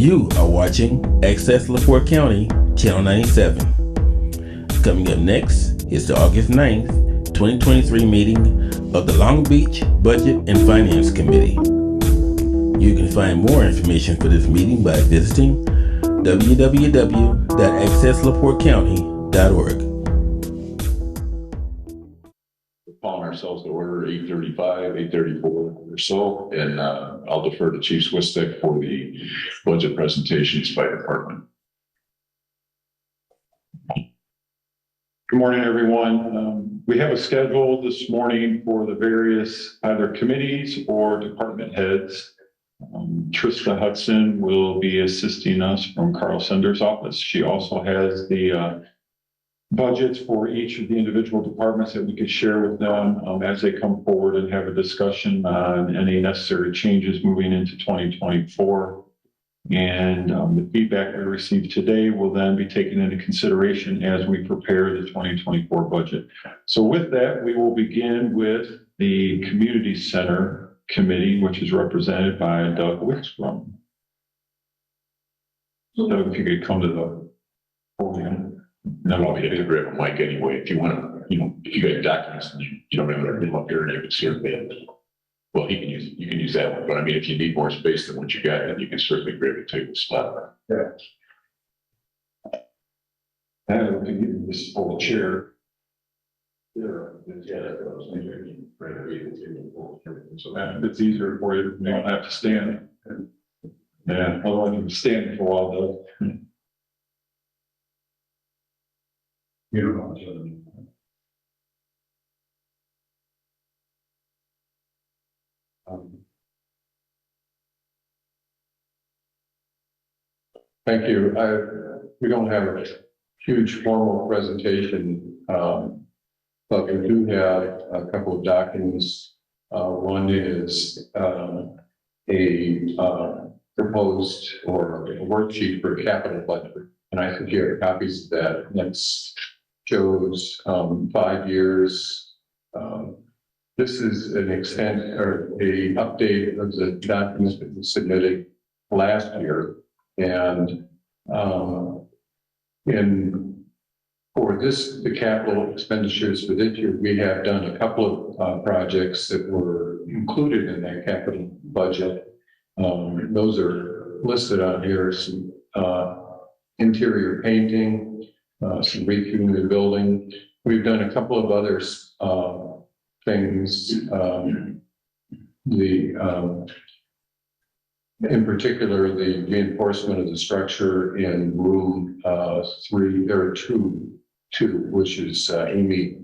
You are watching Access LaPorte County, Channel 97. Coming up next is the August 9th, 2023 meeting of the Long Beach Budget and Finance Committee. You can find more information for this meeting by visiting www.accesslaportecounty.org. Calling ourselves to order 8:35, 8:34 or so, and I'll defer to Chief Swistek for the budget presentations by department. Good morning, everyone. We have a schedule this morning for the various either committees or department heads. Trista Hudson will be assisting us from Carl Sender's office. She also has the budgets for each of the individual departments that we could share with them as they come forward and have a discussion on any necessary changes moving into 2024. And the feedback we received today will then be taken into consideration as we prepare the 2024 budget. So with that, we will begin with the Community Center Committee, which is represented by Doug Wickstrom. Doug, if you could come to the podium. No, I'll be able to grab a mic anyway. If you want to, if you got documents and you don't have to up here and you can see your band. Well, you can use that one. But I mean, if you need more space than what you got, then you can certainly grab a table spot. Yeah. And we can give this full chair. So that it's easier for you. You don't have to stand. Yeah, otherwise you can stand for a while, though. Thank you. We don't have a huge formal presentation, but we do have a couple of documents. One is a proposed or a worksheet for a capital budget, and I think you have copies of that. That's shows 5 years. This is an extent or a update of the documents that was submitted last year, and for this, the capital expenditures for this year, we have done a couple of projects that were included in that capital budget. Those are listed on here. Some interior painting. Some refueling the building. We've done a couple of other things. In particular, the reinforcement of the structure in room 2, which is Amy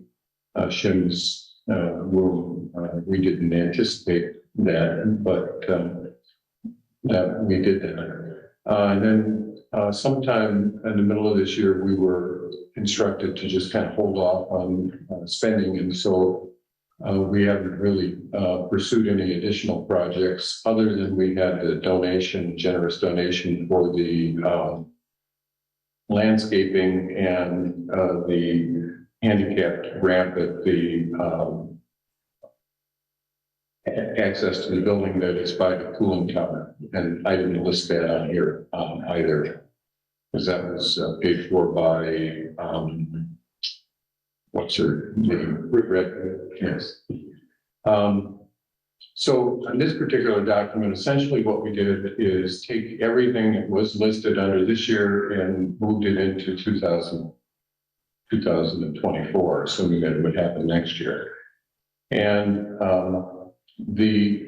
Shim's room. We didn't anticipate that, but that we did that. And then sometime in the middle of this year, we were instructed to just kind of hold off on spending. And so we haven't really pursued any additional projects other than we had the generous donation for the landscaping and the handicapped ramp at the access to the building that is by the cooling tower. And I didn't list that on here either, because that was paid for by what's her name? Yes. So on this particular document, essentially what we did is take everything that was listed under this year and moved it into 2024, assuming that it would happen next year. And the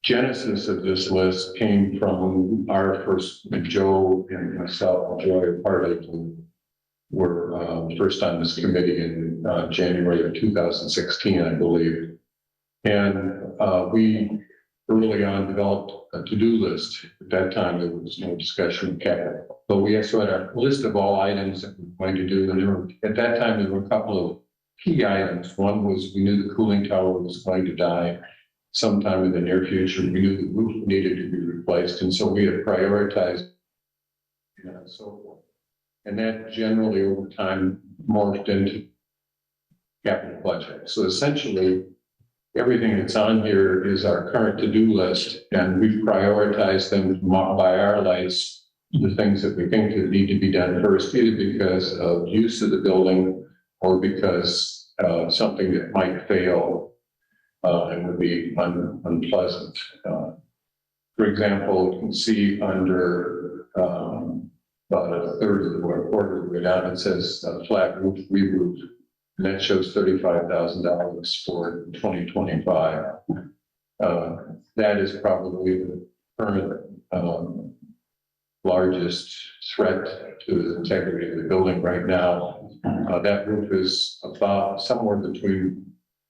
genesis of this list came from our first, Joe and myself, Joe and Parley, were first on this committee in January of 2016, I believe. And we early on developed a to-do list. At that time, there was no discussion of capital. But we also had a list of all items that we were going to do. And at that time, there were a couple of key items. One was we knew the cooling tower was going to die sometime in the near future. We knew the roof needed to be replaced. And so we had prioritized and so forth. And that generally over time morphed into capital budget. So essentially, everything that's on here is our current to-do list, and we've prioritized them by our lights, the things that we think that need to be done first, either because of use of the building or because something that might fail and would be unpleasant. For example, you can see under about a third of the way, quarter of the way down, it says flat roof re-roof, and that shows $35,000 for 2025. That is probably the current largest threat to the integrity of the building right now. That roof is about somewhere between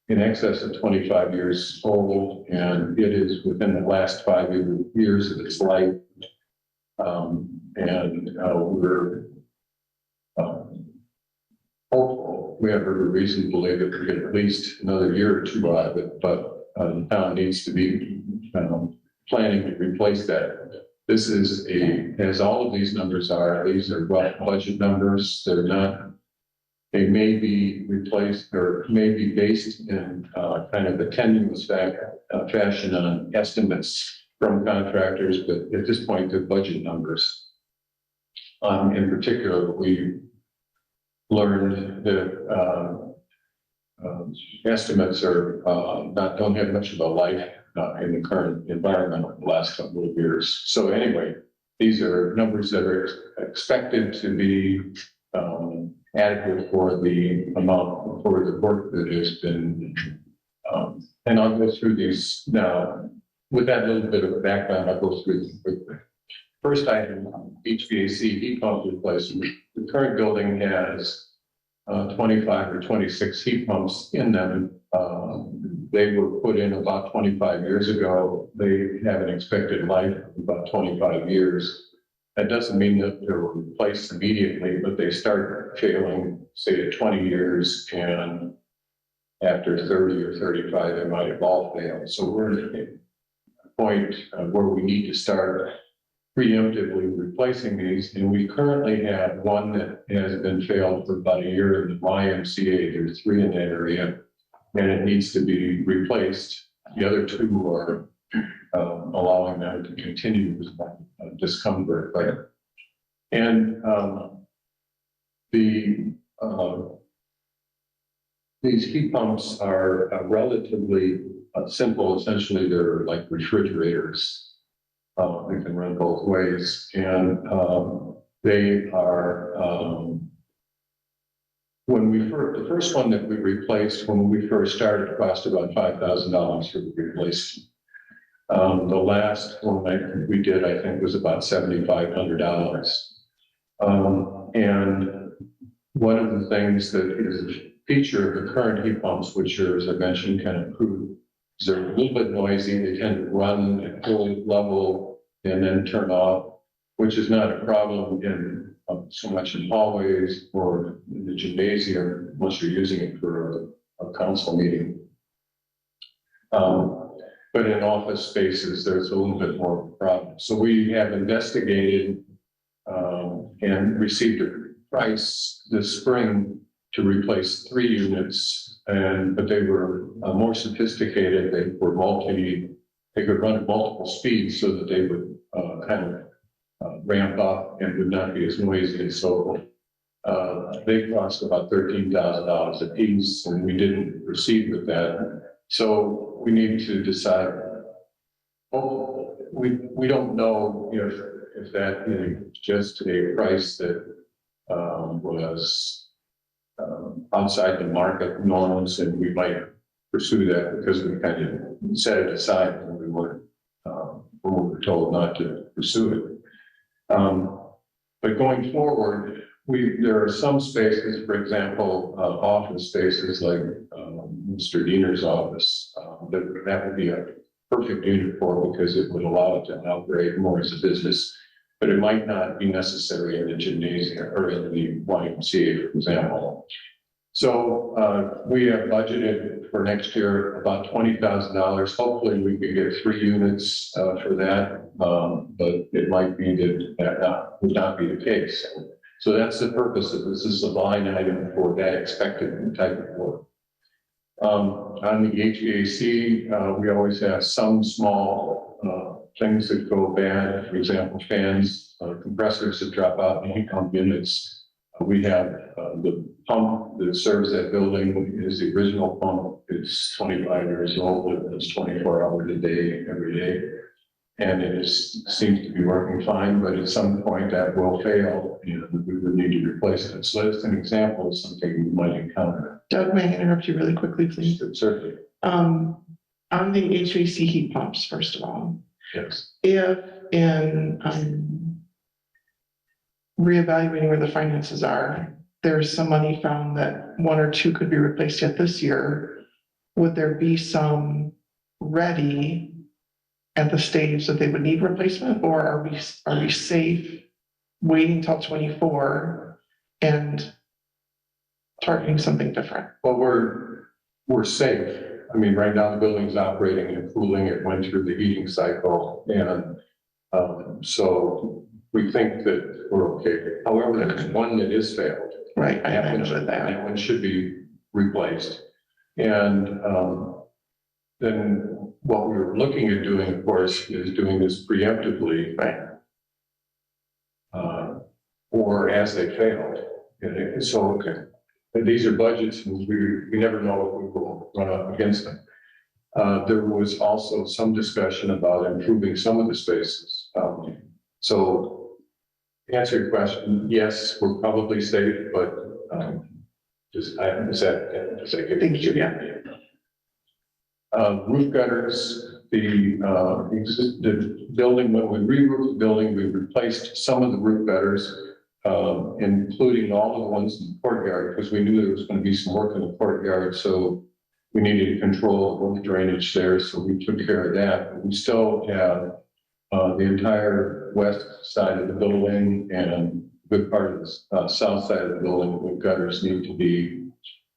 in excess of 25 years old, and it is within the last 5 years of its life. We're hopeful. We have every reason to believe that we get at least another year or two out of it, but the town needs to be planning to replace that. This is as all of these numbers are, these are rough budget numbers. They're not, they may be replaced or may be based in kind of a tenuous fashion on estimates from contractors, but at this point, they're budget numbers. In particular, we learned that estimates are don't have much of a life in the current environment in the last couple of years. So anyway, these are numbers that are expected to be adequate for the amount for the work that has been. And I'll go through these now. With that little bit of a background, I'll go through them quickly. First item, HVAC heat pump replacement. The current building has 25 or 26 heat pumps in them. They were put in about 25 years ago. They have an expected life of about 25 years. That doesn't mean that they're replaced immediately, but they start failing, say, at 20 years, and after 30 or 35, they might have all failed. So we're at a point where we need to start preemptively replacing these, and we currently have one that has been failed for about a year in the YMCA. There's 3 in that area, and it needs to be replaced. The other 2 are allowing them to continue with discomfort. Right? And these heat pumps are relatively simple. Essentially, they're like refrigerators. They can run both ways, and they are. The first one that we replaced when we first started cost about $5,000 for the replacement. The last one we did, I think, was about $7,500. And one of the things that is a feature of the current heat pumps, which are, as I mentioned, kind of crude, is they're a little bit noisy. They tend to run at full level and then turn off, which is not a problem in so much in hallways or in the gymnasium unless you're using it for a council meeting. But in office spaces, there's a little bit more of a problem. So we have investigated and received a price this spring to replace 3 units, but they were more sophisticated. They were they could run at multiple speeds so that they would kind of ramp up and would not be as noisy and so forth. They cost about $13,000 a piece, and we didn't proceed with that. So we need to decide. Well, we don't know if that is just a price that was outside the market norms, and we might pursue that because we kind of set it aside when we were told not to pursue it. But going forward, there are some spaces, for example, office spaces like Mr. Diener's office, that would be a perfect unit for because it would allow it to operate more as a business, but it might not be necessary in the gymnasium or in the YMCA, for example. So we have budgeted for next year about $20,000. Hopefully we can get 3 units for that, but it might be that would not be the case. So that's the purpose of this. This is a line item for that expected type of work. On the HVAC, we always have some small, things that go bad. For example, fans, compressors that drop out in heat pump units. We have, the pump that serves that building is the original pump. It's 25 years old. It's 24 hours a day, every day. And seems to be working fine, but at some point that will fail and we would need to replace it. So that's an example of something we might encounter. Doug, may I interrupt you really quickly, please? Certainly, On the HVAC heat pumps, first of all, yes. if in reevaluating where the finances are, there's some money found that one or two could be replaced yet this year, would there be some ready at the stage that they would need replacement, or are we safe waiting till 24 and targeting something different? Well, we're safe. I mean, right now the building's operating and cooling. It went through the heating cycle, and so we think that we're okay. However, there's one that is failed. Right, I That understood that. that one should be replaced. And then what we were looking at doing, of course, is doing this preemptively. Right. Or as they failed. And so, okay, these are budgets, and we never know if we will run up against them. There was also some discussion about improving some of the spaces. So to answer your question, yes, we're probably safe, but does that give Thank you, yeah. Roof gutters, the building, when we re-roofed the building, we replaced some of the roof gutters, including all of the ones in the courtyard, because we knew there was going to be some work in the courtyard. So we needed to control the drainage there. So we took care of that. But we still have the entire west side of the building and a good part of the south side of the building with gutters need to be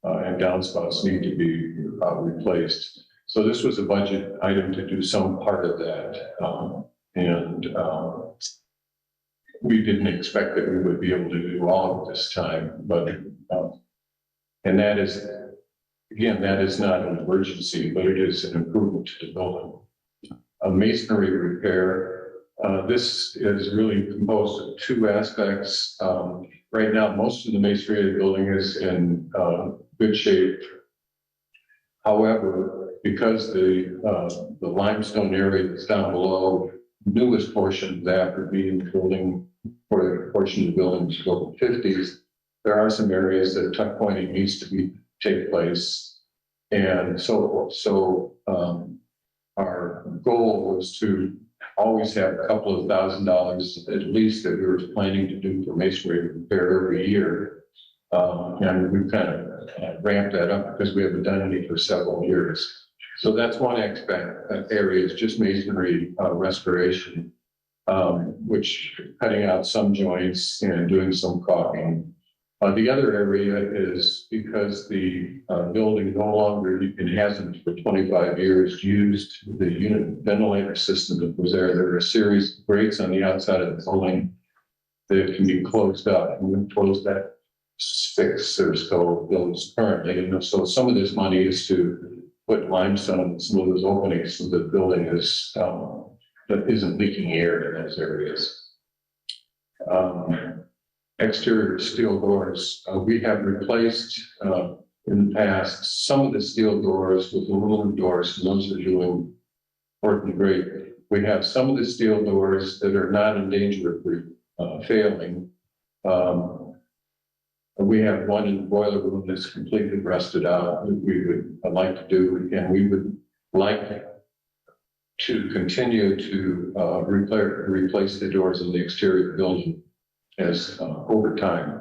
and downspouts need to be replaced. So this was a budget item to do some part of that. We didn't expect that we would be able to do all of this time, but, and that is, again, that is not an emergency, but it is an improvement to the building. A masonry repair, this is really composed of two aspects. Right now, most of the masonry of the building is in good shape. However, because the limestone area that's down below, newest portion of that would be in the building, for the portion of the building to go to the 50s. There are some areas that tuck pointing needs to take place and so forth. So our goal was to always have a couple of $1,000 at least that we were planning to do for masonry repair every year. And we've kind of ramped that up because we haven't done any for several years. So that's one area is just masonry restoration, which cutting out some joints and doing some caulking. The other area is because the building no longer, it hasn't for 25 years used the unit ventilator system that was there. There are a series of grates on the outside of the building that can be closed up, and we closed that 6 or so buildings currently. And so some of this money is to put limestone in some of those openings so the building is that isn't leaking air in those areas. Exterior steel doors, we have replaced in the past some of the steel doors with aluminum doors, and those are doing working great. We have some of the steel doors that are not in danger of failing. We have one in the boiler room that's completely rusted out that we would like to do, and we would like to continue to replace the doors in the exterior building as over time.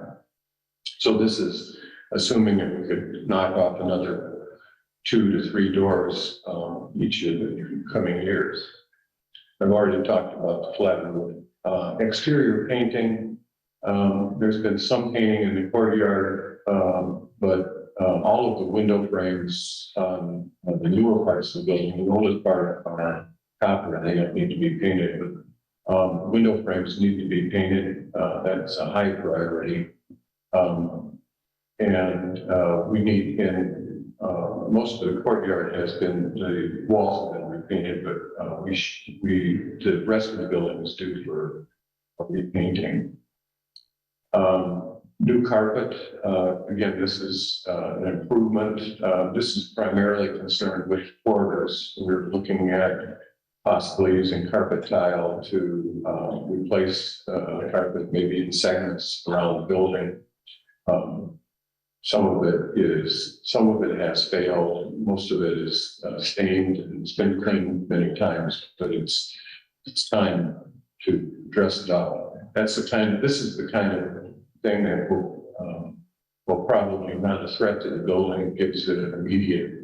So this is assuming that we could knock off another 2 to 3 doors each of the coming years. I've already talked about the flat roof. Exterior painting. There's been some painting in the courtyard, but all of the window frames on the newer parts of the building, the oldest part are copper and they don't need to be painted, but window frames need to be painted. That's a high priority. And we need, and most of the courtyard has been, the walls have been repainted, but the rest of the building is due for repainting. New carpet, again, this is an improvement. This is primarily concerned with corridors. We're looking at possibly using carpet tile to replace the carpet maybe in segments around the building. Some of it has failed. Most of it is stained and it's been cleaned many times, but it's time to dress it up. This is the kind of thing that will probably not a threat to the building, gives it an immediate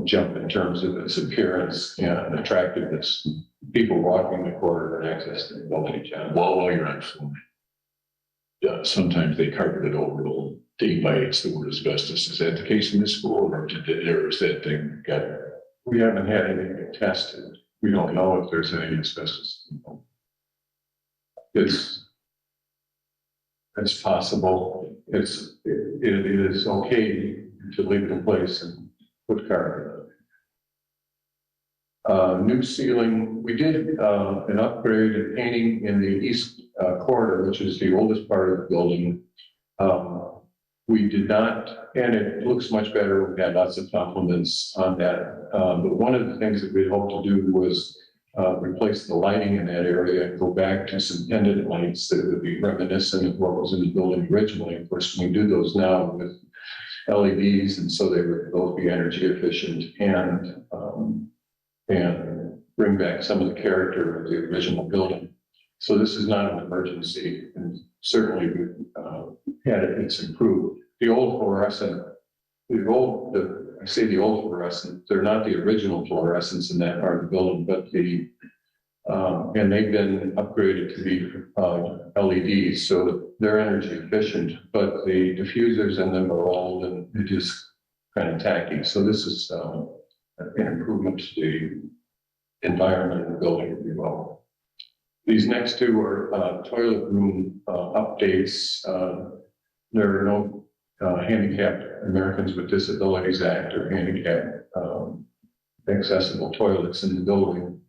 jump in terms of its appearance and attractiveness. People walking the corridor and access to the building. While you're on film, sometimes they carpet it over, it'll invite the word asbestos. Is that the case in this school, or is that thing got? We haven't had anything tested. We don't know if there's any asbestos. It's possible. It is okay to leave it in place and put carpet. New ceiling. We did an upgrade in painting in the east corridor, which is the oldest part of the building. We did not, and it looks much better. We had lots of compliments on that. But one of the things that we hoped to do was replace the lighting in that area and go back to some pendant lights that would be reminiscent of what was in the building originally. Of course, we do those now with LEDs, and so they would both be energy efficient and bring back some of the character of the original building. So this is not an emergency, and certainly it's improved. The old fluorescent, I say the old fluorescent, they're not the original fluorescents in that part of the building, but and they've been upgraded to be LEDs, so they're energy efficient, but the diffusers in them are old and they're just kind of tacky. So this is an improvement to the environment of the building, if you will. These next two are toilet room updates. There are no handicapped Americans with Disabilities Act or handicapped accessible toilets in the building.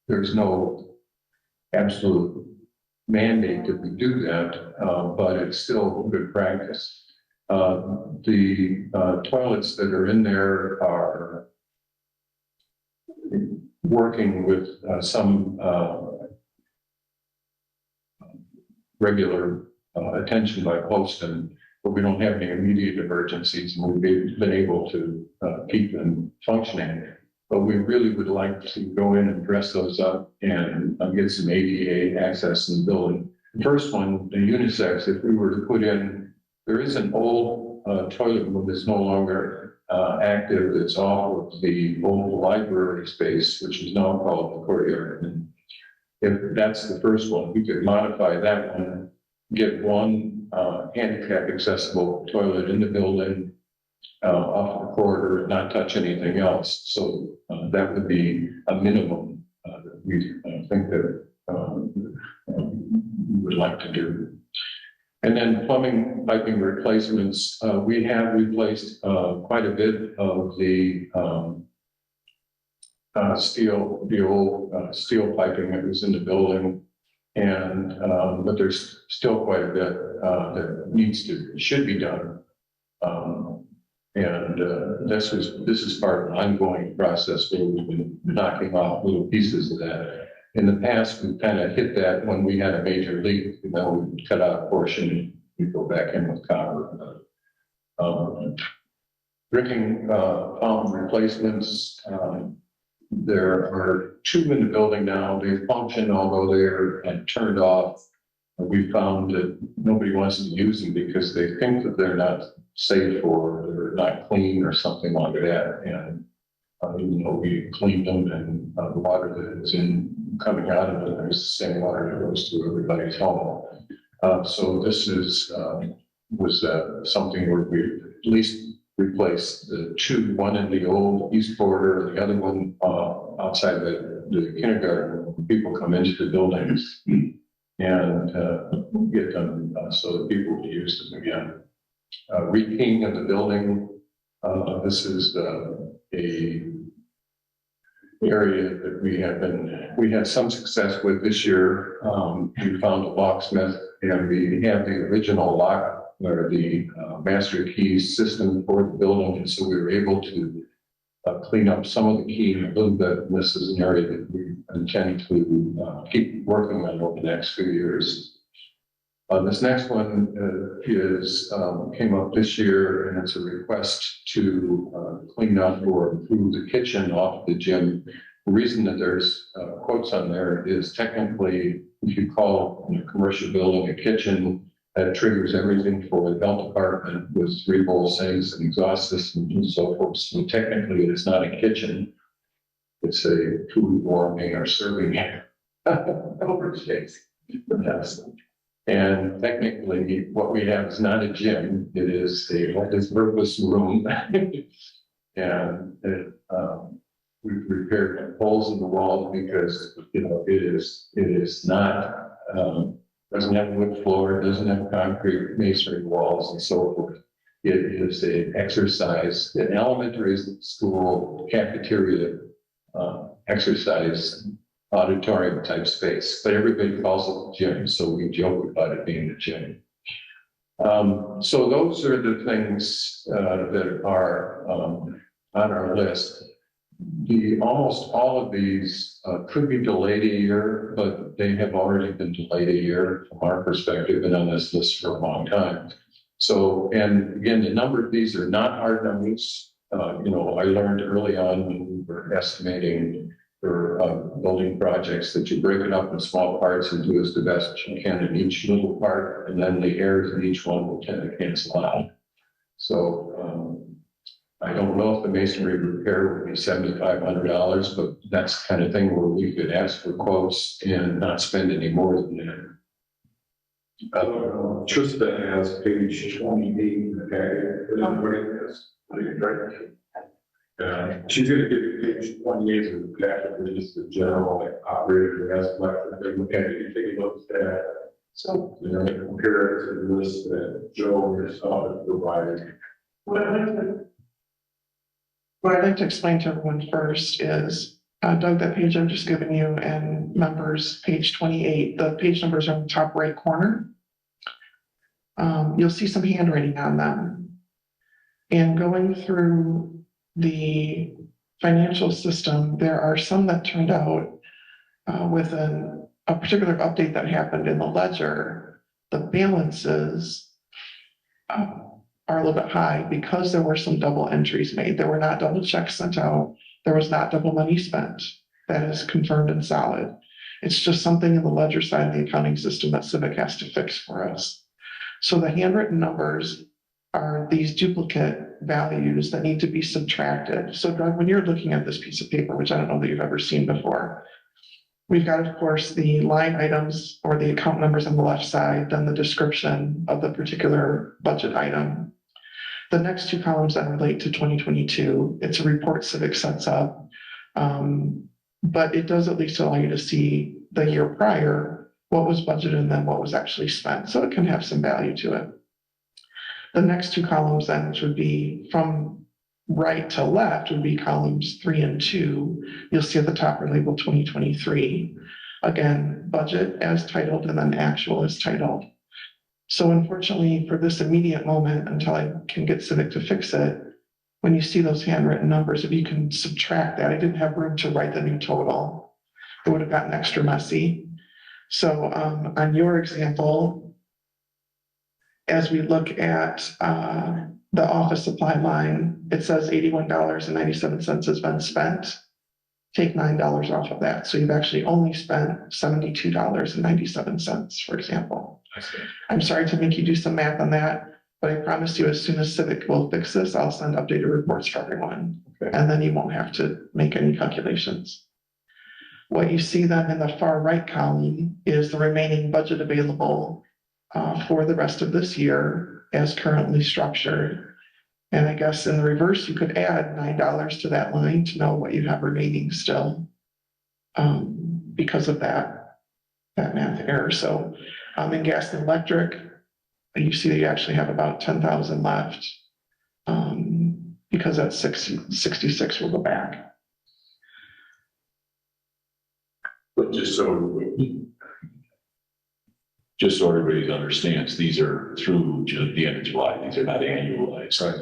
There's no absolute mandate that we do that, but it's still good practice. The toilets that are in there are working with some regular attention by Poston, but we don't have any immediate emergencies, and we've been able to keep them functioning. But we really would like to go in and dress those up and get some ADA access in the building. The first one, the unisex, if we were to put in, there is an old toilet room that's no longer active. It's off of the old library space, which is now called the courtyard. And if that's the first one, we could modify that one, get one handicap accessible toilet in the building, off the corridor, not touch anything else. So that would be a minimum that we think that we would like to do. And then plumbing piping replacements, we have replaced quite a bit of the old steel piping that was in the building. And but there's still quite a bit that should be done. This is part of an ongoing process where we've been knocking off little pieces of that. In the past, we kind of hit that when we had a major leak, and then we would cut out a portion and we go back in with copper. Drinking fountain replacements. There are two in the building now. They function, although they're turned off. We found that nobody wants to use them because they think that they're not safe or they're not clean or something like that. And we cleaned them, and the water that is coming out of it is the same water that goes to everybody's home. So this was something where we at least replaced the two, one in the old east corridor, and the other one outside the kindergarten. When people come into the buildings and get them so that people will use them again. repainting of the building. This is a area that we had some success with this year. We found a locksmith, and we have the original lock or the master key system for the building. And so we were able to clean up some of the key a little bit. And this is an area that we intend to keep working on over the next few years. This next one came up this year, and it's a request to clean up or improve the kitchen off the gym. The reason that there's quotes on there is technically, if you call a commercial building a kitchen, that triggers everything for the health department with 3 bowl sinks and exhaust systems and so forth. So technically, it's not a kitchen. It's a food warming or serving overspace. Yes. And technically, what we have is not a gym. It is a multi-purpose room. And we've repaired holes in the wall because, it is not, doesn't have wood floor, doesn't have concrete masonry walls and so forth. It is an exercise, an elementary school cafeteria exercise auditorium type space, but everybody calls it the gym, so we joke about it being the gym. So those are the things that are on our list. Almost all of these could be delayed a year, but they have already been delayed a year from our perspective and on this list for a long time. So, and again, the number of these are not hard numbers. I learned early on when we were estimating for building projects that you break it up in small parts and do as the best you can in each little part, and then the errors in each one will tend to cancel out. So I don't know if the masonry repair would be $7,500, but that's the kind of thing where we could ask for quotes and not spend any more than that. Trista has page 28 in the packet. Everybody has. She's going to give you page 28 of the packet, for just the general operator estimate. They look at it, you take a look at that. So, compare it to the list that Joe and yourself have provided. What I'd like to explain to everyone first is, Doug, that page I've just given you and members, page 28, the page numbers are in the top right corner. You'll see some handwriting on them. And going through the financial system, there are some that turned out with a particular update that happened in the ledger. The balances are a little bit high because there were some double entries made. There were not double checks sent out. There was not double money spent. That is confirmed and solid. It's just something in the ledger side of the accounting system that Civic has to fix for us. So the handwritten numbers are these duplicate values that need to be subtracted. So Doug, when you're looking at this piece of paper, which I don't know that you've ever seen before, we've got, of course, the line items or the account numbers on the left side, then the description of the particular budget item. The next 2 columns that relate to 2022, it's a report Civic sets up, but it does at least allow you to see the year prior, what was budgeted and then what was actually spent. So it can have some value to it. The next 2 columns then, which would be from right to left, would be columns 3 and 2. You'll see at the top are labeled 2023. Again, budget as titled and then actual as titled. So unfortunately for this immediate moment, until I can get Civic to fix it, when you see those handwritten numbers, if you can subtract that, I didn't have room to write the new total. It would have gotten extra messy. So on your example, as we look at the office supply line, it says $81.97 has been spent. Take $9 off of that. So you've actually only spent $72.97, for example. I'm sorry to make you do some math on that, but I promise you as soon as Civic will fix this, I'll send updated reports for everyone. Okay. And then you won't have to make any calculations. What you see then in the far right column is the remaining budget available for the rest of this year as currently structured. And I guess in the reverse, you could add $9 to that line to know what you have remaining still because of that math error. So in gas and electric, you see that you actually have about 10,000 left. Because that 66 will go back. But just so everybody understands, these are through the end of July. These are not annualized. Right.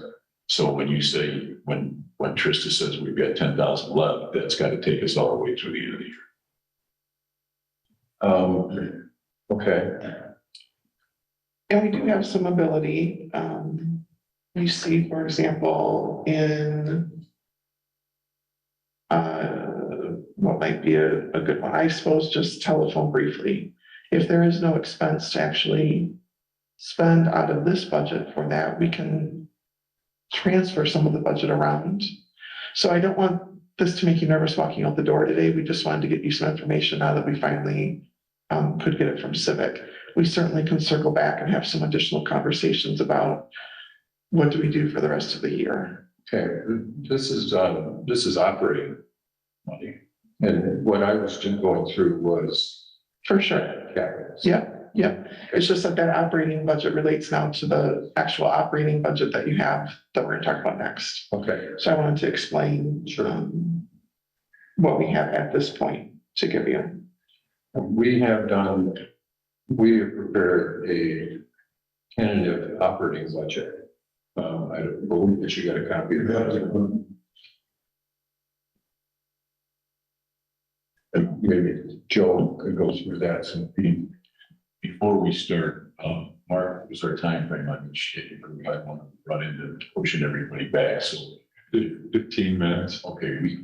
So when you say, when Trista says we've got 10,000 left, that's got to take us all the way through the end of the year. Okay. And we do have some ability. You see, for example, in what might be a good one, I suppose, just telephone briefly. If there is no expense to actually spend out of this budget for that, we can transfer some of the budget around. So I don't want this to make you nervous walking out the door today. We just wanted to get you some information now that we finally could get it from Civic. We certainly can circle back and have some additional conversations about what do we do for the rest of the year. Okay, this is operating money. And what I was just going through was For sure. capital. Yeah. It's just that operating budget relates now to the actual operating budget that you have that we're gonna talk about next. Okay, So I wanted to explain what we have at this point to give you. we have prepared a tentative operating budget. I believe that you got a copy of that. And maybe Joe could go through that. So Before we start, Mark, was our time frame on this shit? I want to run into pushing everybody back. So 15 minutes. okay,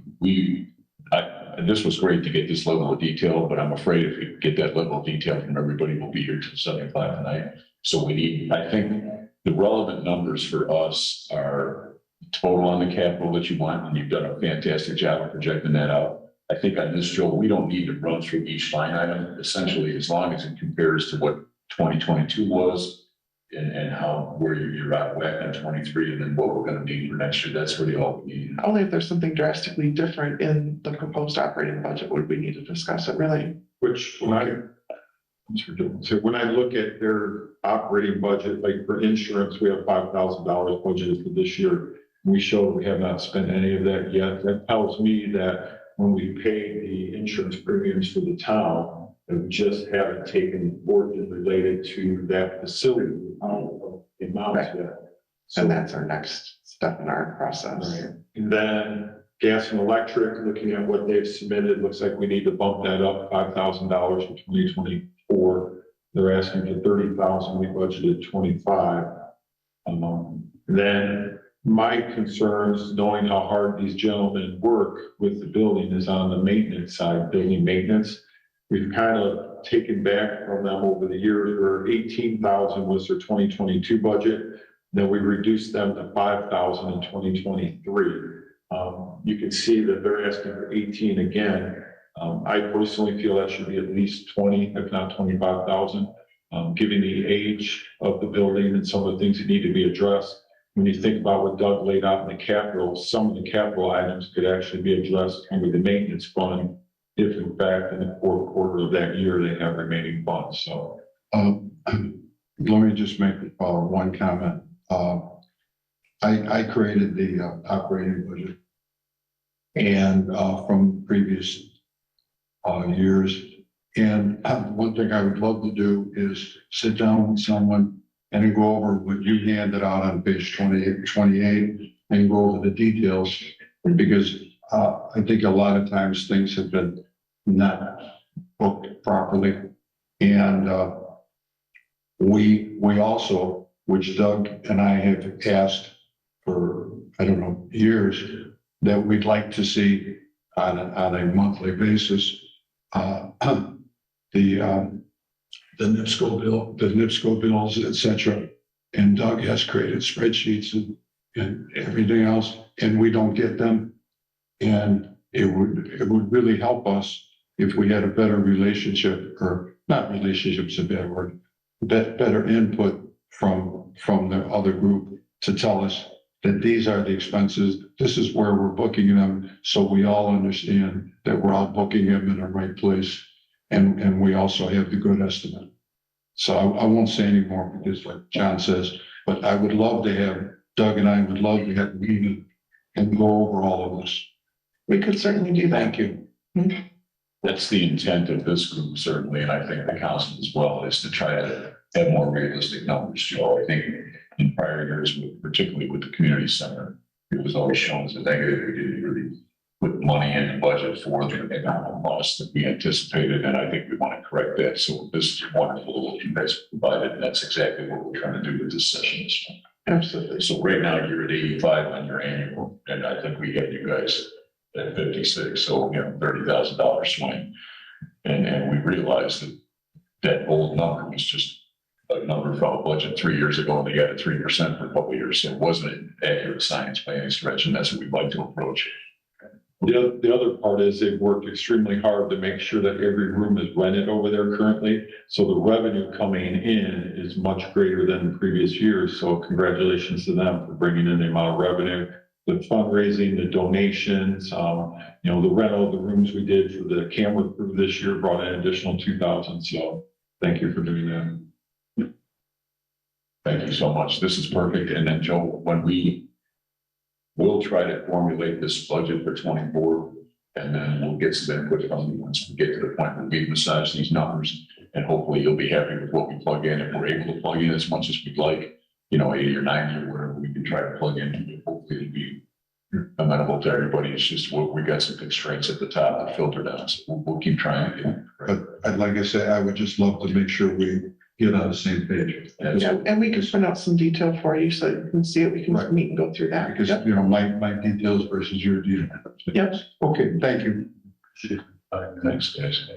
and this was great to get this level of detail, but I'm afraid if we get that level of detail from everybody, we'll be here till 7 o'clock tonight. So I think the relevant numbers for us are total on the capital that you want, and you've done a fantastic job of projecting that out. I think on this, Joe, we don't need to run through each line item, essentially, as long as it compares to what 2022 was and where you're at whack in 23, and then what we're going to need for next year. That's really all we need. Only if there's something drastically different in the proposed operating budget would we need to discuss it, really. Which when I look at their operating budget, like for insurance, we have $5,000 budgeted for this year. We show we have not spent any of that yet. That tells me that when we pay the insurance premiums for the town, that we just haven't taken portion related to that facility amounts yet. And that's our next step in our process. Right. And then gas and electric, looking at what they've submitted, looks like we need to bump that up $5,000 for 2024. They're asking for 30,000. We budgeted 25. Then my concerns, knowing how hard these gentlemen work with the building, is on the maintenance side, building maintenance. We've kind of taken back from them over the years, where 18,000 was their 2022 budget. Then we reduced them to 5,000 in 2023. You can see that they're asking for 18 again. I personally feel that should be at least 20, if not 25,000, given the age of the building and some of the things that need to be addressed. When you think about what Doug laid out in the capital, some of the capital items could actually be addressed under the maintenance fund, if in fact in the fourth quarter of that year they have remaining funds. So let me just make one comment. I created the operating budget, and from previous years. And one thing I would love to do is sit down with someone and go over what you handed out on page 28 and go over the details, because I think a lot of times things have been not booked properly. And we also, which Doug and I have asked for, I don't know, years, that we'd like to see on a monthly basis, the NIPSCO bills, et cetera. And Doug has created spreadsheets and everything else, and we don't get them. And it would really help us if we had a better relationship, or not relationship's a bad word, better input from the other group to tell us that these are the expenses, this is where we're booking them, so we all understand that we're all booking them in the right place, and we also have the good estimate. So I won't say any more because like John says, but I would love to have, Doug and I would love to have a meeting and go over all of this. We could certainly do that. Thank you. That's the intent of this group, certainly, and I think the council as well, is to try to have more realistic numbers, Joe. I think in prior years, particularly with the community center, it was always shown as a negative. We didn't really put money in the budget for the economic loss that we anticipated, and I think we want to correct that. So this is wonderful what you guys provided, and that's exactly what we're trying to do with this session. Absolutely. So right now, you're at 85 on your annual, and I think we have you guys at 56, so $30,000 swing. And we realized that that old number was just a number from a budget 3 years ago, and they got it 3% for a couple of years. So it wasn't an accurate science by any stretch, and that's what we'd like to approach. The other part is they've worked extremely hard to make sure that every room is rented over there currently. So the revenue coming in is much greater than previous years. So congratulations to them for bringing in the amount of revenue, the fundraising, the donations, the rental of the rooms we did for the camera crew this year brought in additional 2,000. So thank you for doing that. Thank you so much. This is perfect. And then Joe, when we'll try to formulate this budget for 24, and then we'll get some input from you once we get to the point where we massage these numbers, and hopefully you'll be happy with what we plug in. If we're able to plug in as much as we'd like, 80 or 90 or whatever we can try to plug in, hopefully it'll be amenable to everybody. It's just we got some constraints at the top to filter down, so we'll keep trying to. But like I said, I would just love to make sure we get on the same page. Yeah, and we can print out some detail for you so you can see it. We can Right. meet and go through that. Because, Yep. my details versus your details. Yep. Okay, thank you. Thanks, guys.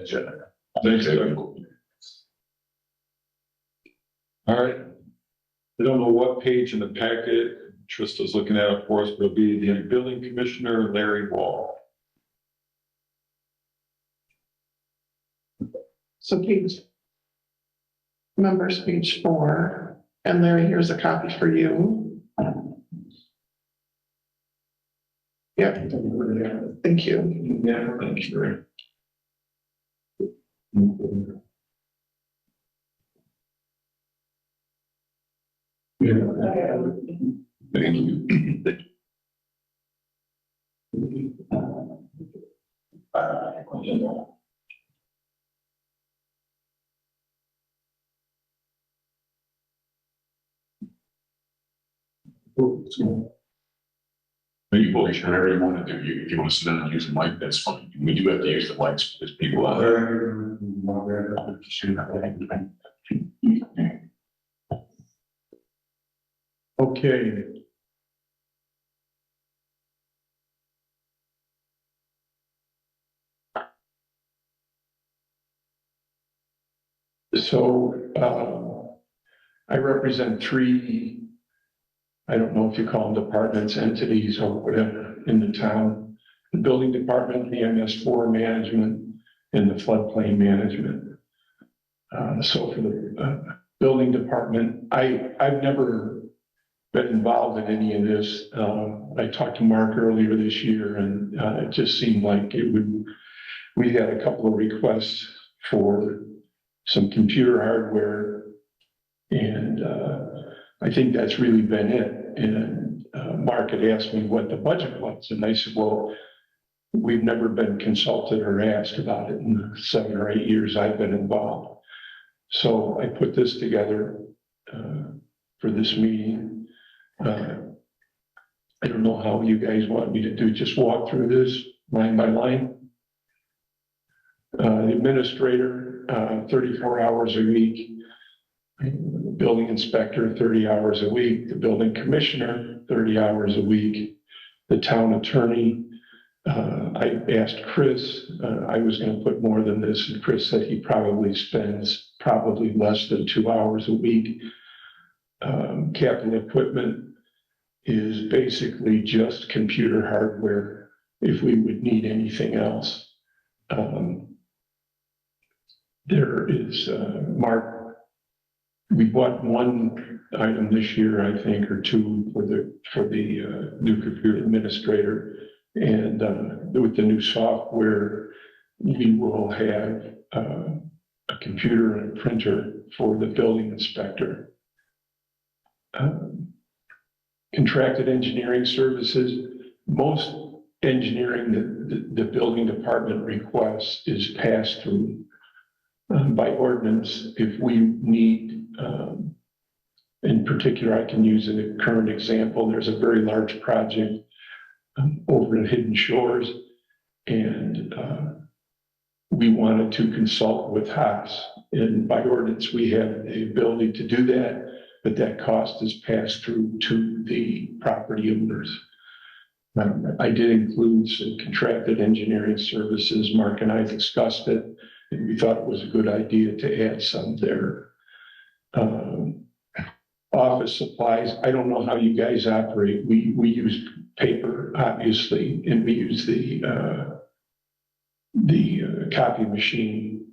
Thanks, Doug. All right. I don't know what page in the packet Trista's looking at it for us, but it'll be the building commissioner, Larry Wall. So page 4, and Larry, here's a copy for you. Yep. Thank you. Yeah, thank you. Thank you. You boys, whatever you want to do. If you want to sit down and use the mic, that's fine. We do have to use the mics because people out there. Okay. So, I represent 3, I don't know if you call them departments, entities, or whatever in the town. The building department, the MS4 management, and the floodplain management. So for the building department, I've never been involved in any of this. I talked to Mark earlier this year, and it just seemed like we had a couple of requests for some computer hardware, and I think that's really been it. And Mark had asked me what the budget was, and I said, well, we've never been consulted or asked about it in the 7 or 8 years I've been involved. So I put this together for this meeting. I don't know how you guys want me to do, just walk through this line by line. The administrator, 34 hours a week. The building inspector, 30 hours a week. The building commissioner, 30 hours a week. The town attorney, I asked Chris, I was going to put more than this, and Chris said he probably spends less than 2 hours a week. Capital equipment is basically just computer hardware if we would need anything else. There is, Mark, we bought one item this year, I think, or 2 for the new computer administrator. And with the new software, we will have a computer and a printer for the building inspector. Contracted engineering services, most engineering that the building department requests is passed through by ordinance. If we need, in particular, I can use a current example. There's a very large project over at Hidden Shores, and we wanted to consult with Haas. And by ordinance, we have the ability to do that, but that cost is passed through to the property owners. I did include some contracted engineering services. Mark and I discussed it, and we thought it was a good idea to add some there. Office supplies, I don't know how you guys operate. We use paper, obviously, and we use the copy machine.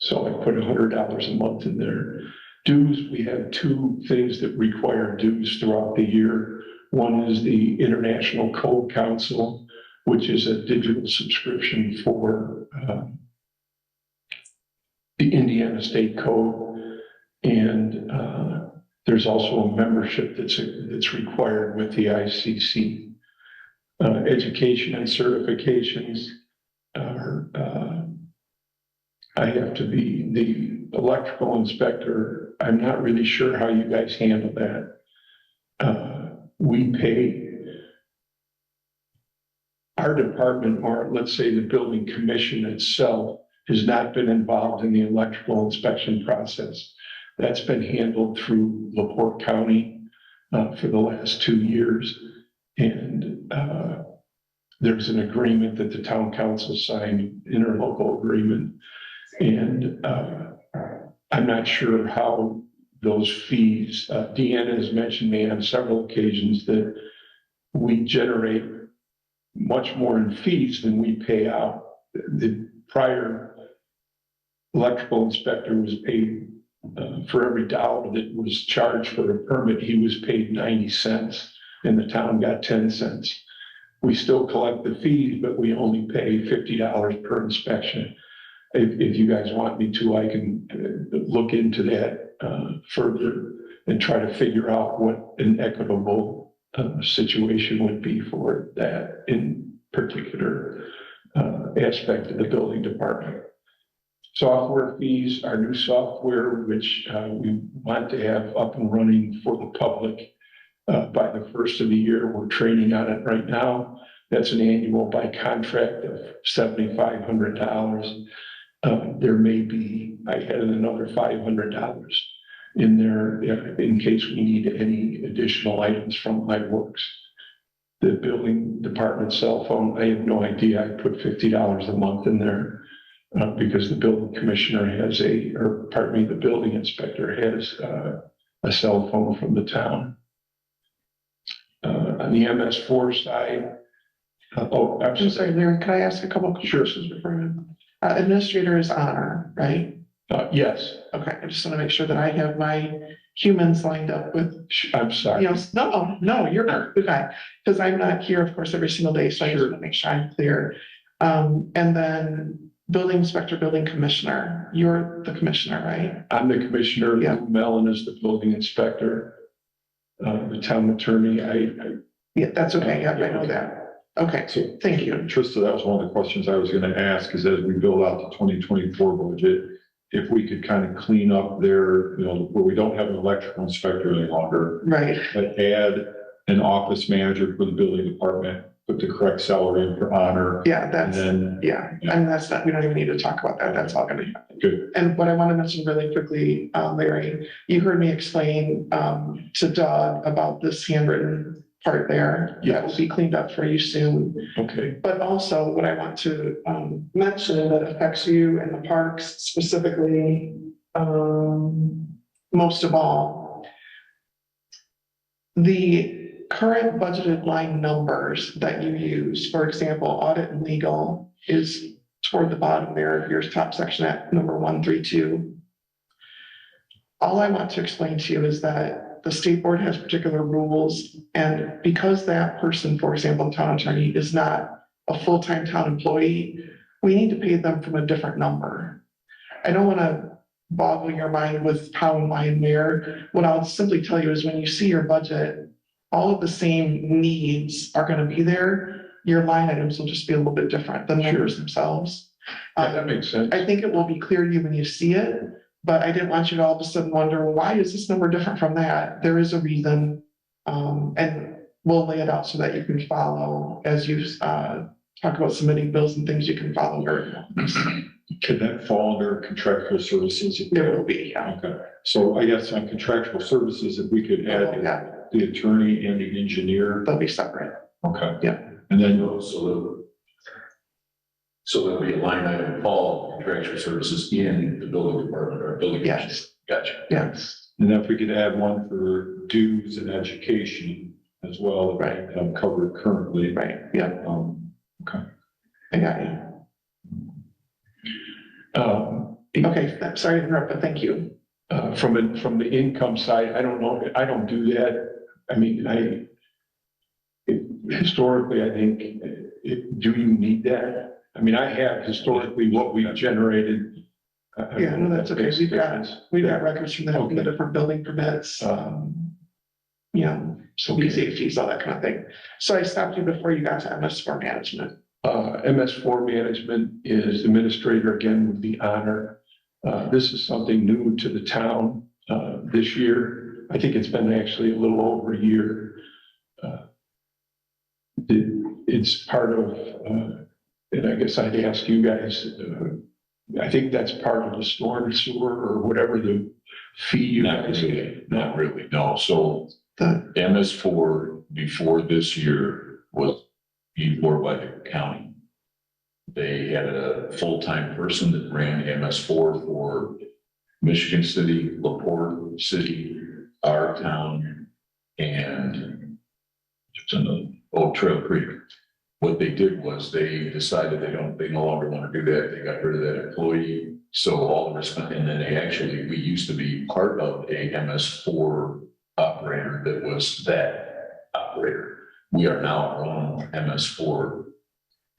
So I put $100 a month in there. Dues, we have two things that require dues throughout the year. One is the International Code Council, which is a digital subscription for the Indiana State Code. And there's also a membership that's required with the ICC. Education and certifications are, I have to be the electrical inspector. I'm not really sure how you guys handle that. We pay our department, or let's say the building commission itself, has not been involved in the electrical inspection process. That's been handled through LaPorte County for the last 2 years. And there's an agreement that the town council signed, interlocal agreement. And I'm not sure how those fees, Deanna has mentioned me on several occasions that we generate much more in fees than we pay out. The prior electrical inspector was paid for every dollar that was charged for a permit, he was paid 90 cents and the town got 10 cents. We still collect the fees, but we only pay $50 per inspection. If you guys want me to, I can look into that further and try to figure out what an equitable situation would be for that in particular aspect of the building department. Software fees, our new software, which we want to have up and running for the public by the first of the year. We're training on it right now. That's an annual by contract of $7,500. There may be, I had another $500 in there in case we need any additional items from iWorks. The building department cell phone, I have no idea. I put $50 a month in there because the building commissioner has the building inspector has a cell phone from the town. On the MS4 side, I'm sorry, Larry, can I ask a couple of questions before you? Administrator is honor, right? Yes. Okay, I just want to make sure that I have my humans lined up with, I'm sorry. you know, no, you're okay. Because I'm not here, of course, every single day, so I just want to make sure I'm clear. And then building inspector, building commissioner, you're the commissioner, right? I'm the commissioner. Yeah. Lou Mellon is the building inspector. The town attorney, Yeah, that's okay. Yeah, I know that. Okay, So, thank you. Trista, that was one of the questions I was going to ask, is as we build out the 2024 budget, if we could kind of clean up there, where we don't have an electrical inspector any longer, Right, but add an office manager for the building department, put the correct salary in for honor. yeah, And that's, then, yeah, I mean, that's not, we don't even need to talk about that. That's all gonna happen. good. And what I want to mention really quickly, Larry, you heard me explain to Doug about this handwritten part there. That will Yes. be cleaned up for you soon. okay. But also what I want to mention that affects you and the parks specifically, most of all, the current budgeted line numbers that you use, for example, audit and legal is toward the bottom there of your top section at number 132. All I want to explain to you is that the state board has particular rules, and because that person, for example, the town attorney, is not a full-time town employee, we need to pay them from a different number. I don't want to boggle your mind with how and why and where. What I'll simply tell you is when you see your budget, all of the same needs are going to be there. Your line items will just be a little bit different than the numbers themselves. Yeah, that makes sense. I think it will be clear to you when you see it, but I didn't want you to all of a sudden wonder, well, why is this number different from that? There is a reason. And we'll lay it out so that you can follow as you talk about submitting bills and things you can follow very well. Could that fall under contractual services? There will be, yeah. Okay, so I guess on contractual services, if we could add Yeah, the attorney and the engineer. they'll be separate. Okay. Yeah. And then, So there'll be a line item called contractual services in the building department or building. Yes. Gotcha. Yes, and then if we could add one for dues and education as well. Right. Covered currently. right, yeah, Okay. I got you. Okay, I'm sorry to interrupt, but thank you. From the income side, I don't know, I don't do that. I mean, historically, I think, do you need that? I mean, I have historically what we've generated. Yeah, no, that's okay. We've got records from the Okay. different building permits, you know, so Okay. fees, all that kind of thing. So I stopped you before you got to MS4 management. MS4 management is administrator, again, with the honor. This is something new to the town this year. I think it's been actually a little over a year. It's part of, and I guess I'd ask you guys, I think that's part of the storm sewer or whatever the fee you Not guys. really, not really, no. So The, MS4 before this year was paid for by the county. They had a full-time person that ran MS4 for Michigan City, LaPorte City, our town, and Trail Creek. What they did was they decided they no longer want to do that. They got rid of that employee. So all the respect, and then we used to be part of a MS4 operator that was that operator. We are now our own MS4.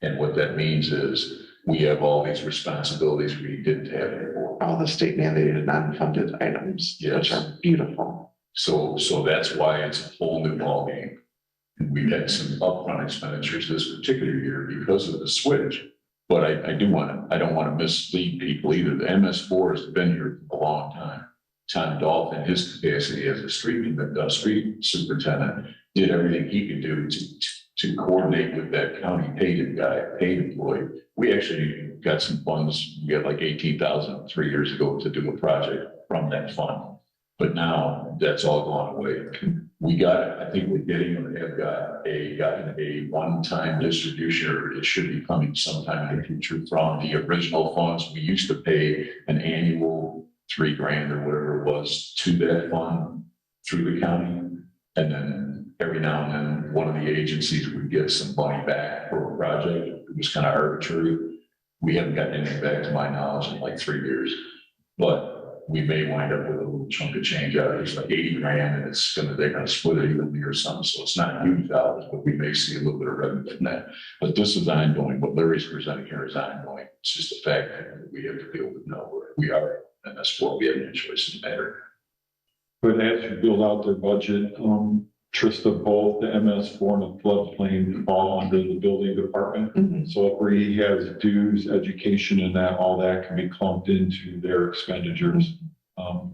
And what that means is we have all these responsibilities we didn't have before. all the state mandated non-funded items, which Yes. are beautiful. So that's why it's a whole new ballgame. And we've had some upfront expenditures this particular year because of the switch. But I don't want to mislead people either. The MS4 has been here for a long time. Tom Dolphin, his capacity as a street superintendent, did everything he could do to coordinate with that county paid employee. We actually got some funds. We had like 18,000 3 years ago to do a project from that fund. But now that's all gone away. I think we're getting, or have gotten a one-time distribution, or it should be coming sometime in the future from the original funds. We used to pay an annual $3,000 or whatever it was to that fund through the county. And then every now and then, one of the agencies would get some money back for a project. It was kind of arbitrary. We haven't gotten anything back to my knowledge in like 3 years, but we may wind up with a little chunk of change out of it. It's like $80,000 and they're gonna split it evenly or something. So it's not huge dollars, but we may see a little bit of revenue from that. But this is ongoing. What Larry's presenting here is ongoing. It's just a fact that we have to deal with now. We are, and that's what we have no choice in the matter. but as you build out their budget, Trista, both the MS4 and the floodplain fall under the building department. Mhm. So if we has dues, education and that, all that can be clumped into their expenditures,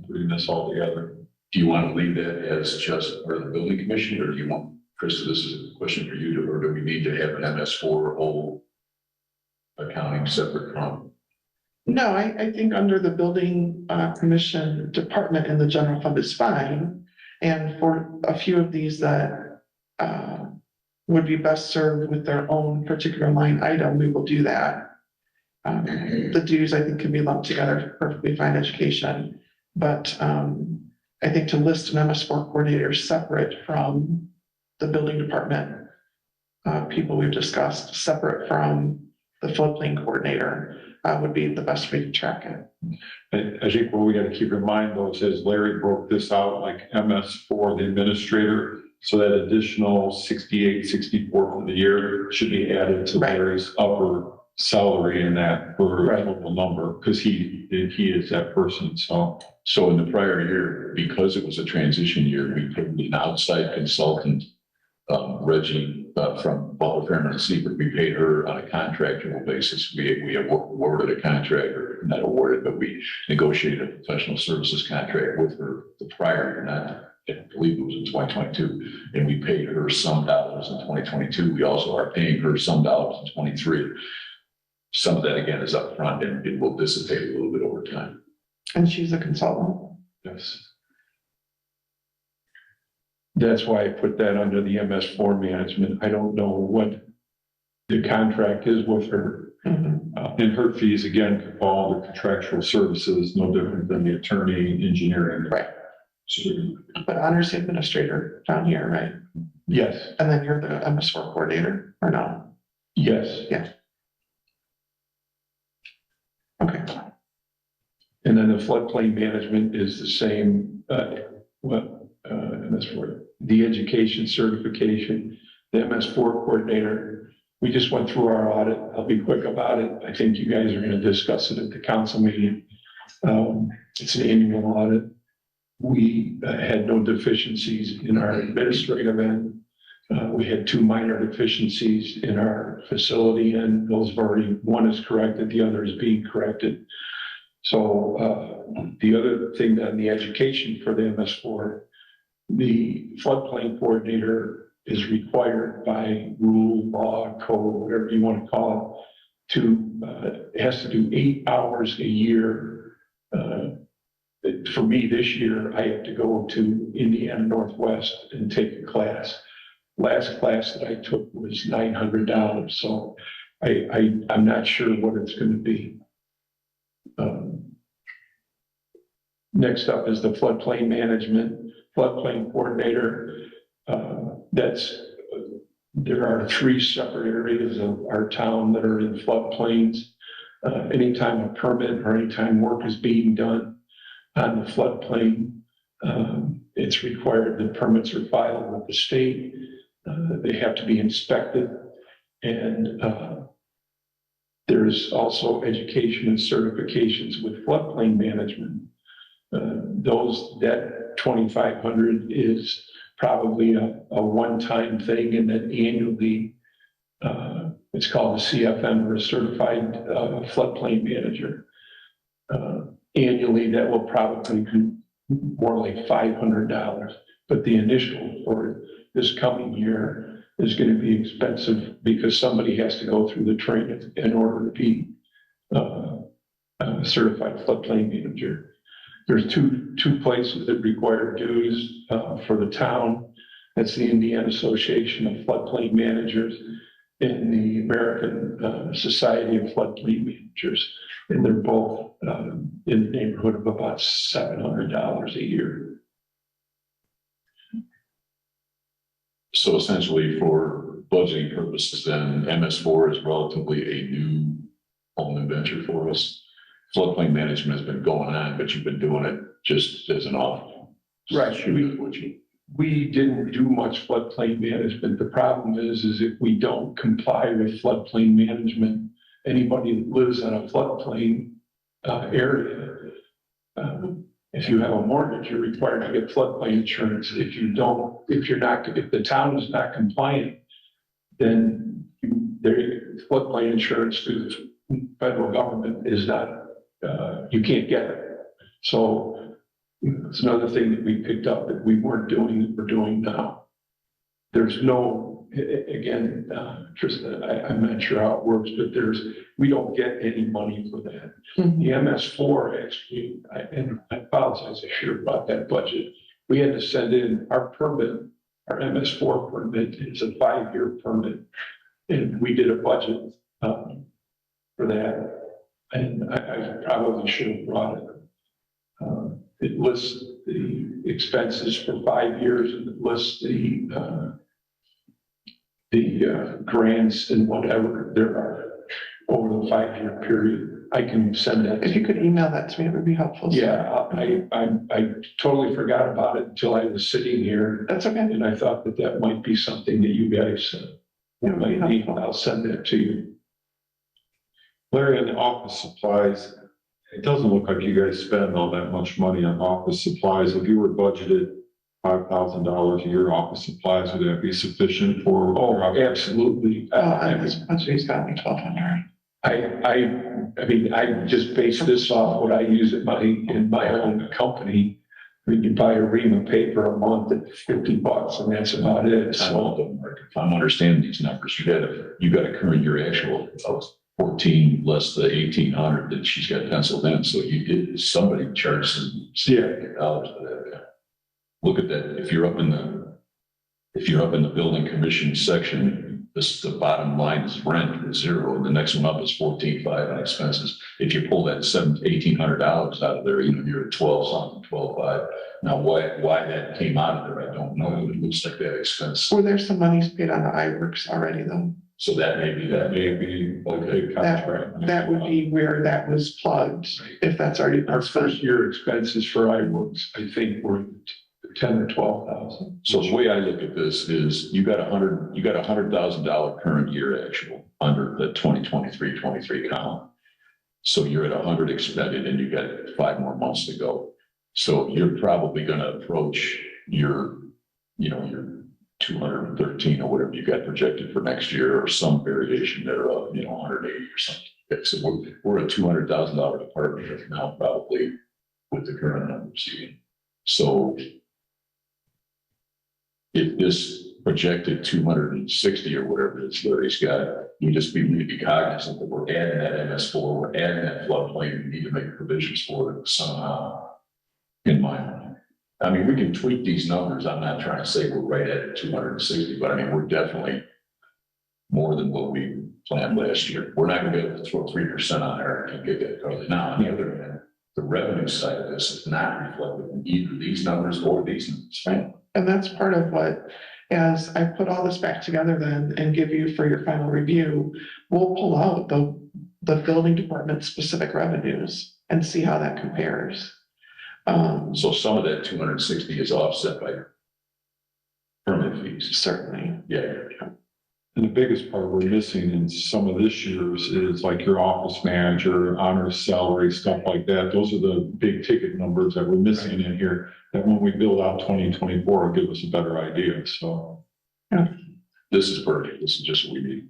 putting this all together. Do you want to leave that as just for the building commission, or do you want, Krista, this is a question for you, or do we need to have an MS4 whole accounting separate from? No, I think under the building commission department in the general fund is fine. And for a few of these that would be best served with their own particular line item, we will do that. The dues, I think, can be lumped together, perfectly fine, education. But I think to list an MS4 coordinator separate from the building department people we've discussed, separate from the floodplain coordinator, would be the best way to track it. I think what we got to keep in mind though, is as Larry broke this out, like MS4, the administrator, so that additional 68, 64 for the year should be added to Right. Larry's upper salary in that for Right. a total number, because he is that person, so. So in the prior year, because it was a transition year, we paid an outside consultant, Reggie, from Butler Fairman and Siebert. We paid her on a contractual basis. We awarded a contract, or not awarded, but we negotiated a professional services contract with her the prior year, not, I believe it was in 2022. And we paid her some dollars in 2022. We also are paying her some dollars in 23. Some of that again is upfront and it will dissipate a little bit over time. And she's a consultant. Yes. That's why I put that under the MS4 management. I don't know what the contract is with her. Mhm. And her fees, again, could fall under contractual services, no different than the attorney, engineering. Right. So, But honors the administrator down here, right? Yes, And then you're the MS4 coordinator, or no? yes. Okay. And then the floodplain management is the same, MS4, the education certification, the MS4 coordinator. We just went through our audit. I'll be quick about it. I think you guys are going to discuss it at the council meeting. It's an annual audit. We had no deficiencies in our administrative end. We had 2 minor deficiencies in our facility, and those have already, one is corrected, the other is being corrected. So the other thing on the education for the MS4, the floodplain coordinator is required by rule, law, code, whatever you want to call it, to has to do 8 hours a year. For me this year, I have to go to Indiana Northwest and take a class. Last class that I took was $900, so I'm not sure what it's going to be. Next up is the floodplain management, floodplain coordinator. There are 3 separate areas of our town that are in floodplains. Anytime a permit or anytime work is being done on the floodplain, it's required that permits are filed with the state. They have to be inspected, and there's also education and certifications with floodplain management. That 2,500 is probably a one-time thing, and then annually, it's called a CFM, or a certified floodplain manager. Annually, that will probably be more like $500, but the initial for this coming year is going to be expensive because somebody has to go through the training in order to be a certified floodplain manager. There's two places that require dues for the town. That's the Indiana Association of Floodplain Managers and the American Society of Floodplain Managers. And they're both in the neighborhood of about $700 a year. So essentially for budgeting purposes, then MS4 is relatively a new home venture for us. Floodplain management has been going on, but you've been doing it just as an off. Right. We didn't do much floodplain management. The problem is if we don't comply with floodplain management, anybody that lives on a floodplain area, if you have a mortgage, you're required to get floodplain insurance. If the town is not compliant, then floodplain insurance through the federal government is not, you can't get it. So it's another thing that we picked up that we weren't doing that we're doing now. There's no, again, Tristan, I'm not sure how it works, but we don't get any money for that. Mhm. The MS4 actually, and I apologize, I should have brought that budget. We had to send in our permit, our MS4 permit is a 5-year permit. And we did a budget for that. And I probably should have brought it. It lists the expenses for 5 years, and it lists the grants and whatever there are over the 5-year period. I can send that. If you could email that to me, it would be helpful. Yeah, I totally forgot about it until I was sitting here, That's okay. and I thought that might be something that you guys It would be might need. helpful. I'll send that to you. Larry, on the office supplies, it doesn't look like you guys spend all that much money on office supplies. If you were budgeted $5,000 a year office supplies, would that be sufficient for? Oh, absolutely. And this budget's got me 1,200. I mean, I just base this off what I use in my own company. We can buy a ream of paper a month at $50 and that's about it. So If I'm understanding these numbers, you got a current year actual of 14 less the 1,800 that she's got penciled in. So you did, somebody charged some dollars for that. Look at that. If you're up in the building commission section, the bottom line is rent is 0, and the next one up is 14,500 on expenses. If you pull that $1,800 out of there, you're at 12 something, 12,500. Now, why that came out of there, I don't know. It looks like that expense. Were there some monies paid on the iWorks already though? So that may be Okay, contract. That would be where that was plugged, if that's already been our spent. first year expenses for iWorks, I think were 10 or 12,000. So the way I look at this is you got $100,000 current year actual under the 2023 column. So you're at 100 expended and you got 5 more months to go. So you're probably going to approach your 213 or whatever you got projected for next year or some variation thereof, 180 or something. Okay, so we're a $200,000 department now probably with the current numbers. So if this projected 260 or whatever it is Larry's got, we just need to be cognizant that we're adding that MS4, we're adding that floodplain, we need to make provisions for it somehow, in my mind. I mean, we can tweak these numbers. I'm not trying to say we're right at 260, but I mean, we're definitely more than what we planned last year. We're not going to be able to throw 3% on there and get that covered. Now, on the other hand, the revenue side of this is not reflected in either these numbers or these numbers. Right. And that's part of what, as I put all this back together then and give you for your final review, we'll pull out the building department specific revenues and see how that compares. So some of that 260 is offset by permit fees. Certainly. Yeah. And the biggest part we're missing in some of this year's is like your office manager, honors salary, stuff like that. Those are the big ticket numbers that we're missing in here, that when we build out 2024, will give us a better idea. So. This is perfect. This is just what we need.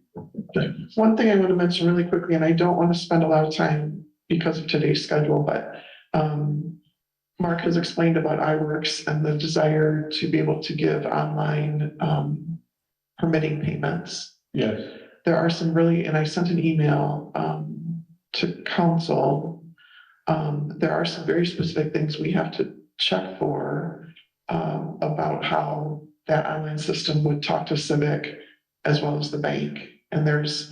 Thank you. One thing I want to mention really quickly, and I don't want to spend a lot of time because of today's schedule, but Mark has explained about iWorks and the desire to be able to give online permitting payments. Yes. There are some really, and I sent an email to council. There are some very specific things we have to check for about how that online system would talk to Civic as well as the bank. And there's,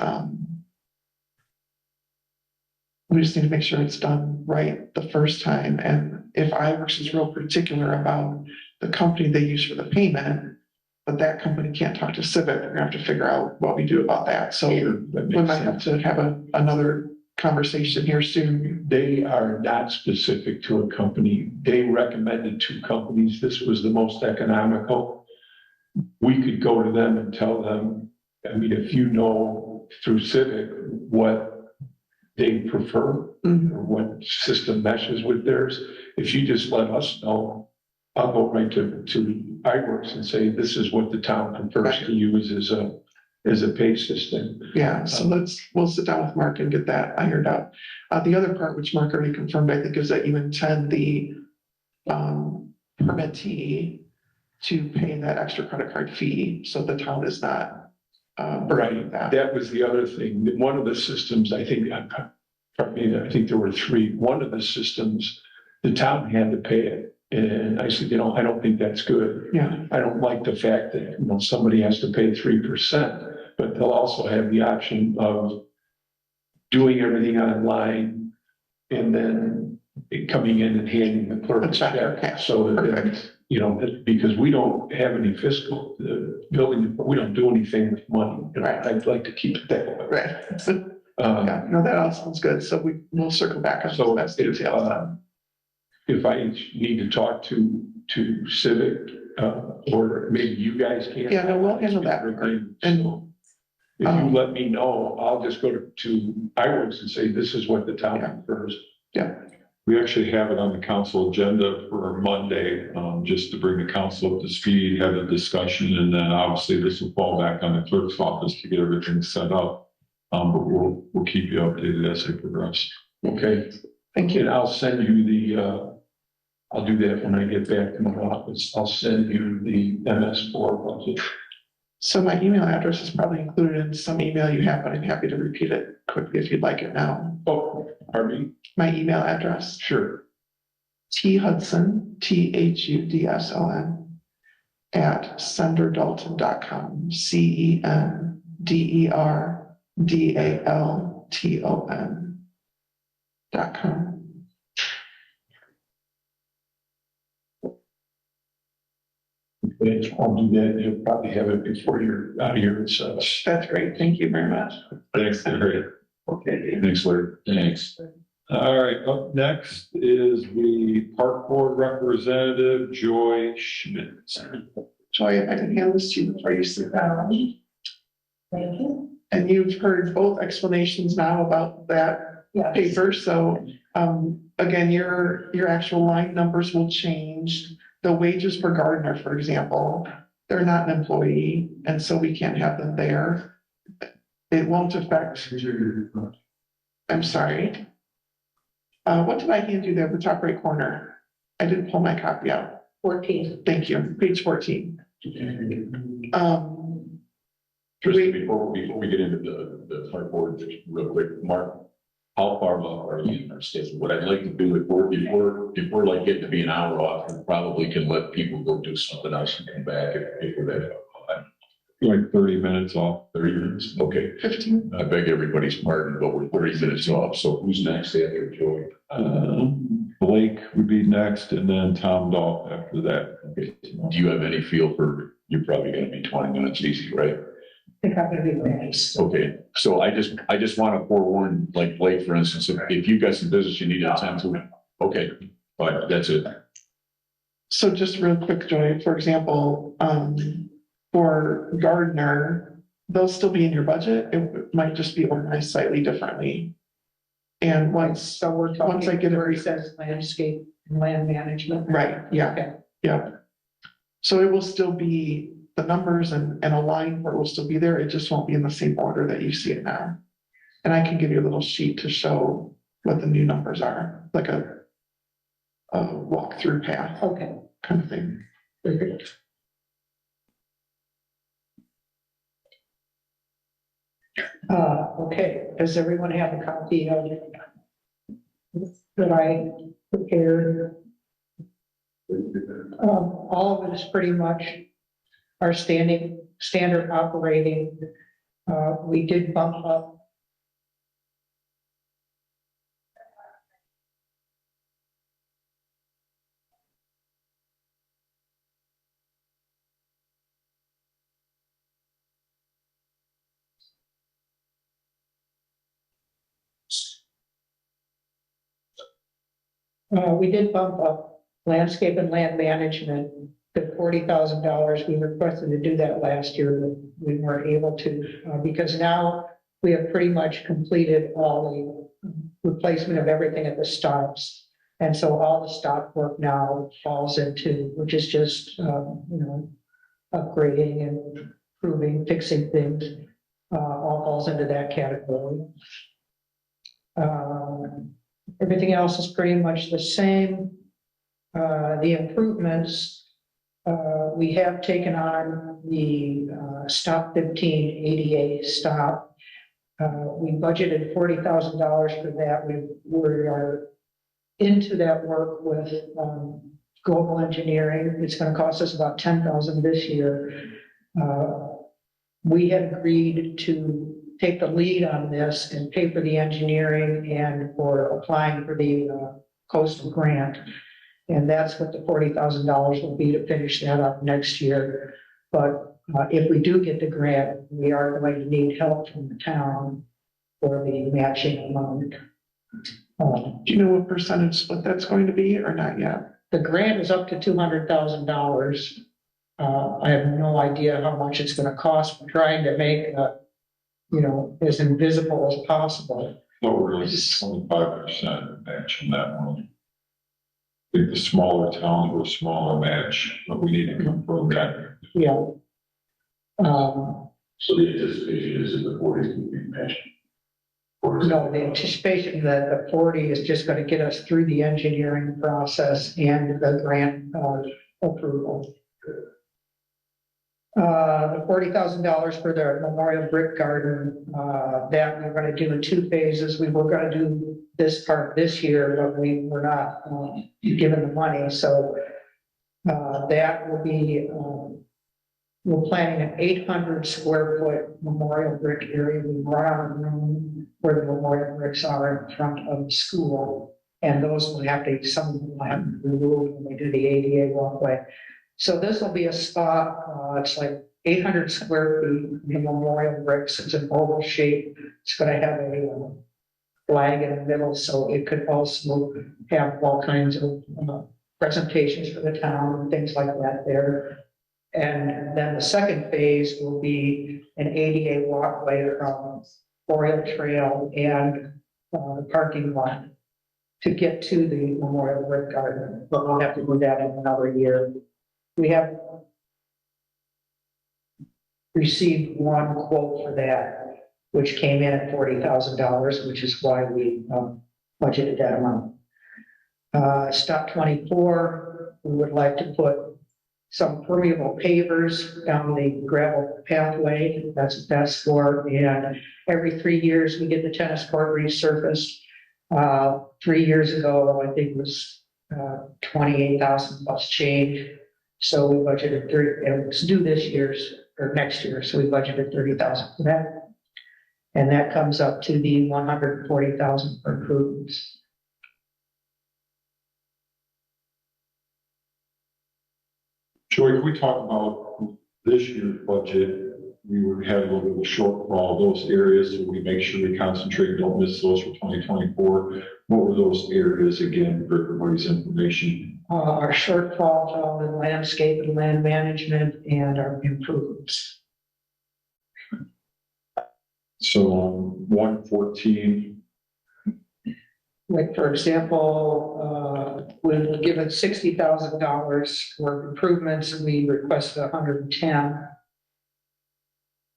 we just need to make sure it's done right the first time. And if iWorks is real particular about the company they use for the payment, but that company can't talk to Civic, we're gonna have to figure out what we do about that. So we might have to have another conversation here soon. They are not specific to a company. They recommended 2 companies. This was the most economical. We could go to them and tell them, I mean, if you know through Civic what they prefer or what system meshes with theirs, if you just let us know, I'll go right to iWorks and say, this is what the town prefers to use as a pay system. Yeah, so we'll sit down with Mark and get that ironed out. The other part, which Mark already confirmed, I think, is that you intend the permittee to pay that extra credit card fee, so the town is not burdening that. That was the other thing. One of the systems, I think there were 3. One of the systems, the town had to pay it. And I said, I don't think that's good. Yeah. I don't like the fact that, somebody has to pay 3%, but they'll also have the option of doing everything online and then coming in and handing the clerk a check. Okay. So that, because we don't have any fiscal, the building, we don't do anything with money. Right. I'd like to keep it that way. Right. Yeah, no, that all sounds good. So we'll circle back on So those details. If I need to talk to Civic, or maybe you guys can. Yeah, no, we'll handle that. And If you let me know, I'll just go to iWorks and say, this is what the town prefers. Yeah. We actually have it on the council agenda for Monday, just to bring the council up to speed, have a discussion, and then obviously this will fall back on the clerk's office to get everything set up. But we'll keep you updated as it progresses. Okay, Thank you. and I'll send you the, I'll do that when I get back to my office. I'll send you the MS4 budget. So my email address is probably included in some email you have, but I'm happy to repeat it quickly if you'd like it now. Oh, pardon me? My email address, Sure. thudson, THUDSON, at senderdalton.com, CENDERDALTON.com. I'll do that. You'll probably have it before you're out of here and such. That's great. Thank you very much. Thanks, Larry. Okay. Thanks, Larry. Thanks. All right, up next is the park board representative, Joy Schmidt. Joy, if I can hand this to you before you sit down. Thank you. And you've heard both explanations now about that Yes. paper, so, again, your actual line numbers will change. The wages for Gardner, for example, they're not an employee, and so we can't have them there. It won't affect, I'm sorry. What did I hand you there, the top right corner? I didn't pull my copy out. 14. Thank you, page 14. Tristan, before we get into the park board, just real quick, Mark, how far off are you in our schedule? What I'd like to do before like getting to be an hour off, we probably can let people go do something else and come back if we're that. Like 30 minutes off. 30 minutes, okay. 15. I beg everybody's pardon, but we're 30 minutes off, so who's next after Joey? Blake would be next, and then Tom Dahl after that. Okay. Do you have any feel for, you're probably gonna be 20 minutes easy, right? I think I'm gonna be next. Okay, so I just want to forewarn, like Blake, for instance, if you've got some business you need to attend to, okay, but that's it. So just real quick, Joy, for example, for Gardner, they'll still be in your budget. It might just be organized slightly differently. And once, So we're once I talking get where it, it says landscape and land management. right, yeah, Okay. yeah. So it will still be the numbers and a line where it will still be there. It just won't be in the same order that you see it now. And I can give you a little sheet to show what the new numbers are, like a walk-through path Okay. kind of thing. Okay, does everyone have a copy of it that I prepared? All of it is pretty much our standard operating. We did bump up. We did bump up landscape and land management to $40,000. We requested to do that last year, but we weren't able to, because now we have pretty much completed all the replacement of everything at the stops. And so all the stop work now falls into, which is just, upgrading and improving, fixing things, all falls into that category. Everything else is pretty much the same. The improvements, we have taken on the Stop 15 ADA stop. We budgeted $40,000 for that. We are into that work with Global Engineering. It's going to cost us about $10,000 this year. We had agreed to take the lead on this and pay for the engineering and for applying for the coastal grant. And that's what the $40,000 will be to finish that up next year. But if we do get the grant, we are going to need help from the town for the matching amount. Do you know what percentage split that's going to be or not yet? The grant is up to $200,000. I have no idea how much it's going to cost. We're trying to make as invisible as possible. No, we're really 25% match on that one. I think the smaller towns were smaller match, but we need to confirm that. Yeah. So the anticipation is that the 40s will be matched. Or is it- No, the anticipation that the 40 is just going to get us through the engineering process and the grant approval. The $40,000 for the Memorial Brick Garden, that we're going to do in 2 phases. We were going to do this part this year, but we were not given the money. So that will be, we're planning an 800 square foot memorial brick area. We run out of room where the memorial bricks are in front of the school. And those will have to, some of them will have to be removed when we do the ADA walkway. So this will be a spot, it's like 800 square feet, the memorial bricks. It's an oval shape. It's going to have a flag in the middle, so it could also have all kinds of presentations for the town and things like that there. And then the second phase will be an ADA walkway from Oriole Trail and the parking lot to get to the Memorial Brick Garden, but we'll have to do that in another year. We have received one quote for that, which came in at $40,000, which is why we budgeted that amount. Stop 24, we would like to put some permeable pavers down the gravel pathway. That's what that's for. And every 3 years, we get the tennis court resurfaced. 3 years ago, I think it was 28,000 plus change. So we budgeted 30, and it's due this year's or next year. So we budgeted 30,000 for that. And that comes up to the 140,000 for improvements. Joey, can we talk about this year's budget? We would have a little bit of a shortfall, those areas, so we make sure we concentrate, don't miss those for 2024. What were those areas again, for everybody's information? Our shortfall fell in landscape and land management and our improvements. So 114, Like, for example, we were given $60,000 for improvements and we requested 110.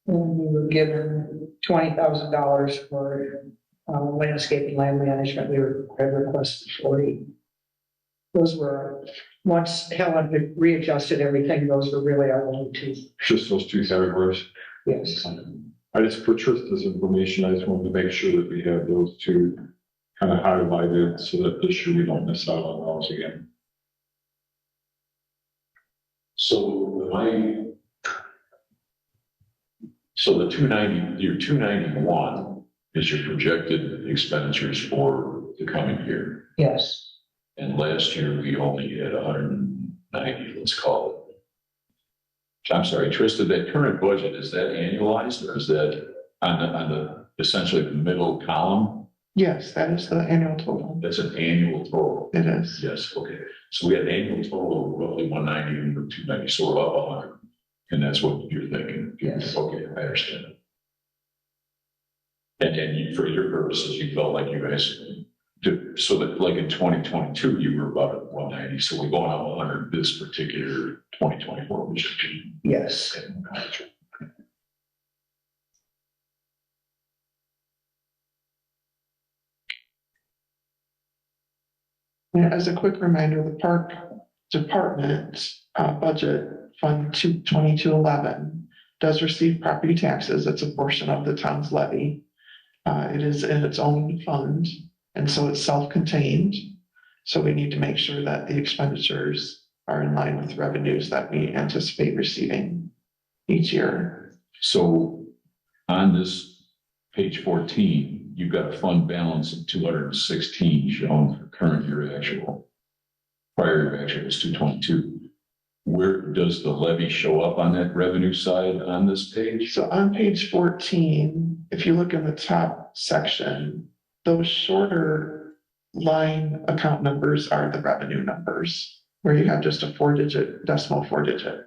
And we were given $20,000 for landscape and land management. I requested 40. Those were, once Helen had readjusted everything, those were really our only two. just those 2 categories. Yes. I just, for Trista's information, I just wanted to make sure that we have those 2 kind of highlighted so that this year we don't miss out on those again. So the 290, your 291 is your projected expenditures for the coming year. Yes. And last year we only had 190, let's call it. I'm sorry, Trista, that current budget, is that annualized or is that on the essentially the middle column? Yes, that is the annual total. That's an annual total. It is. Yes, okay. So we had an annual total of roughly 190 and we're 290, so we're up 100. And that's what you're thinking? Yes. Okay, I understand. And for your purposes, you felt like you guys did, so that like in 2022, you were about at 190. So we're going up 100 this particular 2024, which is. Yes. And as a quick reminder, the park department budget fund 2211 does receive property taxes. It's a portion of the town's levy. It is in its own fund, and so it's self-contained. So we need to make sure that the expenditures are in line with revenues that we anticipate receiving each year. So on this page 14, you've got a fund balance of 216 shown for current year actual. Prior year actual was 222. Where does the levy show up on that revenue side on this page? So on page 14, if you look in the top section, those shorter line account numbers are the revenue numbers, where you have just a 4-digit decimal 4-digit.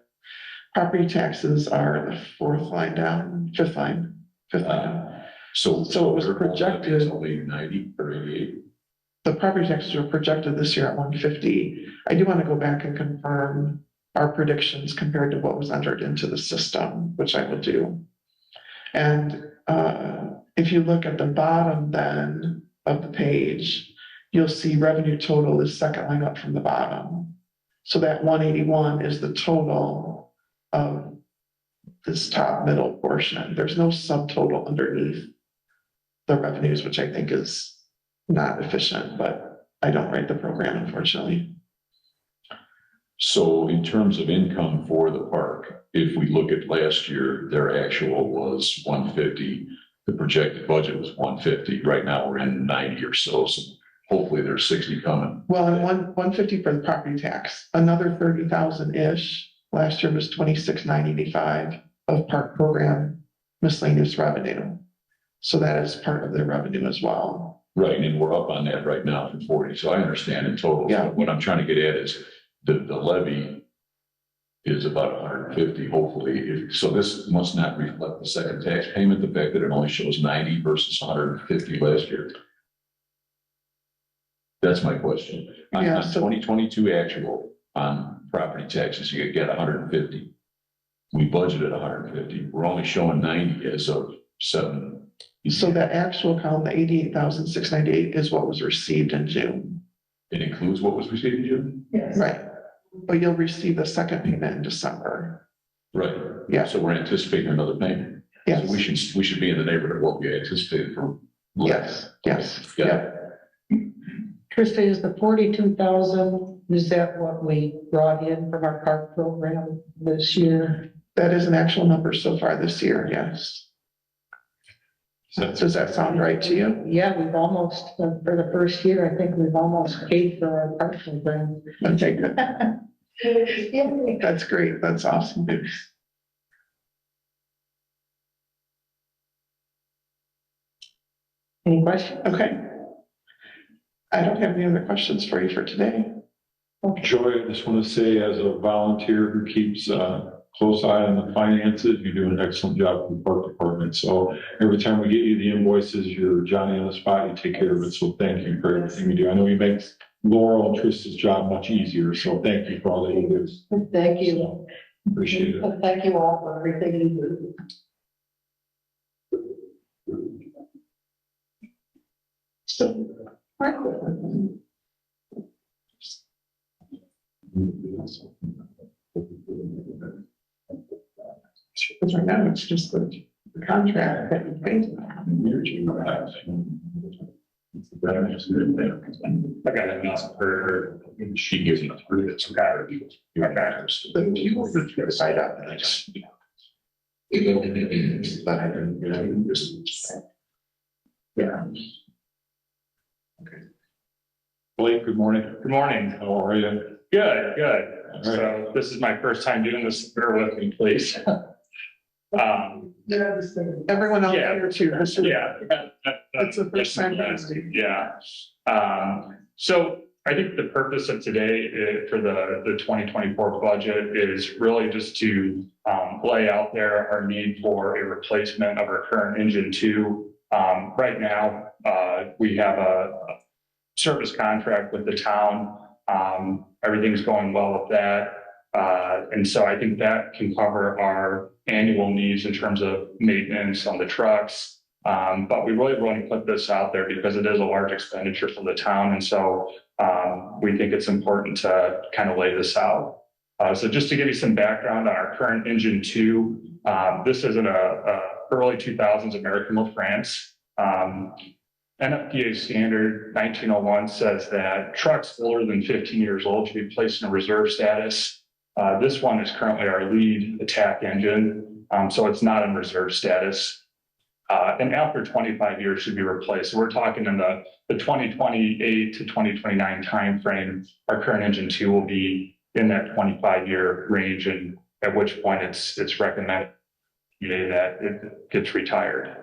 Property taxes are the 4th line down, 5th line. fifth item. So So it was their whole levy projected- is only 90 or 88. The property taxes were projected this year at 150. I do want to go back and confirm our predictions compared to what was entered into the system, which I will do. And if you look at the bottom then of the page, you'll see revenue total is second line up from the bottom. So that 181 is the total of this top middle portion. There's no subtotal underneath the revenues, which I think is not efficient, but I don't write the program, unfortunately. So in terms of income for the park, if we look at last year, their actual was 150. The projected budget was 150. Right now, we're in 90 or so. So hopefully there's 60 coming. Well, and 150 for the property tax, another 30,000-ish. Last year was 26,985 of park program miscellaneous revenue. So that is part of their revenue as well. Right, and we're up on that right now from 40. So I understand in total. Yeah. What I'm trying to get at is the levy is about 150, hopefully. So this must not reflect the second tax payment, the fact that it only shows 90 versus 150 last year. That's my question. Yeah, On so- 2022 actual on property taxes, you get 150. We budgeted 150. We're only showing 90 as of 7. So that actual column, the 88,698 is what was received in June. It includes what was received in June? Yes. Right. But you'll receive the second payment in December. Right. Yeah. So we're anticipating another payment. Yes. So we should be in the neighborhood of what we anticipated for. Yes, yes, Yeah. yeah. Krista, is the 42,000, is that what we brought in from our park program this year? That is an actual number so far this year, yes. Does that sound right to you? Yeah, we've almost, for the first year, I think we've almost paid for our park program. Okay, good. That's great. That's awesome news. Any questions? Okay. I don't have any other questions for you for today. Joy, I just want to say, as a volunteer who keeps a close eye on the finances, you do an excellent job for the park department. So every time we get you the invoices, you're Johnny on the spot, you take care of it. So thank you for everything you do. I know you make Laurel and Trista's job much easier. So thank you for all that you do. Thank you. Appreciate it. Thank you all for everything you do. So, because right now it's just the contract that you paid. I got an email from her, she gives me through it, some kind of, The people who put aside up, and I just. But I don't, you know, just. Yeah. Blake, good morning. Good morning. How are you? Good, good. So this is my first time doing this. Bear with me, please. Everyone else Yeah. here too. This is- Yeah. That's the first time. Yeah. So I think the purpose of today for the 2024 budget is really just to lay out there our need for a replacement of our current engine 2. Right now, we have a service contract with the town. Everything's going well with that. And so I think that can cover our annual needs in terms of maintenance on the trucks. But we really want to put this out there because it is a large expenditure for the town. And so we think it's important to kind of lay this out. So just to give you some background on our current engine 2, this is an early 2000s American La France. NFPA standard 1901 says that trucks older than 15 years old should be placed in a reserve status. This one is currently our lead attack engine, so it's not in reserve status. And after 25 years should be replaced. So we're talking in the 2028 to 2029 timeframe. Our current engine 2 will be in that 25-year range, and at which point it's recommended that it gets retired.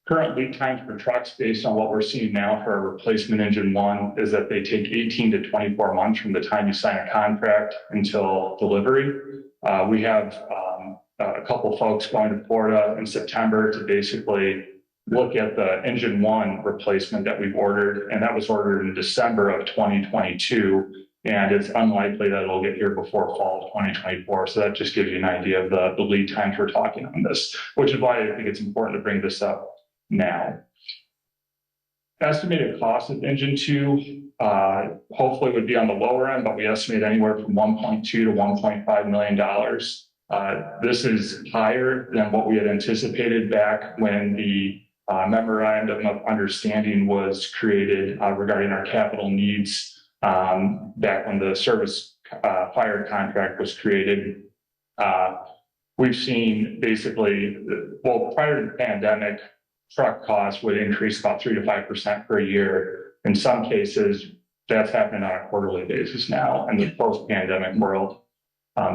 Current lead times for trucks, based on what we're seeing now for a replacement engine 1, is that they take 18 to 24 months from the time you sign a contract until delivery. We have a couple folks going to Florida in September to basically look at the engine one replacement that we've ordered, and that was ordered in December of 2022. And it's unlikely that it'll get here before fall of 2024. So that just gives you an idea of the lead times we're talking on this, which is why I think it's important to bring this up now. Estimated cost of engine two, hopefully would be on the lower end, but we estimate anywhere from $1.2 to $1.5 million. This is higher than what we had anticipated back when the memorandum of understanding was created regarding our capital needs. Back when the service fire contract was created, we've seen basically, well, prior to the pandemic, truck costs would increase about 3 to 5% per year. In some cases, that's happening on a quarterly basis now in the post-pandemic world.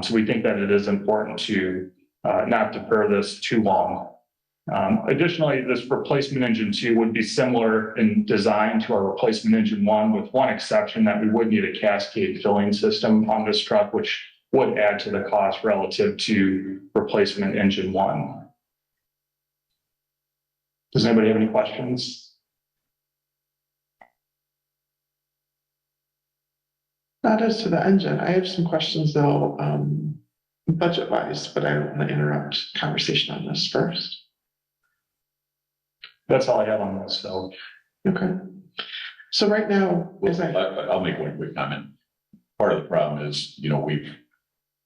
So we think that it is important to not defer this too long. Additionally, this replacement engine two would be similar in design to our replacement engine one, with one exception that we would need a cascade filling system on this truck, which would add to the cost relative to replacement engine one. Does anybody have any questions? Not as to the engine. I have some questions though, budget wise, but I don't want to interrupt conversation on this first. That's all I have on this, so. Okay. So right now, I'll make one quick comment. Part of the problem is, we've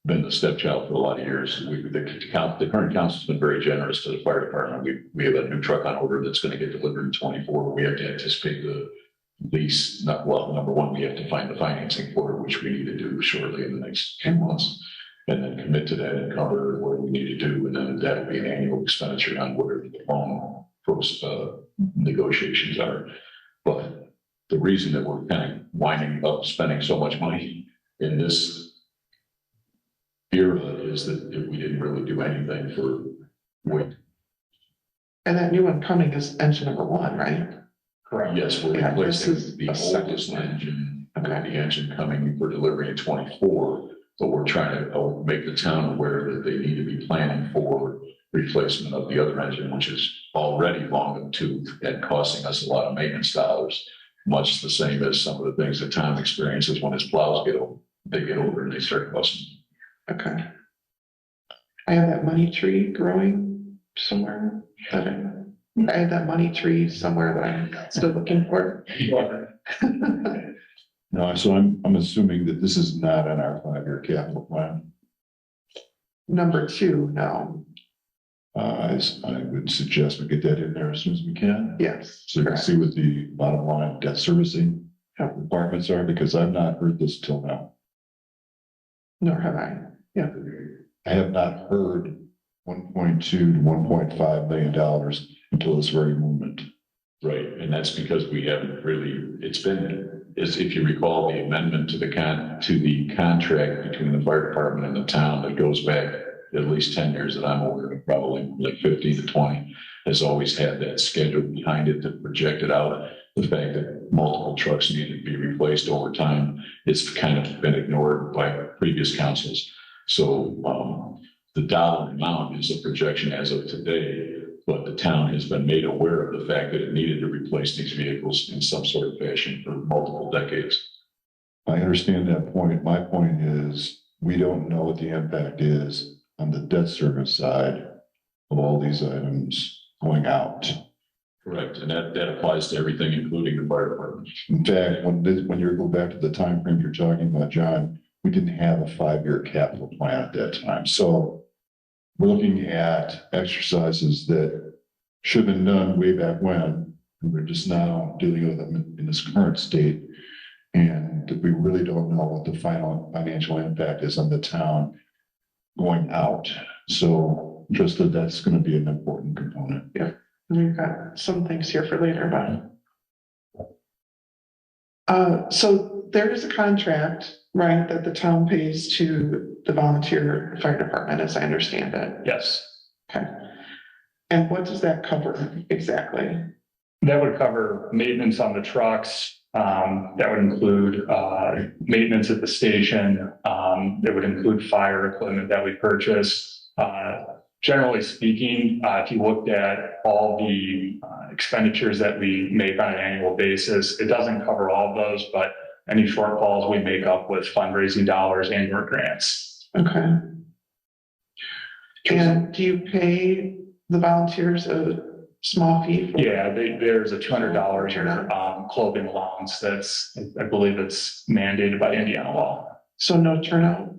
been the stepchild for a lot of years. The current council's been very generous to the fire department. We have a new truck on order that's going to get delivered in 24. We have to anticipate the lease. Number one, we have to find the financing for it, which we need to do shortly in the next few months, and then commit to that and cover what we need to do. And then that will be an annual expenditure on whatever the loan negotiations are. But the reason that we're kind of winding up spending so much money in this era is that we didn't really do anything for weight. And that new one coming is engine number one, right? Correct. Yes, we're Yeah, replacing this is the a second oldest one. engine, Okay. the engine coming for delivery in 24, but we're trying to make the town aware that they need to be planning for replacement of the other engine, which is already long in the tooth and costing us a lot of maintenance dollars, much the same as some of the things that Tom experiences when his plows get older and they start busting. Okay. I have that money tree growing somewhere. I have that money tree somewhere that I'm still looking for. No, so I'm assuming that this is not on our 5-year capital plan. Number two, no. I would suggest we get that in there as soon as we can. Yes. So you can see what the bottom line debt servicing Yeah. requirements are, because I've not heard this till now. Nor have I. Yeah. I have not heard 1.2 to 1.5 million dollars until this very moment. Right, and that's because we haven't really, it's been, as if you recall, the amendment to the contract between the fire department and the town that goes back at least 10 years that I'm aware of, probably like 15 to 20, has always had that schedule behind it that projected out the fact that multiple trucks needed to be replaced over time. It's kind of been ignored by previous councils. So the dollar amount is a projection as of today, but the town has been made aware of the fact that it needed to replace these vehicles in some sort of fashion for multiple decades. I understand that point. My point is, we don't know what the impact is on the debt service side of all these items going out. Correct, and that applies to everything, including the fire department. In fact, when you go back to the time frame you're talking about, John, we didn't have a 5-year capital plan at that time. So we're looking at exercises that should have been done way back when, and we're just now dealing with them in this current state. And we really don't know what the final financial impact is on the town going out. So just that's going to be an important component. Yeah. We've got some things here for later, but. So there is a contract, right, that the town pays to the volunteer fire department, as I understand it. Yes. Okay. And what does that cover exactly? That would cover maintenance on the trucks. That would include maintenance at the station. That would include fire equipment that we purchase. Generally speaking, if you looked at all the expenditures that we make on an annual basis, it doesn't cover all of those, but any shortfalls we make up with fundraising dollars and or grants. Okay. And do you pay the volunteers a small fee? For Yeah, there's a $200 clothing allowance that's, I believe it's mandated by Indiana law. So no turnout?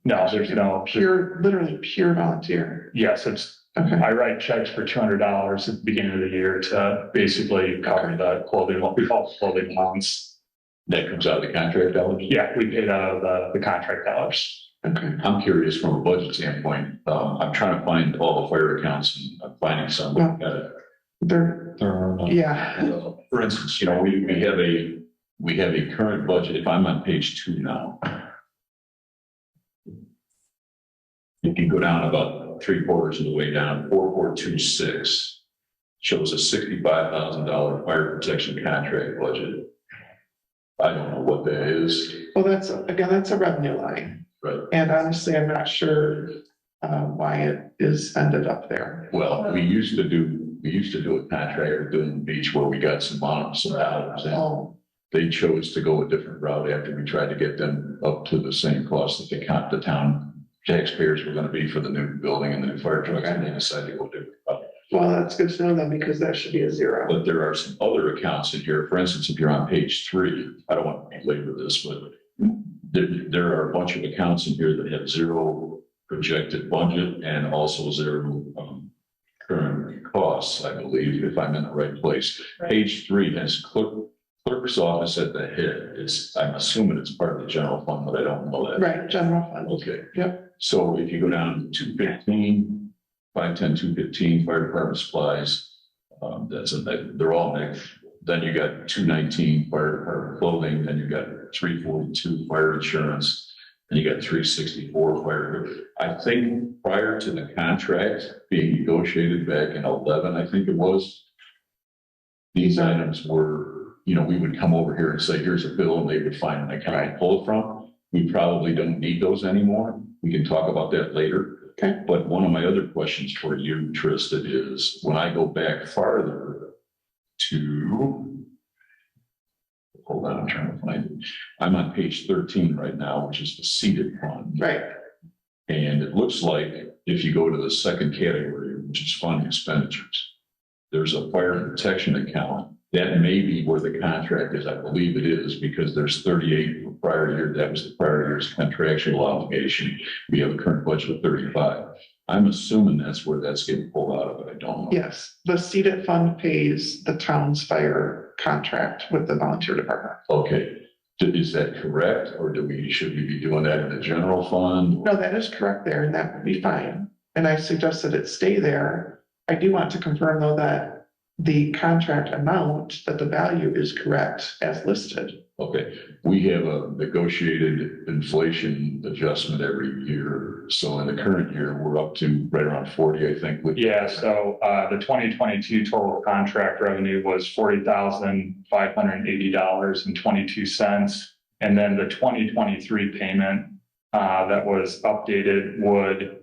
No, there's no. Literally pure volunteer. Yes, it's, Okay. I write checks for $200 at the beginning of the year to basically cover the clothing, what we call clothing allowance. That comes out of the contract dollars? Yeah, we paid out of the contract dollars. Okay. I'm curious from a budget standpoint, I'm trying to find all the fire accounts and I'm finding some. Yeah. For instance, we have a current budget. If I'm on page 2 now. If you go down about 3/4 of the way down, 4426 shows a $65,000 fire protection contract budget. I don't know what that is. Well, that's a revenue line. Right. And honestly, I'm not sure why it is ended up there. Well, we used to do a contract with Dune Beach where we got some dollars in. Oh, They chose to go a different route after we tried to get them up to the same cost that the town taxpayers were going to be for the new building and the new fire trucks, and they decided to go different route. well, that's good to know then, because that should be a zero. But there are some other accounts in here. For instance, if you're on page 3, I don't want to belabor this, but there are a bunch of accounts in here that have zero projected budget and also zero current costs, I believe, if I'm in the right place. Right. Page 3 has clerk's office at the head. I'm assuming it's part of the general fund, but I don't know that. Right, general fund. Okay. Yep. So if you go down to 215, 510, 215, fire department supplies, they're all negative. Then you got 219 fire department clothing, then you got 342 fire insurance, and you got 364 fire. I think prior to the contract being negotiated back in 11, I think it was, these items were, we would come over here and say, here's a bill, and they would find an account to pull it from. We probably don't need those anymore. We can talk about that later. Okay. But one of my other questions for you, Trista, is when I go back farther to, hold on, I'm trying to find it. I'm on page 13 right now, which is the seated fund. Right. And it looks like if you go to the second category, which is fund expenditures, there's a fire protection account. That may be where the contract is. I believe it is because there's 38 for prior year. That was the prior year's contractual obligation. We have a current budget of 35. I'm assuming that's where that's getting pulled out of, but I don't know. Yes, the seated fund pays the town's fire contract with the volunteer department. Okay. Is that correct? Or should we be doing that in the general fund? No, that is correct there, and that would be fine. And I suggested it stay there. I do want to confirm though that the contract amount, that the value is correct as listed. Okay, we have a negotiated inflation adjustment every year. So in the current year, we're up to right around 40, I think. Yeah, so the 2022 total contract revenue was $40,580.22. And then the 2023 payment that was updated would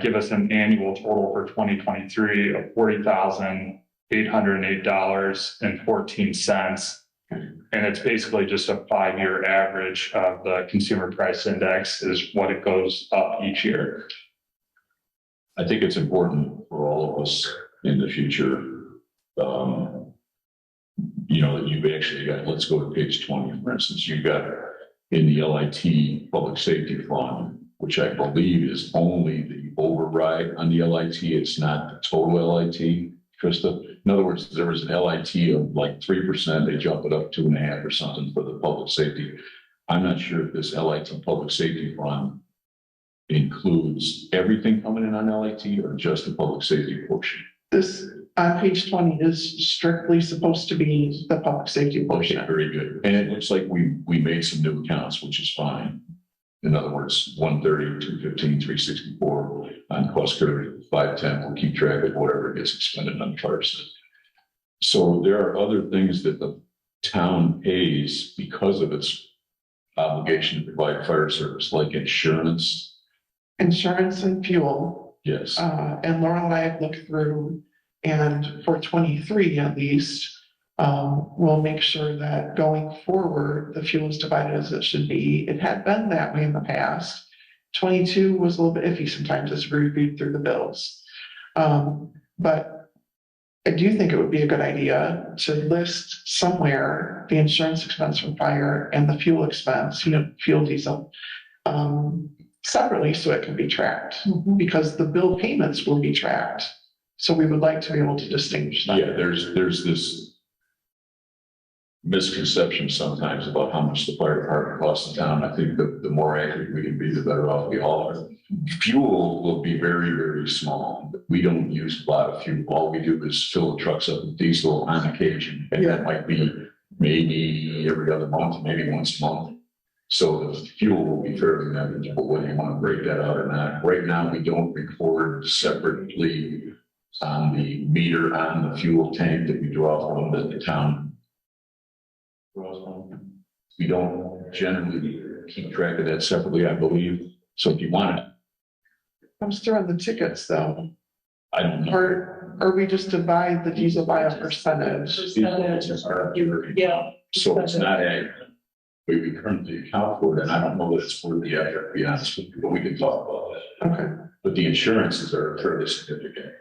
give us an annual total for 2023 of $40,808.14. And it's basically just a 5-year average of the consumer price index is what it goes up each year. I think it's important for all of us in the future, that you've actually got, let's go to page 20, for instance, you've got in the LIT Public Safety Fund, which I believe is only the override on the LIT. It's not the total LIT, Trista. In other words, there was an LIT of like 3%. They jump it up 2.5 or something for the public safety. I'm not sure if this LIT Public Safety Fund includes everything coming in on LIT or just the public safety portion. This on page 20 is strictly supposed to be the public safety portion. Okay, very good. And it looks like we made some new accounts, which is fine. In other words, 130, 215, 364 on cost curve, 510. We'll keep track of whatever gets expended on the fire side. So there are other things that the town pays because of its obligation to provide fire service, like insurance. insurance and fuel. Yes. And Laura and I have looked through, and for 23 at least, we'll make sure that going forward, the fuel is divided as it should be. It had been that way in the past. 22 was a little bit iffy sometimes as we reviewed through the bills. But I do think it would be a good idea to list somewhere the insurance expense from fire and the fuel expense, fuel diesel, separately so it can be tracked, because the bill payments will be tracked. So we would like to be able to distinguish that. Yeah, there's this misconception sometimes about how much the fire department costs the town. I think the more accurate we can be, the better off we all are. Fuel will be very, very small. We don't use a lot of fuel. All we do is fill the trucks up with diesel on occasion. And that might be maybe every other month, maybe once a month. So the fuel will be fairly negligible, whether you want to break that out or not. Right now, we don't record separately on the meter on the fuel tank that we draw from the town. We don't generally keep track of that separately, I believe. So if you want it, Comes through on the tickets though, I don't know. or we just divide the diesel by a percentage. Yeah. So it's not a, we currently account for it, and I don't know that it's worth the effort, to be honest with you, but we can talk about that. Okay. But the insurances are fairly significant.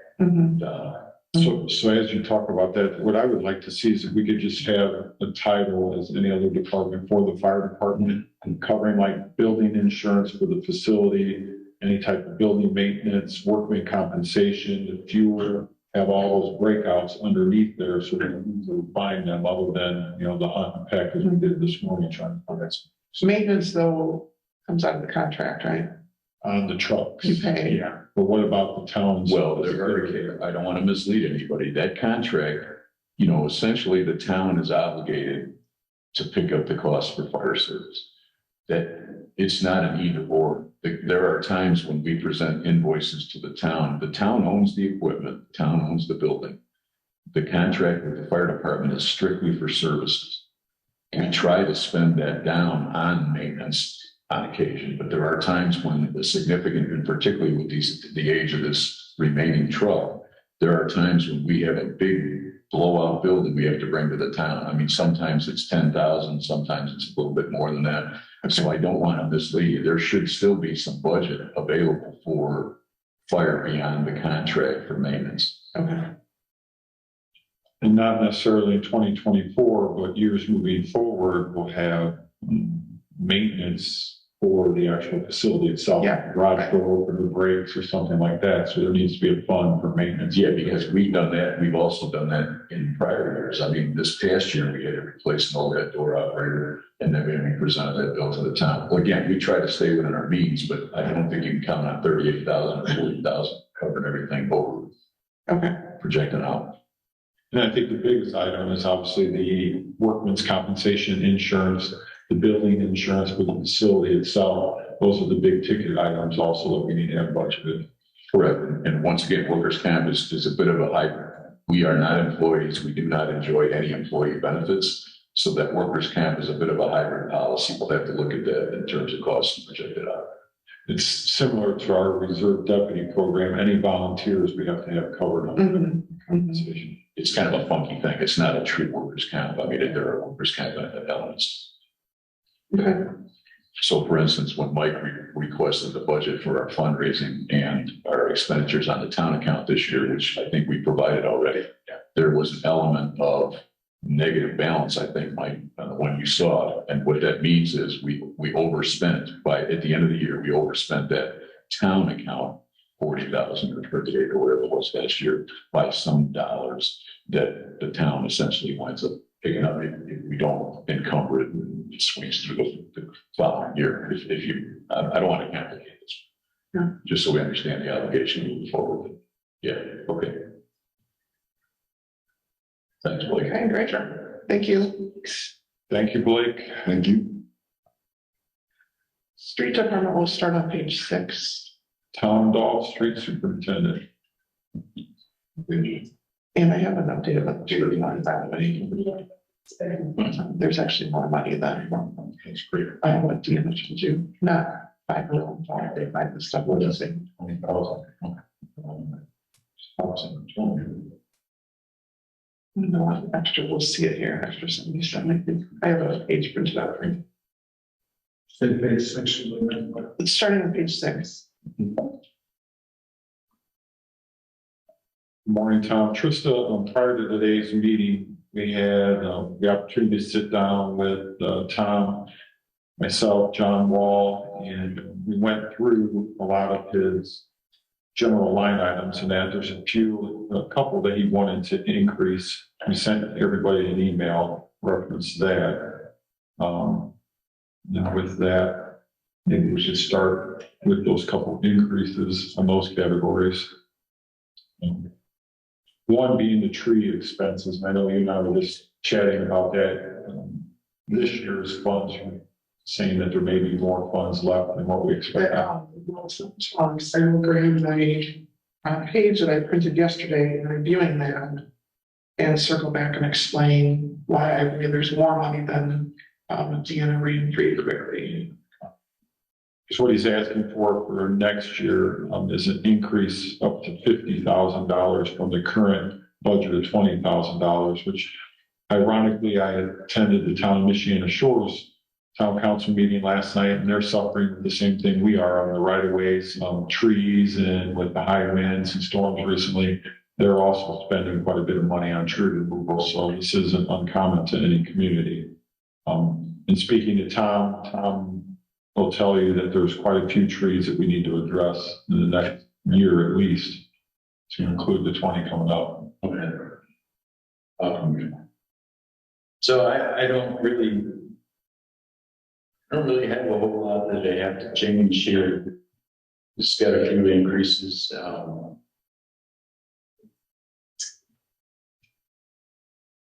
So as you talk about that, what I would like to see is if we could just have a title as any other department for the fire department and covering like building insurance for the facility, any type of building maintenance, workman compensation, the fuel, have all those breakouts underneath there so that we can find them other than, the hunt and peck as we did this morning trying to find that. Maintenance though comes out of the contract, right? On the trucks. You pay. Yeah, but what about the towns? Well, I don't want to mislead anybody. That contract, essentially the town is obligated to pick up the cost for fire service. That it's not an either or. There are times when we present invoices to the town owns the equipment, the town owns the building. The contract with the fire department is strictly for services. We try to spend that down on maintenance on occasion, but there are times when the significant, and particularly with the age of this remaining truck, there are times when we have a big blowout bill that we have to bring to the town. I mean, sometimes it's 10,000, sometimes it's a little bit more than that. So I don't want to mislead you. There should still be some budget available for fire beyond the contract for maintenance. Okay. And not necessarily in 2024, but years moving forward, we'll have maintenance for the actual facility itself. Yeah. Garage door opener brakes or something like that. So there needs to be a fund for maintenance. Yeah, because we've done that. We've also done that in prior years. I mean, this past year, we had to replace an overhead door operator, and then we presented that bill to the town. Well, again, we try to stay within our means, but I don't think you can count on 38,000 or 40,000 covering everything over projecting out. And I think the biggest item is obviously the workman's compensation insurance, the building insurance for the facility itself. Those are the big ticket items also that we need to have budgeted. Correct. And once again, workers' comp is a bit of a hybrid. We are not employees. We do not enjoy any employee benefits. So that workers' comp is a bit of a hybrid policy. We'll have to look at that in terms of costs and project it out. It's similar to our reserve deputy program. Any volunteers we have to have covered under compensation. It's kind of a funky thing. It's not a true workers' comp. I mean, there are workers' comp elements. Okay. So for instance, when Mike requested the budget for our fundraising and our expenditures on the town account this year, which I think we provided already, there was an element of negative balance, I think, Mike, when you saw it. And what that means is we overspent at the end of the year, we overspent that town account 40,000 or 38 or whatever it was last year by some dollars that the town essentially winds up picking up if we don't encumber it and it swings through the following year. If you, I don't want to complicate this, just so we understand the obligation moving forward. Yeah. Okay. Thanks, Blake. Okay, great. Thank you. Thank you, Blake. Thank you. Street department will start on page 6. Tom Dahl, street superintendent. And I have an update about the 39, by the way. There's actually more money than That's great. I have what Deanna should do. Not 505, they find the stuff we're missing. 20,000. No, extra, we'll see it here, extra 77. I have a page printed out for you. Say page 6. It's starting on page 6. Morning, Tom. Trista, prior to today's meeting, we had the opportunity to sit down with Tom, myself, John Wall, and we went through a lot of his general line items and that there's a couple that he wanted to increase. We sent everybody an email reference that. And with that, maybe we should start with those couple increases on those categories. One being the tree expenses. And I know you and I were just chatting about that. This year's funds, saying that there may be more funds left than what we expect. I will grab the page that I printed yesterday and reviewing that and circle back and explain why I believe there's more money than Deanna read pretty quickly. Because what he's asking for next year is an increase up to $50,000 from the current budget of $20,000, which ironically, I attended the town of Michiana Shores town council meeting last night, and they're suffering with the same thing we are on the right of ways, trees, and with the high winds and storms recently, they're also spending quite a bit of money on tree removal. So this isn't uncommon to any community. And speaking to Tom will tell you that there's quite a few trees that we need to address in the next year at least, to include the 20 coming up. So I don't really have a whole lot that I have to change here. Just got a few increases.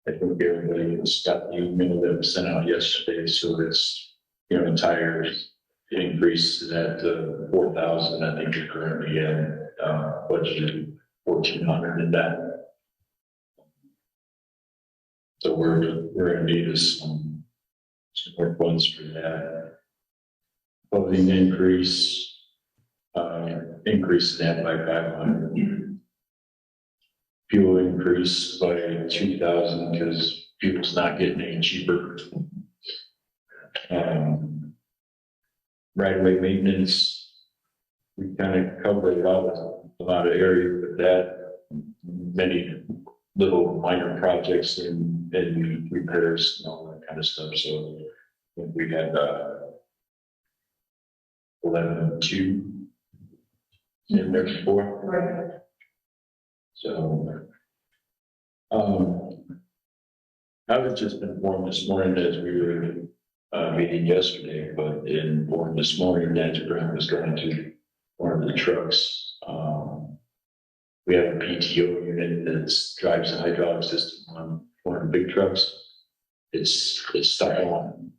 I think everybody has got the email that was sent out yesterday, so it's, entire increase at 4,000. I think we're currently at budgeted 1,400 in that. So we're in need of some more funds for that. Clothing increase that by 500. Fuel increase by 2,000 because fuel's not getting any cheaper. Right-of-way maintenance, we kind of covered a lot of area with that. Many little minor projects and repairs and all that kind of stuff. So we had 11.2 in there before. Right. So I was just informed this morning as we were meeting yesterday, but informed this morning that Brent was going to one of the trucks. We have a PTO unit that drives the hydraulic system on one of the big trucks. It's stuck on.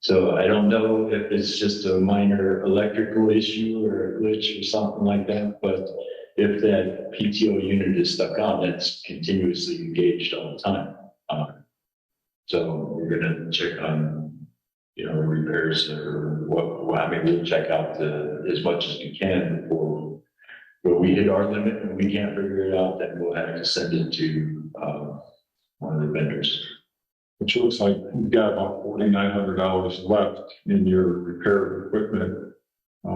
So I don't know if it's just a minor electrical issue or a glitch or something like that, but if that PTO unit is stuck on, it's continuously engaged all the time. So we're gonna check on, repairs or we'll check out as much as we can before we hit our limit and we can't figure it out, then we'll have to send it to one of the vendors. Which looks like you've got about $4,900 left in your repair equipment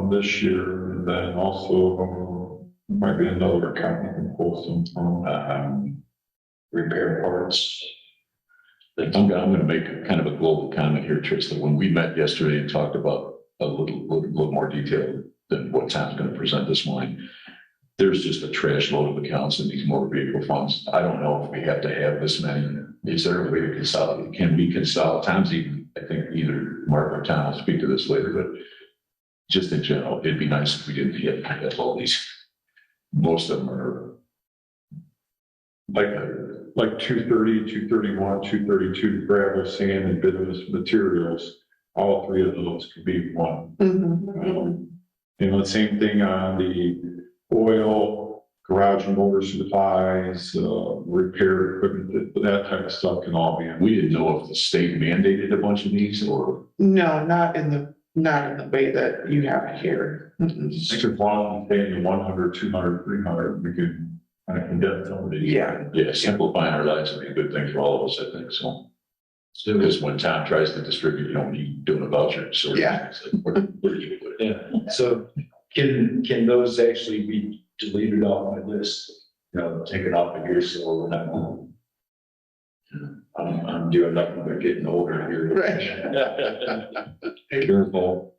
this year, and then also might be another account you can pull some from Repair parts. I'm going to make a kind of a global comment here, Trista. When we met yesterday and talked about a little more detail than what Tom's going to present this morning, there's just a trash load of accounts in these motor vehicle funds. I don't know if we have to have this many. Is there a way to consolidate? Can we consolidate? Tom's even, I think either Mark or Tom will speak to this later, but just in general, it'd be nice if we didn't have all these. Most of them are like 230, 231, 232 gravel, sand, and bituminous materials. All three of those could be one. The same thing on the oil, garage and motor supplies, repair equipment, that type of stuff can all be in. We didn't know if the state mandated a bunch of these or. No, not in not in the way that you have it here. Mm-mm. I think as long as we pay the 100, 200, 300, we could kind of condense some of these. Yeah. Yeah, simplifying our lives would be a good thing for all of us, I think, so. Because when Tom tries to distribute, you don't need doing a voucher, so. Yeah. It's like, where do you put it? Yeah, so can those actually be deleted off my list? You know, taken off of here, so we're not. I'm doing nothing but getting older here. Right. Careful.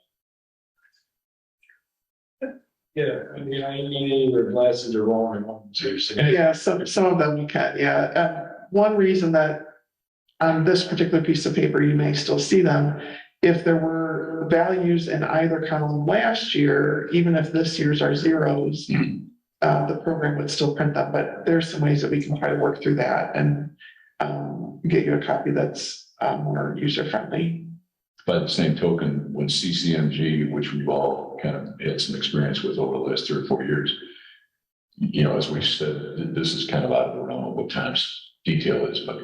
Yeah, I mean, I mean, either glasses are wrong or seriously. Yeah, some of them you can, yeah. One reason that on this particular piece of paper, you may still see them. If there were values in either column last year, even if this year's are zeros, the program would still print them, but there's some ways that we can try to work through that and get you a copy that's more user-friendly. By the same token, when CCMG, which we've all kind of had some experience with over the last 3 or 4 years, you know, as we said, this is kind of out of the realm of what Tom's detail is, but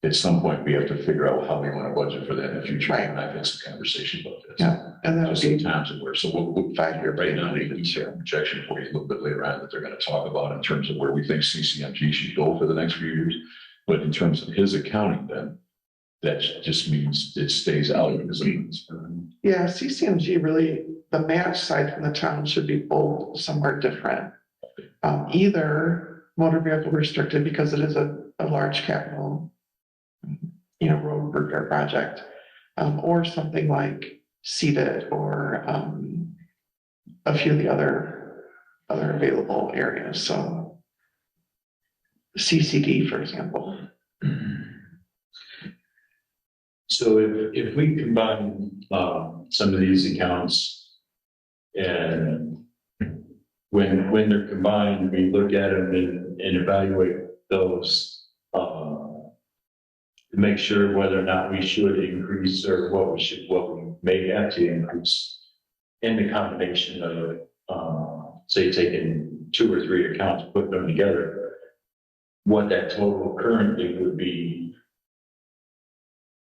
at some point we have to figure out how we want to budget for that in the future. Right. And I've had some conversation about this. Yeah, and that would Just be Tom's aware. So we'll 5 year right now, they can share a projection for you a little bit later on that they're going to talk about in terms of where we think CCMG should go for the next few years. But in terms of his accounting, then that just means it stays out of his. Yeah, CCMG really, the match side from the town should be pulled somewhere different. Either motor vehicle restricted because it is a large capital, you know, road repair project, or something like seeded or a few of the other available areas. So CCD, for example. So if we combine some of these accounts and when they're combined, we look at them and evaluate those to make sure whether or not we should increase or what we may have to increase in the combination of say taking 2 or 3 accounts, putting them together, what that total currently would be.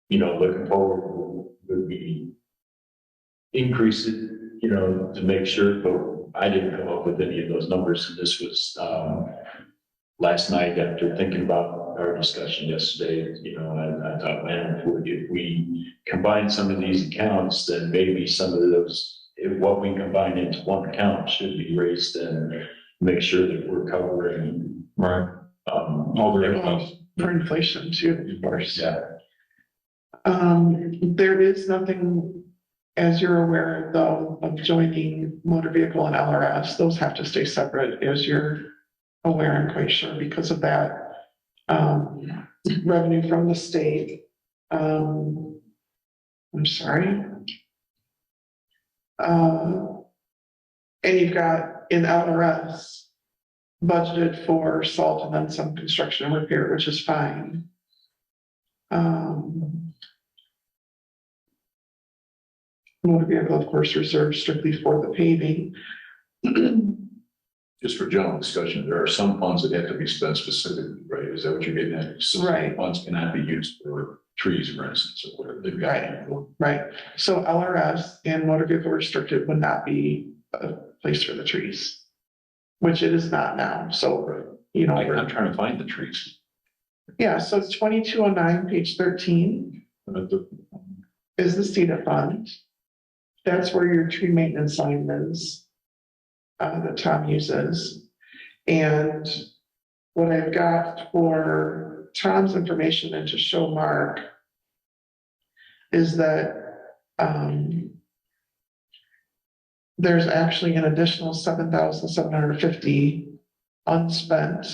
You know, looking forward would be increase it, you know, to make sure, but I didn't come up with any of those numbers. And this was last night after thinking about our discussion yesterday, you know, I thought, man, if we combine some of these accounts, then maybe some of those, if what we combine into one account should be raised and make sure that we're covering. Right. All the Well, for inflation too, of course. Yeah. There is nothing, as you're aware though, of joining motor vehicle and LRS. Those have to stay separate, as you're aware and quite sure because of that. Revenue from the state. I'm sorry. And you've got in LRS budgeted for salt and then some construction and repair, which is fine. Motor vehicle, of course, reserved strictly for the paving. Just for general discussion, there are some funds that have to be spent specifically, right? Is that what you're getting at? So Right. Funds cannot be used for trees, for instance, or whatever they've got. Right. So LRS and motor vehicle restricted would not be a place for the trees, which it is not now. So, you know, I'm trying to find the trees. yeah, so 2209, page 13 is the CETA fund. That's where your tree maintenance line is, that Tom uses. And what I've got for Tom's information and to show Mark is that there's actually an additional 7,750 unspent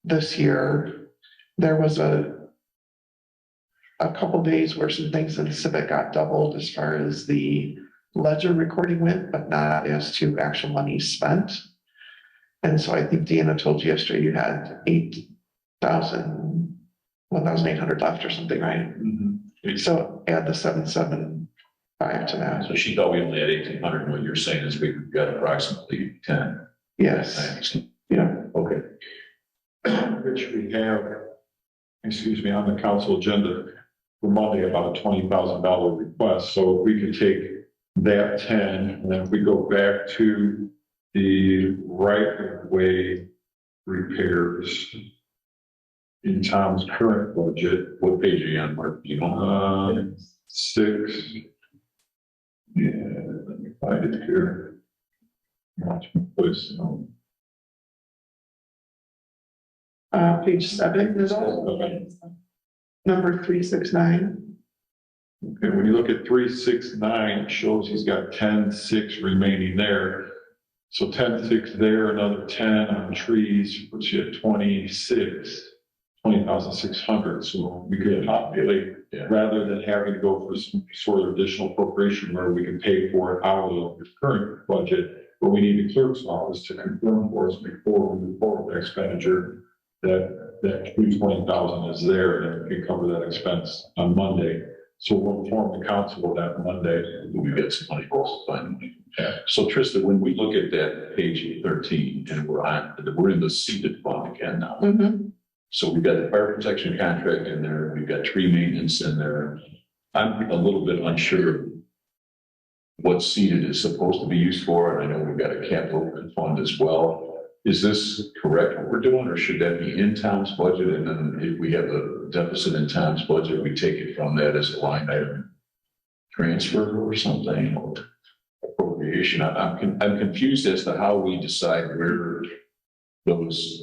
this year. There was a couple days where some things in Civic got doubled as far as the ledger recording went, but not as to actual money spent. And so I think Deanna told you yesterday you had 1,800 left or something, right? So add the 775 to that. So she thought we only had 1,800, and what you're saying is we've got approximately 10. Yes, yeah, Okay. Which we have, excuse me, on the council agenda for Monday about a $20,000 request. So if we could take that 10, and then if we go back to the right-of-way repairs in Tom's current budget, What page are you on, Mark? You know, 6. Yeah, let me find it here. Page 7 is all, number 369. Okay, when you look at 369, it shows he's got 10,600 remaining there. So 10,600 there, another 10 on trees, puts you at 20,600. So we could populate, rather than having to go for some sort of additional appropriation where we can pay for it out of the current budget. But we need the clerk's office to confirm for us before we move forward with expenditure that 20,000 is there and we can cover that expense on Monday. So we'll inform the council of that Monday. we got some money for finally. Yeah. So Trista, when we look at that page 13 and we're in the seated fund again now. Mhm. So we've got the fire protection contract in there, we've got tree maintenance in there. I'm a little bit unsure what seated is supposed to be used for, and I know we've got a capital fund as well. Is this correct what we're doing, or should that be in town's budget? And then if we have a deficit in town's budget, we take it from that as a line item transfer or something, or appropriation? I'm confused as to how we decide where those,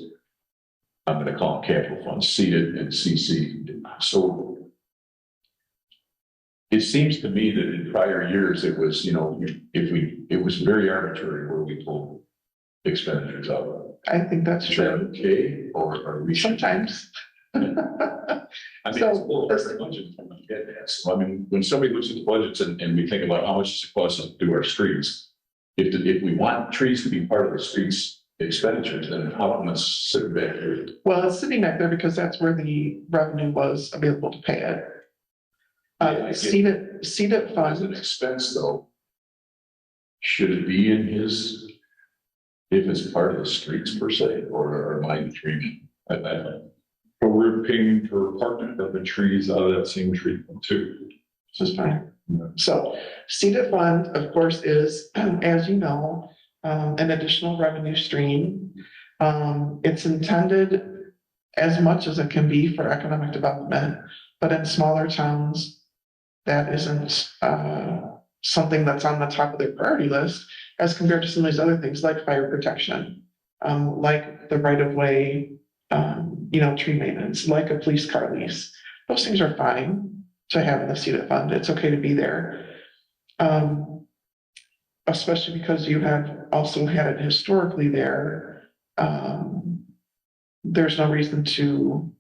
I'm going to call them capital funds, seated and CC. So it seems to me that in prior years, it was, it was very arbitrary where we pulled expenditures out. I think that's Is that true. okay? Or we should? Sometimes. I mean, it's a little hard to budget. I get that. So I mean, when somebody looks at the budgets and we think about how much it costs us to do our streets, if we want trees to be part of the streets expenditures, then how come it's sitting back here? Well, it's sitting back there because that's where the revenue was available to pay it. Yeah, I get Seeded As an fund, expense though, should it be in his, if it's part of the streets per se, or am I dreaming? I don't know. But we're paying for partner of the trees out of that same treatment too. just fine. So seeded fund, of course, is, as you know, an additional revenue stream. It's intended as much as it can be for economic development, but in smaller towns, that isn't something that's on the top of their priority list as compared to some of these other things like fire protection, like the right of way, tree maintenance, like a police car lease. Those things are fine to have in the seeded fund. It's okay to be there. Especially because you have also had it historically there. There's no reason to,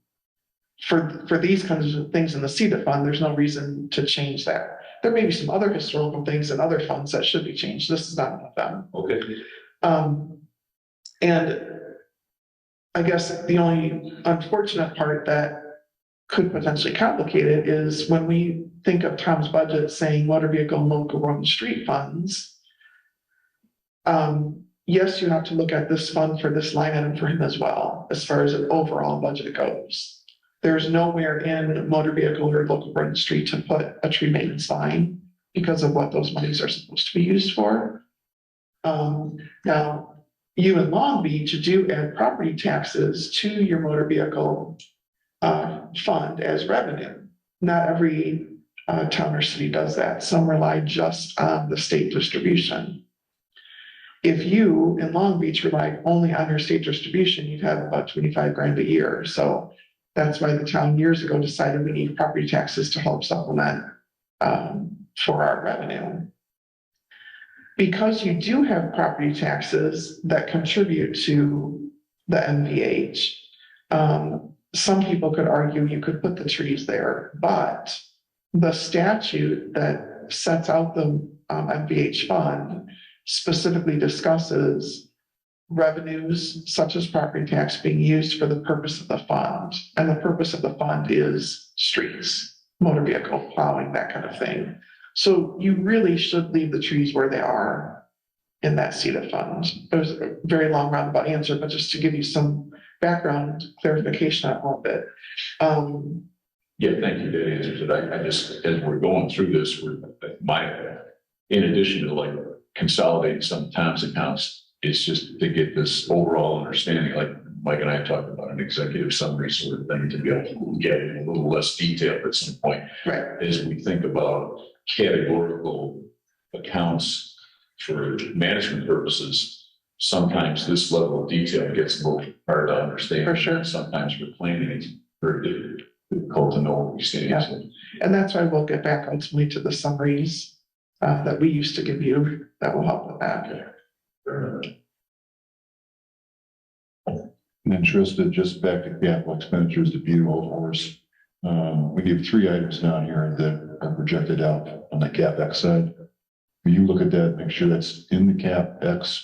for these kinds of things in the seeded fund, there's no reason to change that. There may be some other historical things in other funds that should be changed. This is not one of them. Okay. And I guess the only unfortunate part that could potentially complicate it is when we think of Tom's budget saying motor vehicle and local road and street funds. Yes, you have to look at this fund for this line item for him as well, as far as an overall budget goes. There's nowhere in motor vehicle or local road and street to put a tree maintenance line because of what those monies are supposed to be used for. Now, you in Long Beach do add property taxes to your motor vehicle fund as revenue. Not every town or city does that. Some rely just on the state distribution. If you in Long Beach rely only on your state distribution, you'd have about 25 grand a year. So that's why the town years ago decided we need property taxes to help supplement for our revenue. Because you do have property taxes that contribute to the MVH, some people could argue you could put the trees there, but the statute that sets out the MVH fund specifically discusses revenues such as property tax being used for the purpose of the fund. And the purpose of the fund is streets, motor vehicle plowing, that kind of thing. So you really should leave the trees where they are in that seeded fund. It was a very long roundabout answer, but just to give you some background clarification on a little bit. Yeah, thank you. That answers it. I just, as we're going through this, in addition to like consolidating some Tom's accounts, it's just to get this overall understanding, like Mike and I talked about an executive summary sort of thing to be able to get it in a little less detail at some point. Right. As we think about categorical accounts for management purposes, sometimes this level of detail gets a little hard to understand. For sure. Sometimes for planning, it's very difficult to know what we stand. Yeah. And that's why we'll get back ultimately to the summaries that we used to give you. That will help with that. And then Trista, just back to capital expenditures to beat a old horse. We have 3 items down here that are projected out on the CapEx side. Will you look at that, make sure that's in the CapEx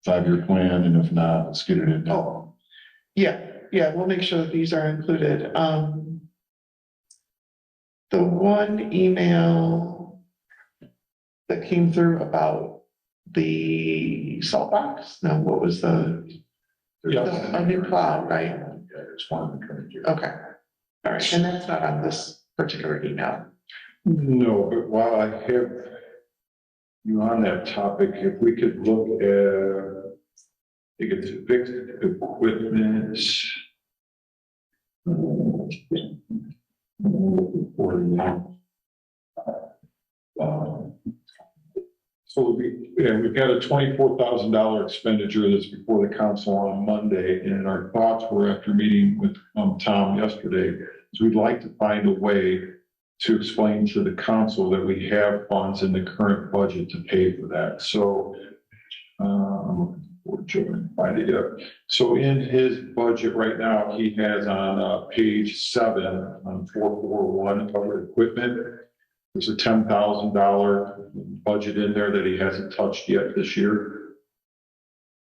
5-year plan, and if not, let's get it in. Oh, yeah, we'll make sure that these are included. The one email that came through about the salt box, no, what was a new plow, right? It's one of the current year. Okay, all right, and that's not on this particular email. No, but while I have you on that topic, if we could look at, I think it's fixed equipment. So we've got a $24,000 expenditure that's before the council on Monday, and our thoughts were after meeting with Tom yesterday, is we'd like to find a way to explain to the council that we have funds in the current budget to pay for that. So I'm looking forward to find it up. So in his budget right now, he has on page 7 on 441 covered equipment. There's a $10,000 budget in there that he hasn't touched yet this year.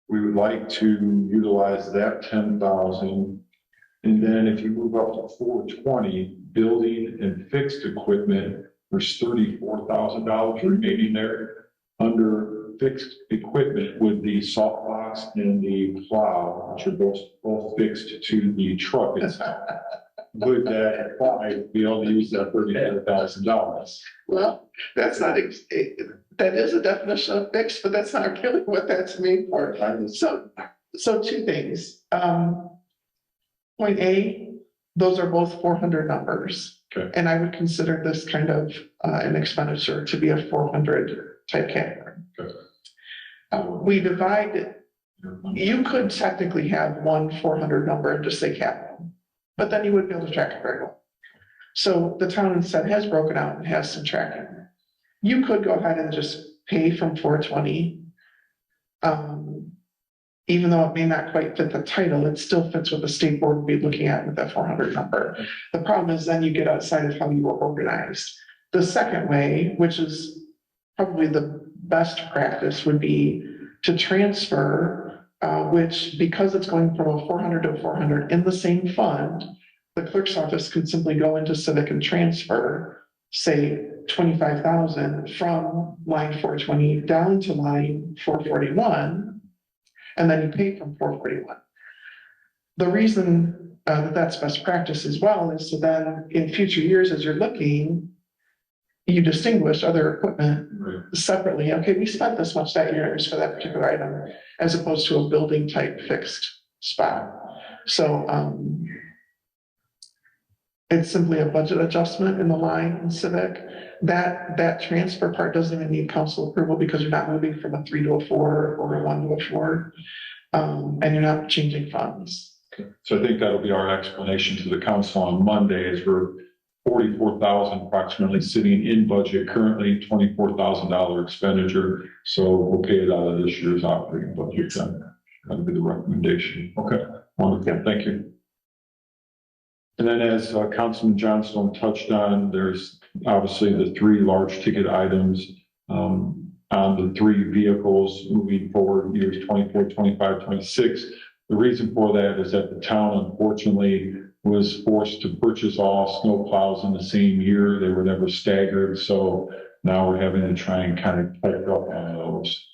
We would like to utilize that 10,000. And then if you move up to 420, building and fixed equipment, there's $34,000 remaining there. Under fixed equipment with the salt box and the plow, which are both fixed to the truck itself. Would that apply, be able to use that $34,000? Well, that's not, that is a definition of fixed, but that's not really what that's made for. So 2 things. Point A, those are both 400 numbers. Okay. And I would consider this kind of an expenditure to be a 400 type category. Okay. We divide, you could technically have one 400 number and just say capital, but then you wouldn't be able to track it very well. So the town instead has broken out and has some tracking. You could go ahead and just pay from 420. Even though it may not quite fit the title, it still fits what the state board would be looking at with that 400 number. The problem is then you get outside of how you were organized. The second way, which is probably the best practice, would be to transfer, which because it's going from a 400 to a 400 in the same fund, the clerk's office can simply go into Civic and transfer, say 25,000 from line 420 down to line 441. And then you pay from 441. The reason that's best practice as well is so then in future years, as you're looking, you distinguish other equipment separately. Okay, we spent this much that year for that particular item, as opposed to a building type fixed spot. So it's simply a budget adjustment in the line in Civic. That transfer part doesn't even need council approval because you're not moving from a 3 to a 4 or a 1 to a 4. And you're not changing funds. So I think that'll be our explanation to the council on Monday is we're 44,000 approximately sitting in budget, currently $24,000 expenditure. So we'll pay it out of this year's operating budget. That'll be the recommendation. Okay, wonderful. Thank you. And then as Councilman Johnstone touched on, there's obviously the 3 large ticket items on the 3 vehicles moving forward, years 24, 25, 26. The reason for that is that the town unfortunately was forced to purchase all snow plows in the same year. They were never staggered. So now we're having to try and kind of catch up on those.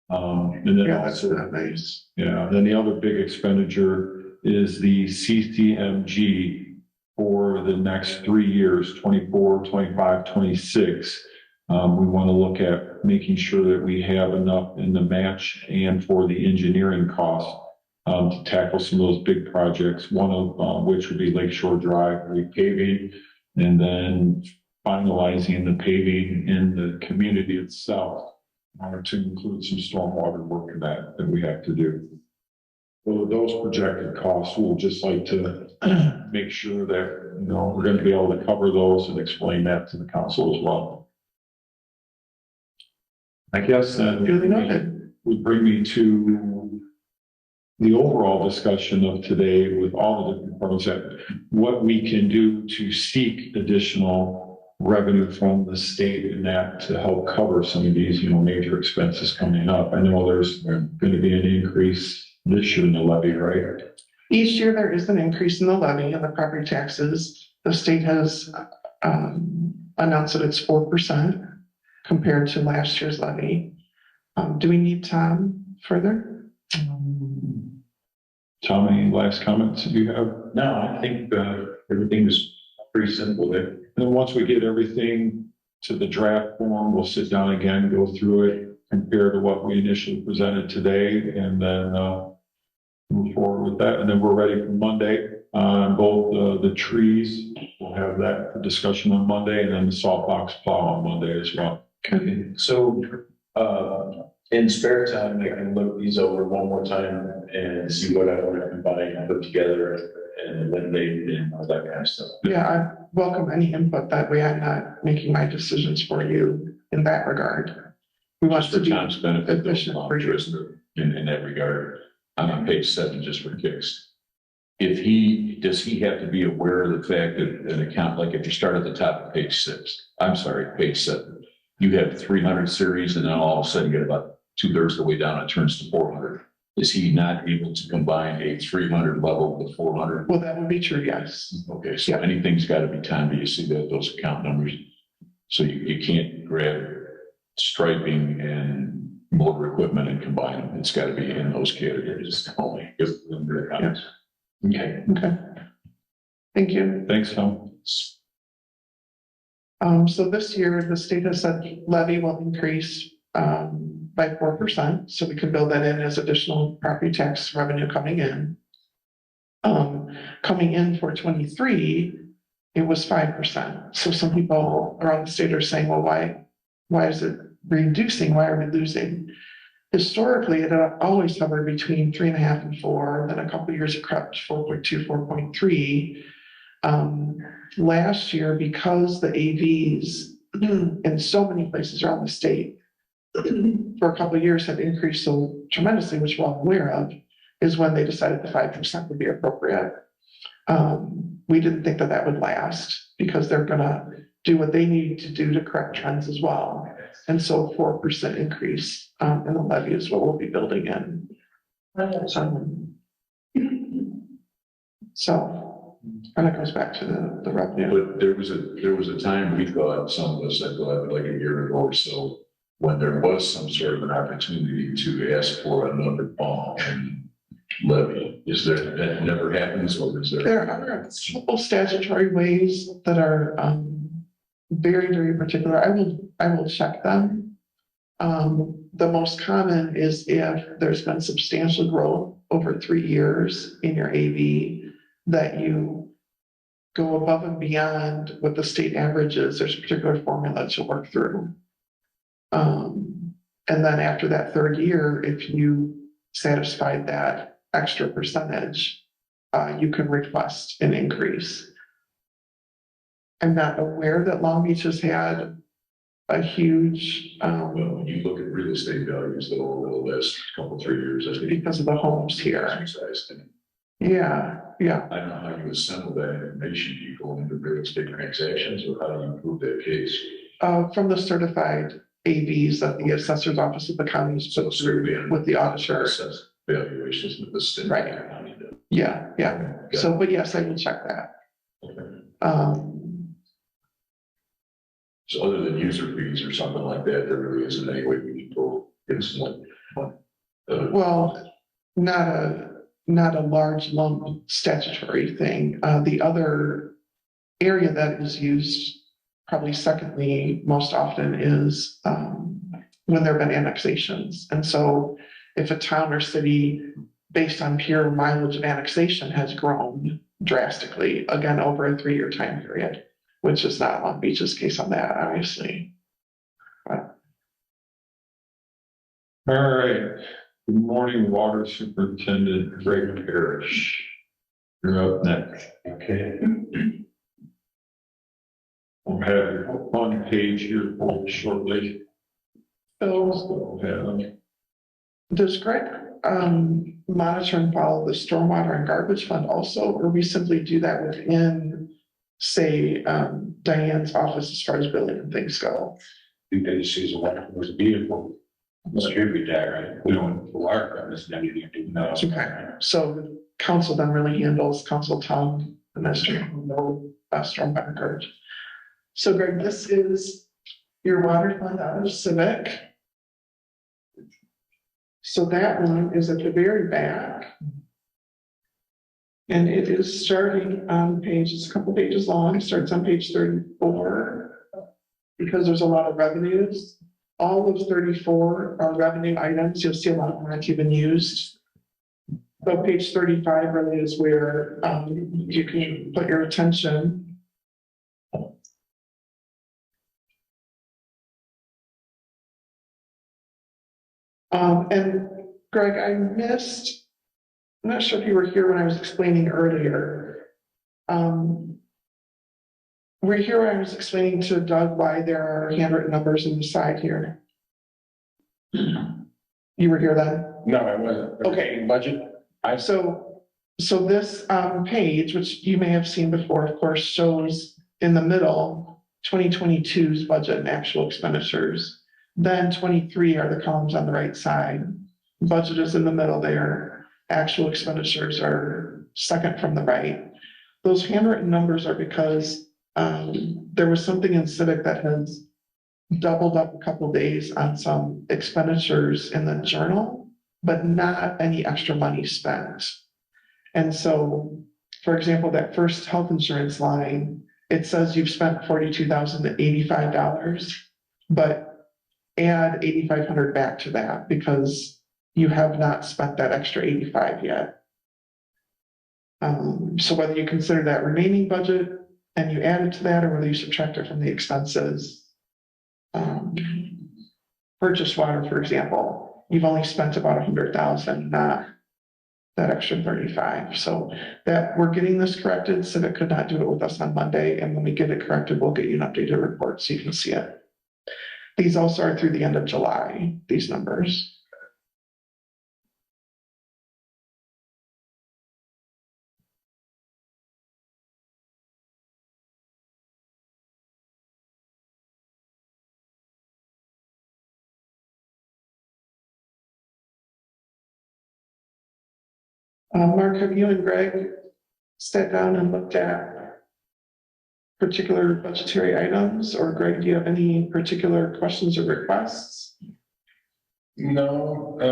And then Yeah, that's also, not nice. yeah, then the other big expenditure is the CCMG for the next 3 years, 24, 25, 26. We want to look at making sure that we have enough in the match and for the engineering costs to tackle some of those big projects, one of which would be Lakeshore Drive repaving, and then finalizing the paving in the community itself to include some stormwater work in that we have to do. So those projected costs, we'll just like to make sure that, we're going to be able to cover those and explain that to the council as well. I guess that Duly noted. would bring me to the overall discussion of today with all the different departments, that what we can do to seek additional revenue from the state and that to help cover some of these, major expenses coming up. I know there's going to be an increase this year in the levy, right? Each year there is an increase in the levy and the property taxes. The state has announced that it's 4% compared to last year's levy. Do we need Tom further? Tom, any last comments you have? No, I think everything is pretty simple there. And once we get everything to the draft form, we'll sit down again, go through it, compare to what we initially presented today, and then move forward with that. And then we're ready for Monday on both the trees. We'll have that discussion on Monday, and then the salt box plow on Monday as well. Okay, so, in spare time, I can look these over one more time and see what I want to combine and put together and eliminate and all that kind of stuff. Yeah, I welcome any input. That way I'm not making my decisions for you in that regard. We want Just to for be Tom's benefit, efficient for you. in that regard, I'm on page 7 just for kicks. Does he have to be aware of the fact that an account, like if you start at the top of page 7, you have 300 series, and then all of a sudden you get about 2/3 of the way down, it turns to 400. Is he not able to combine a 300 level with 400? Well, that would be true, yes. Okay, so Yeah. anything's got to be timed. You see those account numbers. So you can't grab striping and motor equipment and combine them. It's got to be in those categories only. If the accounts. Okay. Okay. Thank you. Thanks, Tom. So this year, the state has said levy will increase by 4%, so we can build that in as additional property tax revenue coming in. Coming in for 23, it was 5%. So some people around the state are saying, well, why is it reducing? Why are we losing? Historically, it always hovered between 3.5 and 4. Then a couple of years it crept 4.2, 4.3. Last year, because the AVs in so many places around the state for a couple of years have increased so tremendously, which we're all aware of, is when they decided the 5% would be appropriate. We didn't think that would last because they're gonna do what they need to do to correct trends as well. And so 4% increase in the levy is what we'll be building in. So, and it goes back to the revenue. But there was a time we thought, some of us had thought like a year ago or so, when there was some sort of an opportunity to ask for another bump and levy. Is there, that never happens, or is there? There are a couple statutory ways that are very, very particular. I will check them. The most common is if there's been substantial growth over 3 years in your AV, that you go above and beyond what the state average is. There's a particular formula to work through. And then after that 3rd year, if you satisfied that extra percentage, you can request an increase. I'm not aware that Long Beach has had a huge, Well, when you look at real estate values, though, over the last couple, 3 years, I think. because of the homes here. Exercised in it. Yeah. I don't know how you assemble that information. Do you go into real estate transactions, or how do you prove that case? From the certified AVs that the assessor's office of the counties put through with the auditor. Valuations with the state. Right. Yeah. Okay. So, but yes, I will check that. So other than user fees or something like that, there really isn't any way we can go against one. Well, not a large lump statutory thing. The other area that is used probably secondly, most often is, when there've been annexations. And so if a town or city, based on pure mileage of annexation, has grown drastically, again, over a 3-year time period, which is not Long Beach's case on that, obviously. All right. Good morning, Water Superintendent Greg Parrish. You're up next. Okay. We'll have your one page here for you shortly. So Yeah. does Greg monitor and follow the stormwater and garbage fund also, or we simply do that within, say, Diane's office as far as billing and things go? You guys see what was a vehicle. Distribute that, right? We don't, the water department's done anything to do now. Okay, so the council then really handles council town administration, no stormwater and garbage. So Greg, this is your water fund out of Civic. So that one is at the very back. And it is starting on page, it's a couple pages long, starts on page 34. Because there's a lot of revenues. All of 34 are revenue items. You'll see a lot more have been used. So page 35 really is where you can put your attention. And Greg, I'm not sure if you were here when I was explaining earlier. Were you here when I was explaining to Doug why there are handwritten numbers in the side here? You were here then? No, I wasn't. Okay. Budget. So this page, which you may have seen before, of course, shows in the middle 2022's budget and actual expenditures. Then 23 are the columns on the right side. Budget is in the middle there. Actual expenditures are second from the right. Those handwritten numbers are because there was something in Civic that has doubled up a couple days on some expenditures in the journal, but not any extra money spent. And so, for example, that first health insurance line, it says you've spent $42,085, but add $8,500 back to that because you have not spent that extra 85 yet. So whether you consider that remaining budget and you add it to that, or whether you subtract it from the expenses. Purchase water, for example, you've only spent about 100,000, not that extra 35. So that we're getting this corrected. Civic could not do it with us on Monday. And when we get it corrected, we'll get you an updated report so you can see it. These also are through the end of July, these numbers. Mark, have you and Greg sat down and looked at particular budgetary items? Or Greg, do you have any particular questions or requests? No, I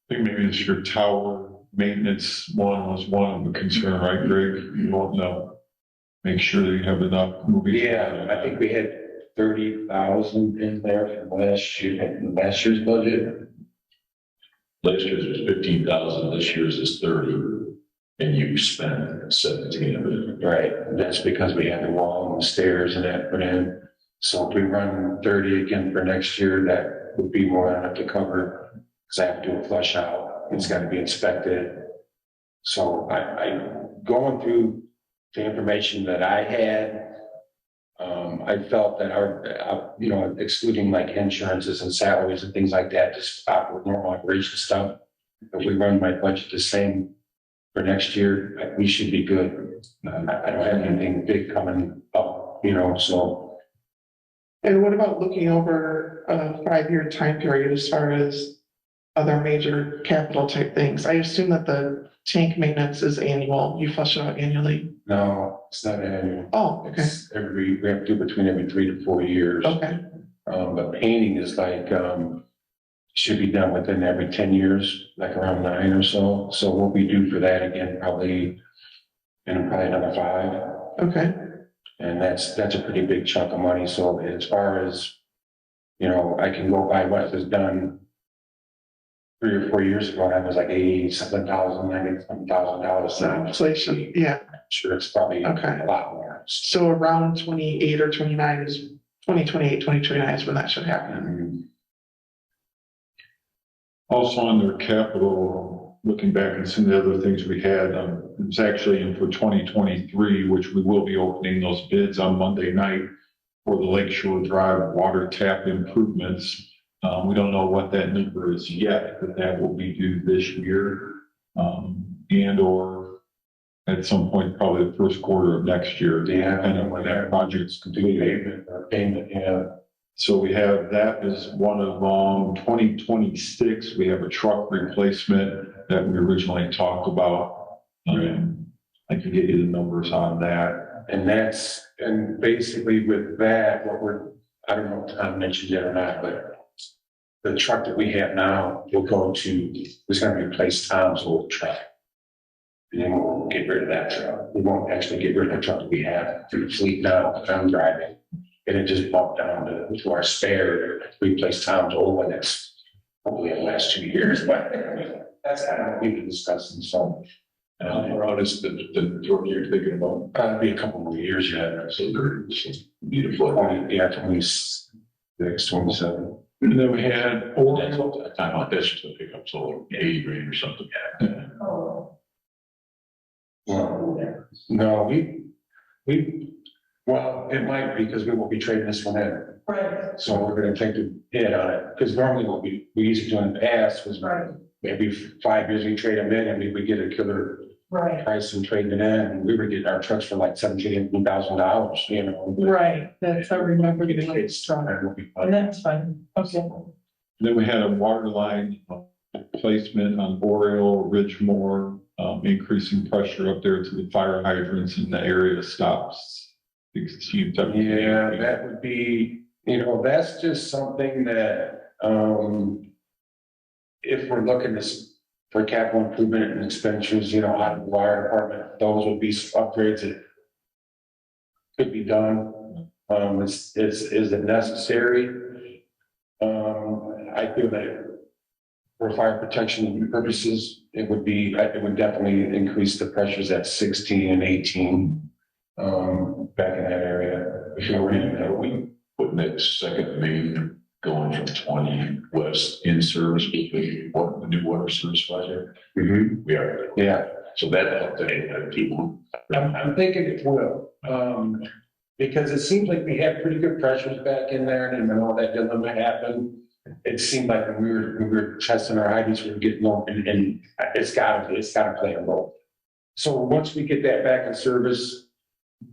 think maybe it's your tower maintenance one was one of the concern, right, Greg? You won't know. Make sure that you have enough moving. yeah, I think we had 30,000 in there from last year's budget. Last year's was 15,000, this year's is 30, and you spent 17 of it. Right, and that's because we had the wall and the stairs and that put in. So if we run 30 again for next year, that would be more than enough to cover, because I have to do a flush out, it's gotta be inspected. So I going through the information that I had, I felt that our, excluding like insurances and salaries and things like that, just stop with normal operation stuff. If we run my budget the same for next year, we should be good. I don't have anything big coming up, so. And what about looking over a 5-year time period as far as other major capital type things? I assume that the tank maintenance is annual. You flush it out annually. No, it's not annual. Oh, okay. It's we have to do between every 3 to 4 years. Okay. But painting is like, should be done within every 10 years, like around 9 or so. So we'll be due for that again, probably another 5. Okay, And that's a pretty big chunk of money. So as far as, you know, I can go by what was done 3 or 4 years ago, and I was like $80-something thousand, $90-something now. inflation, yeah. I'm sure it's probably Okay. a lot more. So around 28 or 29 is 2028, 2029 is when that should happen. Also under capital, looking back at some of the other things we had, it was actually in for 2023, which we will be opening those bids on Monday night for the Lakeshore Drive water tap improvements. We don't know what that number is yet, but that will be due this year. And or at some point, probably the first quarter of next year, depending on when that project's completed. Payment, yeah. So we have, that is one of 2026, we have a truck replacement that we originally talked about. I can get you the numbers on that. And basically with that, I don't know if Tom mentioned it or not, but the truck that we have now will it's going to replace Tom's old truck. And then we'll get rid of that truck. We won't actually get rid of the truck that we have through the fleet now that I'm driving. And it just bumped down to our spare to replace Tom's old one that's probably in the last 2 years, but that's kind of what we've been discussing, so. Around is the truck you're thinking about? It'll be a couple more years yet. So they're beautiful. Yeah, 26, 27. And then we had, That's all that time on this to pick up so 80 grand or something. Well, no, well, it might be because we will be trading this one in. Right. So we're gonna take the hit on it, because normally what we used to do in the past was maybe 5 years we trade them in and we would get a killer Right, price and trading it in, and we were getting our trucks for like $17,000, you know. right, that's, I remember the way it's strong, And we'll be and that's fine, okay. then we had a water line placement on Boreal, Ridgemore, increasing pressure up there to the fire hydrants in the area stops. Yeah, that would be, you know, that's just something that, if we're looking for capital improvement and expenditures, you know, out of the wire department, those would be upgrades that could be done. Is it necessary? I feel that for fire protection purposes, it would definitely increase the pressures at 16 and 18. Back in that area. We putting that second main going from 20 west in service with the new water service project. We are. Yeah. So that helped people. I'm thinking it will, because it seems like we had pretty good pressures back in there, and when all that dilemma happened, it seemed like when we were testing our hydrants, we were getting low, and it's gotta play a role. So once we get that back in service,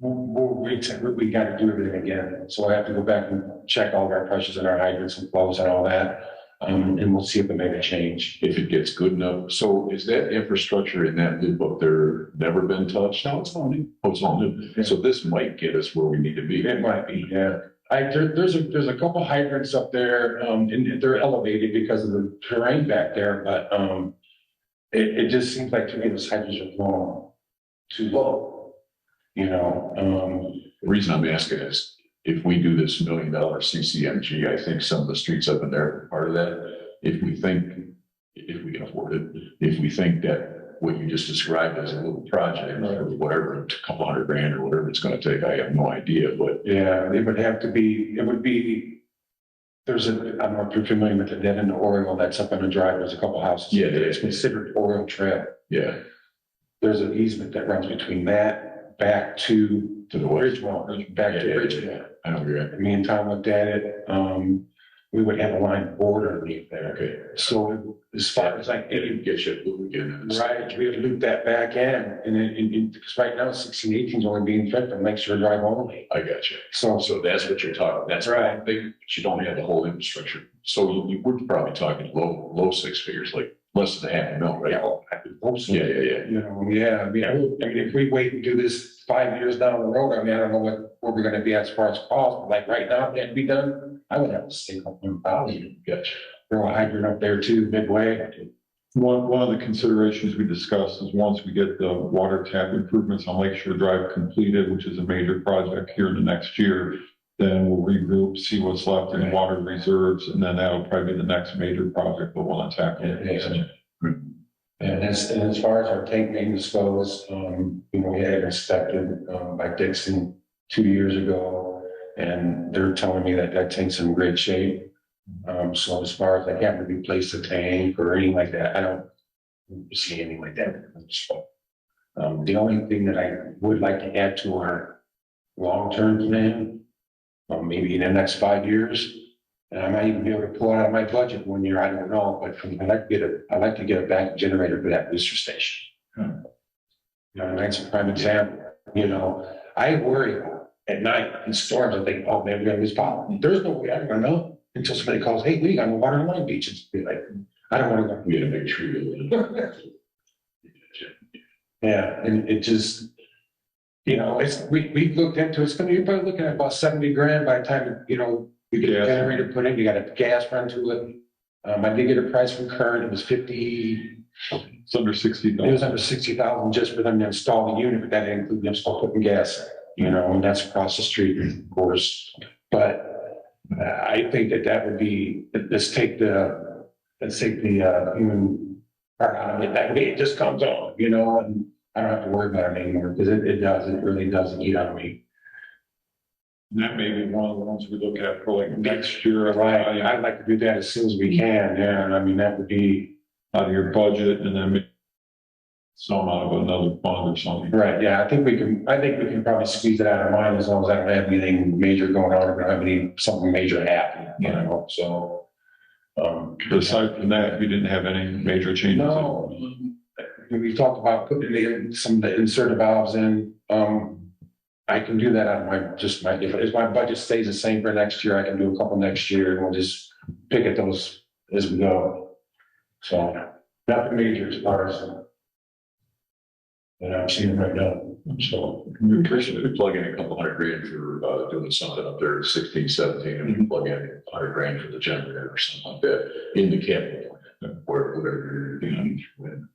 we got to do everything again. So I have to go back and check all of our pressures and our hydrants and flows and all that. And we'll see if it made a change. If it gets good enough. So is that infrastructure in that loop up there never been touched? No, it's all new. Oh, it's all new. Yeah. So this might get us where we need to be. It might be, yeah. There's a couple hydrants up there, and they're elevated because of the terrain back there, but it just seems like to me those hydrants are flowing too low. You know, The reason I'm asking is if we do this $1 million CCMG, I think some of the streets up in there are part of that. If we can afford it, if we think that what you just described as a little project or whatever, a couple $100 grand or whatever it's going to take, I have no idea, but yeah, it would be, there's I don't know if you're familiar with the dead end of Oriole that's up on the drive. There's a couple houses. Yeah, it's considered Oriole Trail. yeah, There's an easement that runs between that back to to the west. Ridgemont, back to Yeah, Ridgemont. I know you're right. Me and Tom looked at it. We would have a line border underneath there. Okay. So as far as like, It can get you moving again. right, we would loop that back in, and then, because right now 16, 18 is only being fit on Lakeshore Drive only. I got you. So So that's what you're talking. That's Right. one thing, but you don't have the whole infrastructure. So you were probably talking low 6 figures, like less than $500,000, right? yeah, I would hope so. Yeah, yeah, yeah. You know, yeah, I mean, if we wait and do this 5 years down the road, I mean, I don't know where we're gonna be as far as cost, but like right now, if that'd be done, I would have to stake up $1,000. Gotcha. Throw a hydrant up there too, midway. One of the considerations we discussed is once we get the water tap improvements on Lakeshore Drive completed, which is a major project here in the next year, then we'll regroup, see what's left in water reserves, and then that'll probably be the next major project that we'll tackle. And as far as our tank maintenance goes, we had it inspected, by Dixon 2 years ago. And they're telling me that tank's in great shape. So as far as I haven't replaced the tank or anything like that, I don't see anything like that. So, the only thing that I would like to add to our long-term plan, maybe in the next 5 years, and I might even be able to pull it out of my budget 1 year, I don't know, but I'd like to get a backup generator for that booster station. And that's a prime example. I worry at night in storms, I think, oh, maybe we're gonna lose power. There's no way I'm gonna know until somebody calls, hey, we got no water in Long Beach. It's be like, I don't want to go. We had a big tree. Yeah, and it just, we looked into, it's you're probably looking at about 70 grand by the time, we get a generator put in, you got a gas run to it. I did get a price from Current, it was 50. It's under 60,000. It was under 60,000 just for them to install the unit, but that didn't include them still putting gas in, and that's across the street, of course. But I think that would be, let's take the human part out of it. That way it just comes on, and I don't have to worry about it anymore because it really doesn't eat on me. And that may be one of the ones we look at for like next year. Right. I'd like to do that as soon as we can. Yeah. And I mean, that would be out of your budget and then some out of another fund or something. Right. Yeah. I think we can probably squeeze it out of mine as long as I don't have anything major going on or don't have something major happening, so. But aside from that, we didn't have any major changes. No. We talked about putting some of the inserted valves in. I can do that out of if my budget stays the same for next year, I can do a couple next year and we'll just pick at those as we go. So nothing major as far as I'm seeing right now. So We appreciate it. Plug in a couple $100,000 for doing something up there at 16, 17, and we plug in $100,000 for the generator or something like that in the capital plan, or whatever you're doing. Would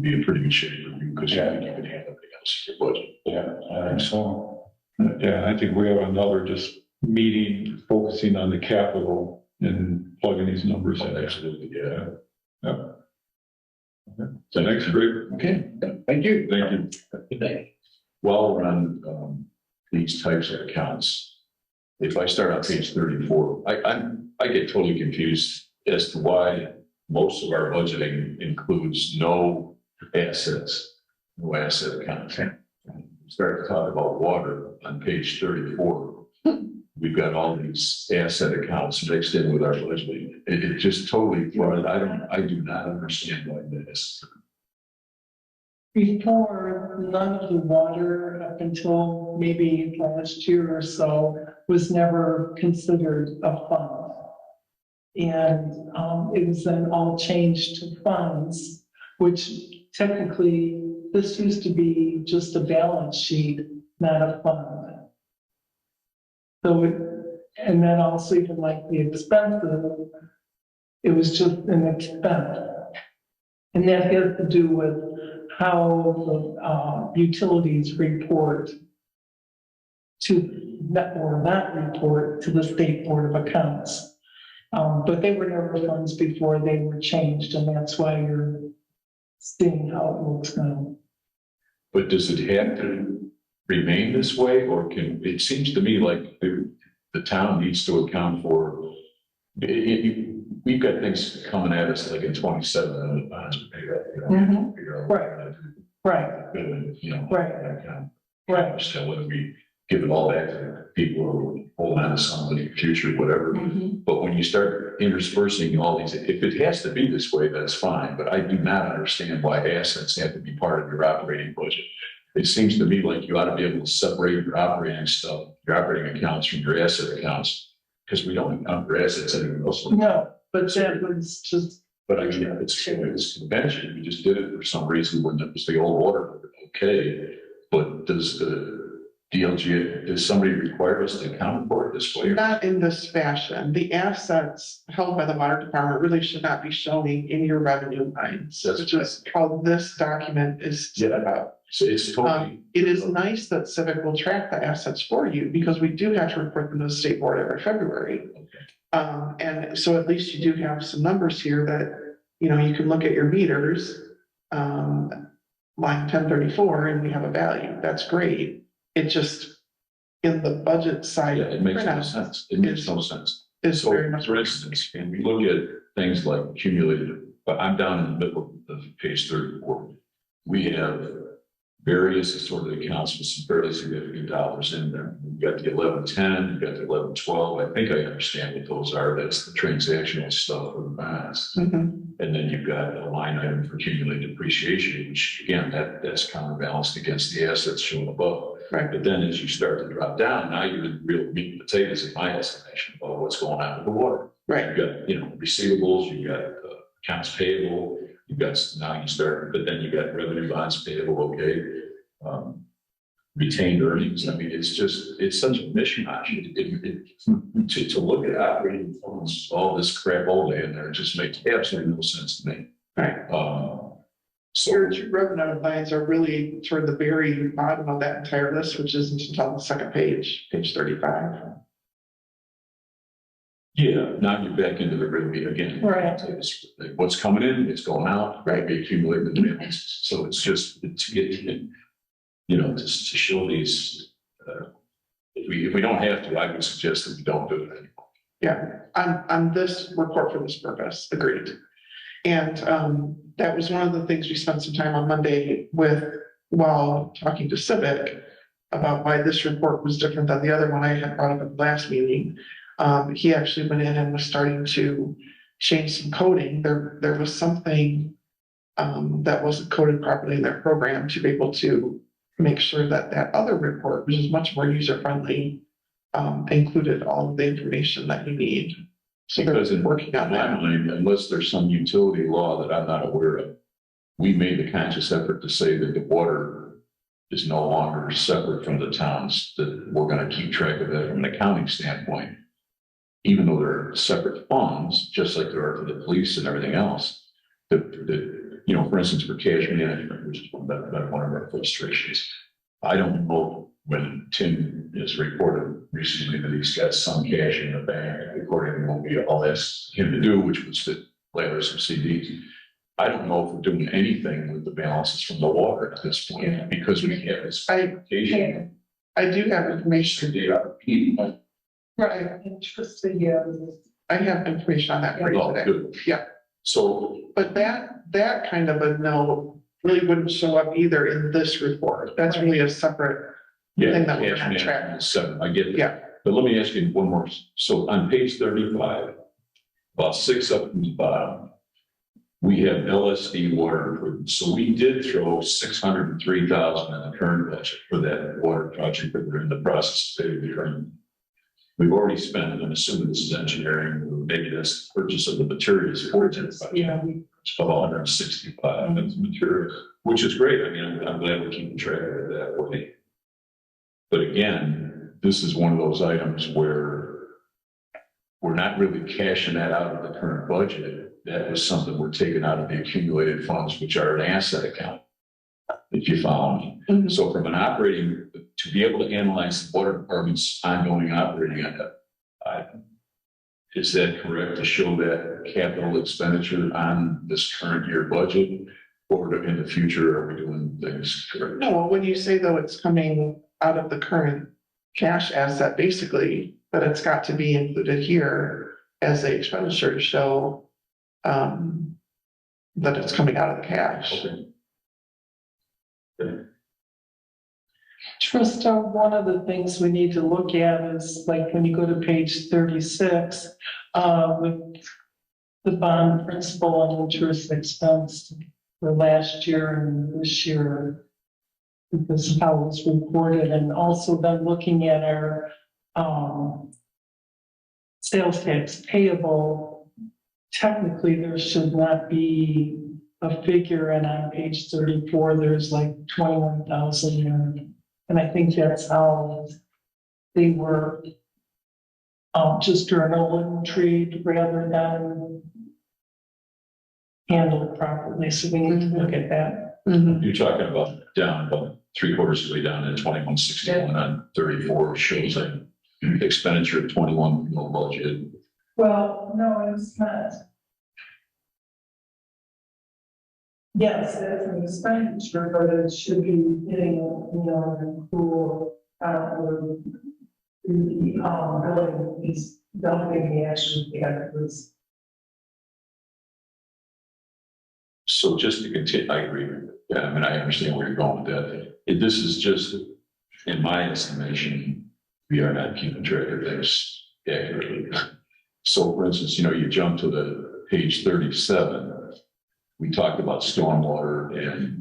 be in pretty good shape for you because you can handle everything else in your budget. yeah, I think so. Yeah, I think we have another just meeting focusing on the capital and plugging these numbers in. Absolutely, yeah. So next, great. Okay, thank you. Thank you. Good day. While we're on these types of accounts, if I start on page 34, I get totally confused as to why most of our budgeting includes no assets, no asset account. Start to talk about water on page 34. We've got all these asset accounts mixed in with our budgeting. It just totally flooded. I do not understand why that is. Before, none of the water up until maybe last year or so was never considered a fund. And it was then all changed to funds, which technically this used to be just a balance sheet, not a fund. So, and then also even like the expenses, it was just an expense. And that has to do with how the utilities report to, or not report to the State Board of Accounts. But they were never funds before they were changed, and that's why you're seeing how it looks now. But does it have to remain this way, or it seems to me like the town needs to account for, we've got things coming at us like in 27 and the bonds we pay that. Right. So whether we give it all back to people or hold on to some in the future, whatever. But when you start interspersing all these, if it has to be this way, that's fine. But I do not understand why assets have to be part of your operating budget. It seems to me like you ought to be able to separate your operating stuff, your operating accounts from your asset accounts, because we don't account for assets anywhere else. No, but that was just. But I mean, it's convention. We just did it for some reason when it was the old water. Okay, but does the DLG, does somebody require us to account for it this way? Not in this fashion. The assets held by the water department really should not be showing in your revenue lines, That's which is how this document is set up. So it's totally, It is nice that Civic will track the assets for you because we do have to report them to the state board every February. And so at least you do have some numbers here that, you know, you can look at your meters, line 1034, and we have a value. That's great. It just, in the budget side. yeah, it makes no printout sense. It makes no sense. Is So, very much. for instance, and we look at things like accumulated, but I'm down in the middle of page 34. We have various assorted accounts with some fairly significant dollars in there. We've got the 1110, you've got the 1112. I think I understand what those are. That's the transactional stuff for the bonds. Mhm. And then you've got a line item for accumulated depreciation, which again, that's counterbalanced against the assets shown above. Right. But then as you start to drop down, now you're in real meat and potatoes in my estimation about what's going on with the water. Right. You've got, you know, receivables, you've got accounts payable, you've got, now you start, but then you've got revenue bonds payable, okay. Retained earnings, I mean, it's just, it's such a mishmash. To look at operating funds, all this crap all day in there, it just makes absolutely no sense to me. Right. So, Your revenue lines are really toward the very bottom of that entire list, which isn't until the second page, page 35. yeah, now you're back into the real meat again. Right. What's coming in, it's going out, Right. be accumulated in the balances. So it's just to get, you know, to show these, if we don't have to, I would suggest that we don't do it anymore. Yeah, on this report for this purpose, agreed. And that was one of the things we spent some time on Monday with, while talking to Civic about why this report was different than the other one I had brought up at the last meeting. He actually went in and was starting to change some coding. There was something that wasn't coded properly in their program to be able to make sure that that other report, which is much more user-friendly, included all of the information that you need. So Because they're in working on my that. mind, unless there's some utility law that I'm not aware of, we made the conscious effort to say that the water is no longer separate from the towns, that we're gonna keep track of that from an accounting standpoint. Even though they're separate funds, just like there are for the police and everything else, you know, for instance, for cash management, which is one of our frustrations. I don't know when Tim has reported recently that he's got some cash in the bank, according to what we all asked him to do, which was to lather some CDs. I don't know if we're doing anything with the balances from the water at this point, because we have this. I do have information. Right, interesting, yeah. I have information on that for you Oh, today. good. Yeah. So, But that kind of a note really wouldn't show up either in this report. That's really a separate, yeah, Thing that we're cash gonna management track. is 7, I get it. yeah, But let me ask you one more. So on page 35, about 6 up from the bottom, we have LSD water improvements. So we did throw 603,000 in the current budget for that water project that we're in the process of paying. We've already spent, and I'm assuming this is engineering, or maybe that's the purchase of the materials for it. Yeah. It's about 165, that's materials, which is great. I mean, I'm glad we're keeping track of it that way. But again, this is one of those items where we're not really cashing that out of the current budget. That was something we're taking out of the accumulated funds, which are an asset account, if you follow me. Mhm. So from an operating, to be able to analyze the water department's ongoing operating item, is that correct to show that capital expenditure on this current year budget? Or in the future, are we doing things correct? no, when you say though it's coming out of the current cash asset, basically, that it's got to be included here as a expenditure to show that it's coming out of the cash. Okay. Trista, one of the things we need to look at is like when you go to page 36, with the bond principal and interest expense for last year and this year, because how it was reported, and also then looking at our sales tax payable. Technically, there should not be a figure, and on page 34, there's like 21,000 And I think that's how they were just journal and trade rather than handled properly. So we need to look at that. Mhm. You're talking about down, about 3/4 of the way down in 2161 on 34 shows an expenditure of 21 no budget. Well, no, it's not. Yes, that's an expenditure, but it should be hitting, an accrual, the building is dumping the action together. So just to continue, I agree. Yeah, I mean, I understand where you're going with that. This is just, in my estimation, we are not keeping track of things accurately. So for instance, you jump to the page 37. We talked about stormwater and,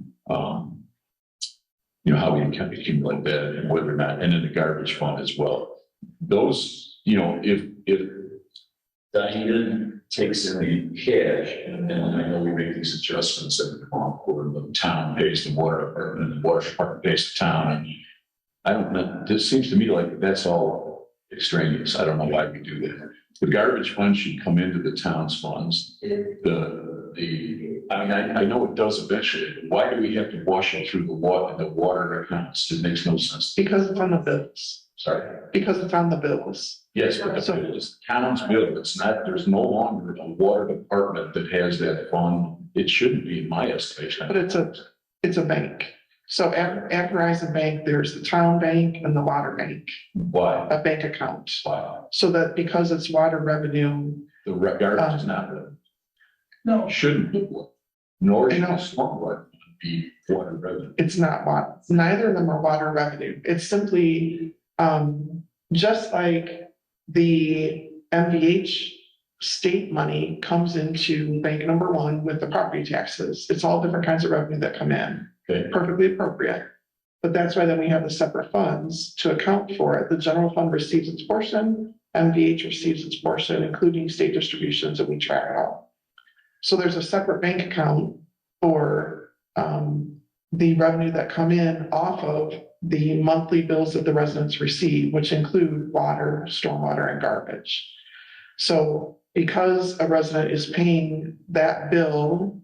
how we can accumulate that and whether or not, and then the garbage fund as well. Those, if Diane takes in the cash, and I know we make these adjustments every quarter, the town pays the water department, and the water department pays the town. And I don't know, this seems to me like that's all extraneous. I don't know why we do that. The garbage fund should come into the town's funds. I know it does eventually, but why do we have to wash it through the water accounts? It makes no sense. Because it's on the bills. Sorry. Because it's on the bills. Yes, but the bill is the town's bill. It's not, there's no longer a water department that has that fund. It shouldn't be in my estimation. But it's a bank. So at Horizon Bank, there's the town bank and the water bank, Why? a bank account. Why? So that because it's water revenue, The garbage is not, No, shouldn't be, nor should stormwater be water revenue. it's not water. Neither of them are water revenue. It's simply, just like the MVH state money comes into bank number one with the property taxes. It's all different kinds of revenue that come in. Okay. Perfectly appropriate. But that's why then we have the separate funds to account for it. The general fund receives its portion, MVH receives its portion, including state distributions, and we track it all. So there's a separate bank account for the revenue that come in off of the monthly bills that the residents receive, which include water, stormwater, and garbage. So because a resident is paying that bill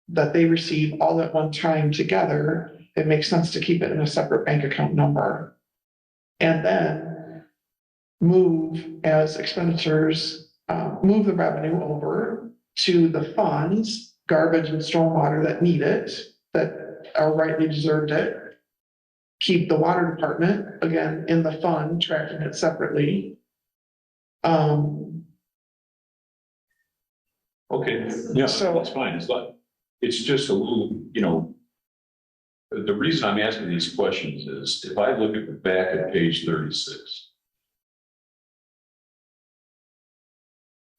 that they receive all at one time together, it makes sense to keep it in a separate bank account number. And then move as expenditures, move the revenue over to the funds, garbage and stormwater that need it, that are rightly deserved it. Keep the water department, again, in the fund, tracking it separately. Okay, yeah, So- that's fine. It's just a little, the reason I'm asking these questions is if I look at the back of page 36,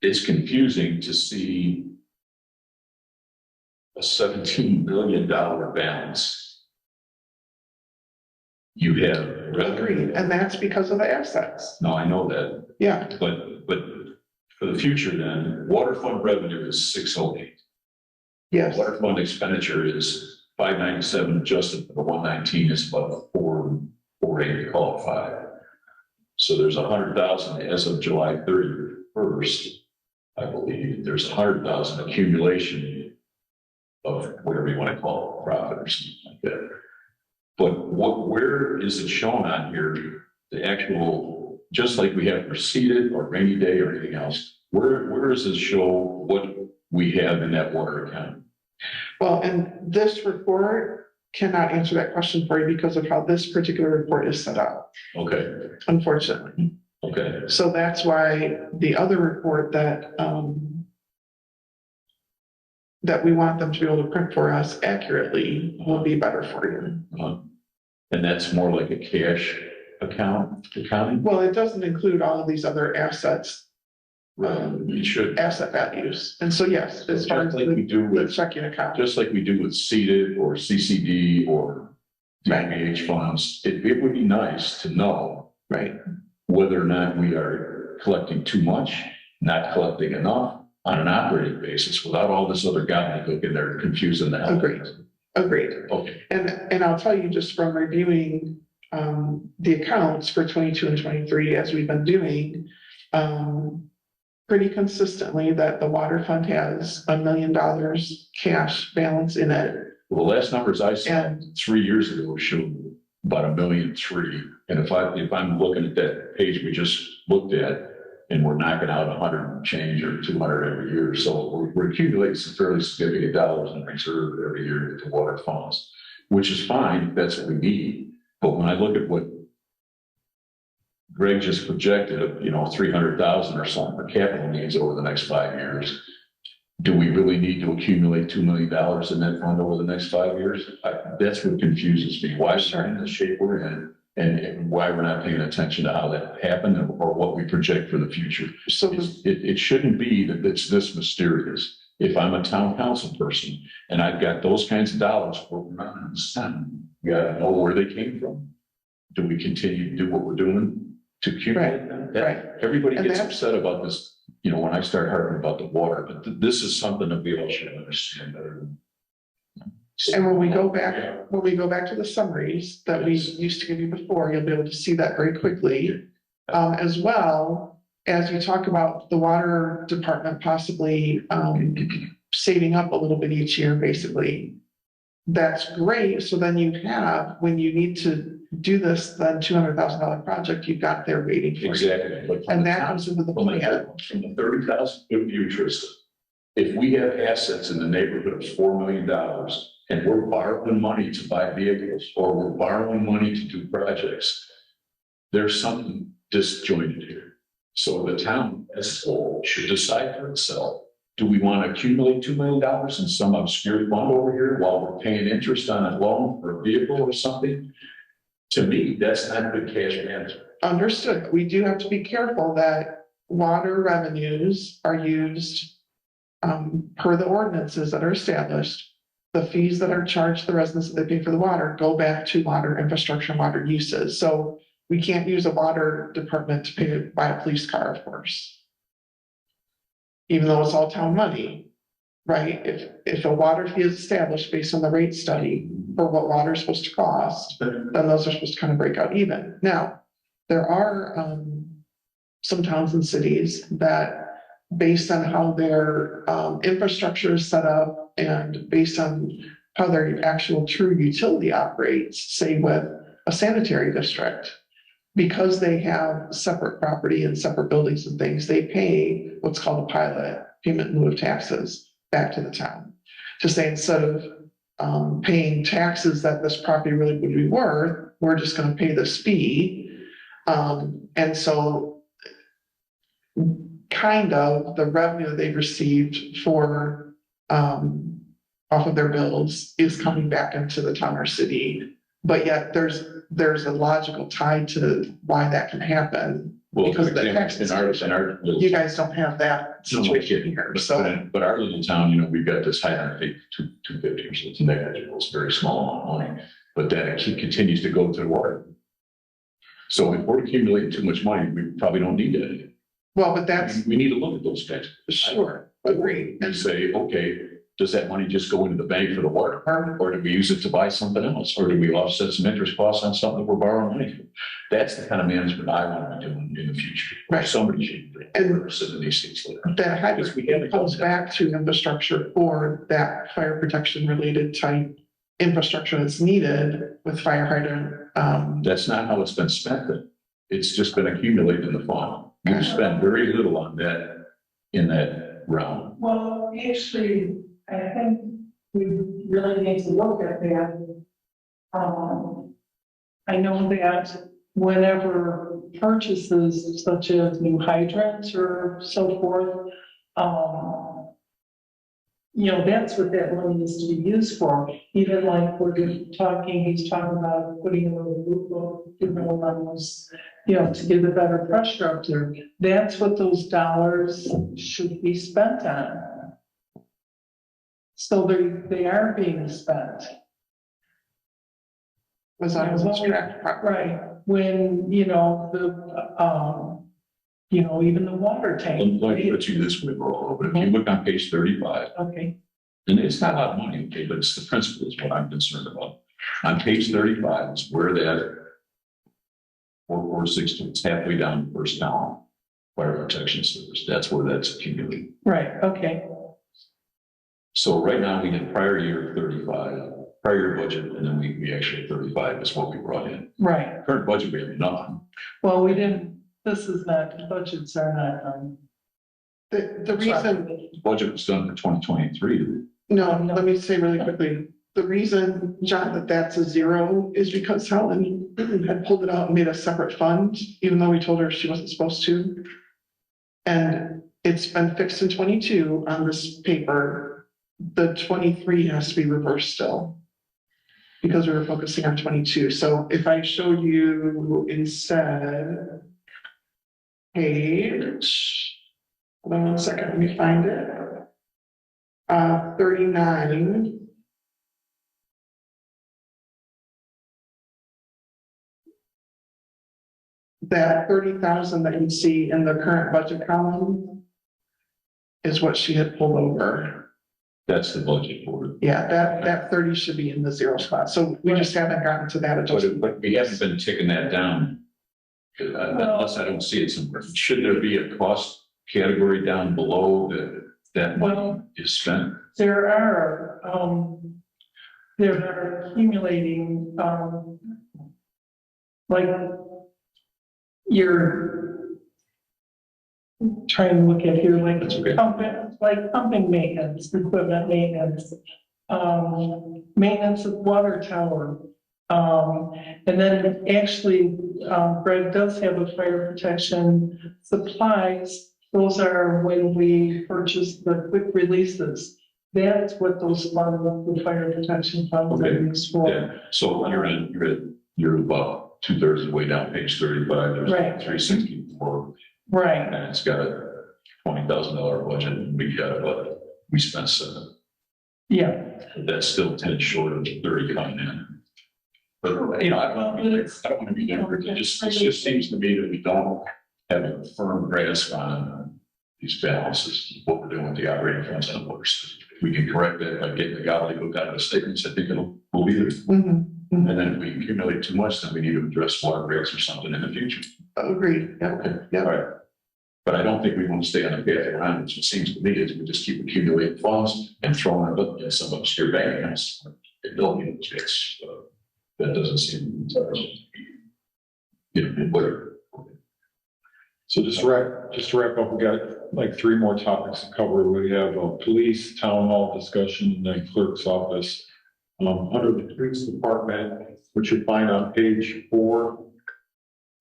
it's confusing to see a $17 billion balance. You have. Agreed, and that's because of the assets. No, I know that, Yeah, but for the future then, water fund revenue is 608. yes, Water fund expenditure is 597 adjusted for the 119 is about 480, call it 5. So there's 100,000 as of July 31st, I believe. There's 100,000 accumulation of whatever you want to call it, profit or something like that. But where is it shown on here? The actual, just like we have receipted or rainy day or anything else, where does it show what we have in that water account? well, and this report cannot answer that question for you because of how this particular report is set up, Okay, unfortunately. okay. So that's why the other report that that we want them to be able to print for us accurately will be better for you. And that's more like a cash accounting? Well, it doesn't include all of these other assets, It should, asset values. And so, yes, as far as just like we do the with, checking account. just like we do with seeded or CCD or DMH funds, it would be nice to know Right, whether or not we are collecting too much, not collecting enough on an operating basis without all this other gobbledygook in there confusing the hell. Agreed. Agreed. Okay, And I'll tell you just from reviewing the accounts for 22 and 23, as we've been doing, pretty consistently, that the water fund has $1 million cash balance in it. Well, the last numbers I saw And 3 years ago showed about 1.3 million. And if I'm looking at that page we just looked at, and we're knocking out 100 and change or 200 every year, so we're accumulating some fairly significant dollars in reserve every year to water funds, which is fine. That's what we need. But when I look at what Greg just projected of, 300,000 or something for capital needs over the next 5 years, do we really need to accumulate $2 million in that fund over the next 5 years? That's what confuses me. Why we're in the shape we're in, and why we're not paying attention to how that happened or what we project for the future. so It shouldn't be that it's this mysterious. If I'm a town council person and I've got those kinds of dollars floating around in the sun, we gotta know where they came from. Do we continue to do what we're doing to accumulate them? right. Everybody And gets that's- upset about this, when I start harping about the water, but this is something that we all should understand better. And when we go back to the summaries that we used to give you before, you'll be able to see that very quickly. As well as you talk about the water department possibly, saving up a little bit each year, basically. That's great. So then you have, when you need to do this, then $200,000 project, you've got there waiting for you. Exactly. But from And the that town- comes into the From plan. the 30,000 foot view, Tristan, if we have assets in the neighborhood of $4 million and we're borrowing money to buy vehicles or we're borrowing money to do projects, there's something disjointed here. So the town as a whole should decide for itself. Do we want to accumulate $2 million in some obscure fund over here while we're paying interest on a loan for a vehicle or something? To me, that's not good cash management. Understood. We do have to be careful that water revenues are used per the ordinances that are established. The fees that are charged the residents that they pay for the water go back to water infrastructure and water uses. So we can't use a water department to pay to buy a police car, of course. Even though it's all town money, right? If a water fee is established based on the rate study for what water is supposed to cost, then those are supposed to kind of break out even. Now, there are some towns and cities that, based on how their infrastructure is set up and based on how their actual true utility operates, say with a sanitary district, because they have separate property and separate buildings and things, they pay what's called a pilot, payment in lieu of taxes, back to the town. To say, instead of paying taxes that this property really would be worth, we're just gonna pay this fee. And so kind of the revenue that they've received for off of their bills is coming back into the town or city. But yet there's a logical tie to why that can happen. Well, Because for of the example, tax in our little You guys don't have that situation here, so. But our little town, we've got this high, I think, 250 or so, it's negligible, it's a very small amount of money, but then it continues to go to the water. So if we're accumulating too much money, we probably don't need that. Well, but that's, We need to look at those guys. sure, agreed. And say, okay, does that money just go into the bank for the water department, or do we use it to buy something else? Or do we offset some interest costs on something that we're borrowing money for? That's the kind of management I want to be doing in the future. Right. Somebody should be sitting in these seats later. That hybrid comes back to infrastructure for that fire protection related type infrastructure that's needed with fire hydrant. That's not how it's been spent then. It's just been accumulated in the fund. We've spent very little on that in that realm. Well, actually, I think we really need to look at that. I know that whenever purchases such as new hydrants or so forth, that's what that money is to be used for. Even like he's talking about putting in a roof, to get a better pressure up there. That's what those dollars should be spent on. So they are being spent. Was on correct. Right, when, even the water tank. Let me put you this way, Laurel, but if you look on page 35, Okay, and it's not a lot of money, okay, but it's the principle is what I'm concerned about. On page 35 is where that 4,462, it's halfway down the first column. Fire protection service, that's where that's accumulated. Right, okay, So right now we had prior year 35, prior year budget, and then we actually 35 is what we brought in. right. Current budget, we have nothing. Well, we didn't, this is not, the budgets are not, The reason, The budget was done for 2023. no, let me say really quickly, the reason, John, that that's a zero is because Helen had pulled it out and made a separate fund, even though we told her she wasn't supposed to. And it's been fixed in 22 on this paper. The 23 has to be reversed still. Because we were focusing on 22. So if I showed you instead page, hold on one second, let me find it. 39. That 30,000 that you see in the current budget column is what she had pulled over. That's the budget for it. Yeah, that 30 should be in the zero spot. So we just haven't gotten to that adjustment. But we haven't been ticking that down. Unless I don't see it somewhere. Should there be a cost category down below that money is spent? there are accumulating, like you're trying to look at here, like That's okay. pumping maintenance, equipment maintenance, maintenance of water tower. And then actually, Greg does have a fire protection supplies. Those are when we purchase the quick releases. That's what those funds, the fire protection funds are used for. Yeah, so you're about 2/3 of the way down page 35, there's Right. 364, Right, and it's got a $20,000 budget, and we spent 7. yeah. That's still 10 short of the 30 coming in. But, you know, I don't want to be different, it just seems to me that we don't have a firm grasp on these balances, what we're doing with the operating funds and others. If we can correct that by getting the gobbledygook out of the statements, I think we'll be there. Mhm. And then if we accumulate too much, then we need to address water rates or something in the future. Agreed. Yeah. Okay, Yeah. all right. But I don't think we want to stay on the path around, which it seems to me is we just keep accumulating funds and throwing it up in some obscure bank accounts. That doesn't seem, whatever. So just to wrap up, we got like 3 more topics to cover. We have a police town hall discussion and then clerk's office. Under the police department, which you find on page 4.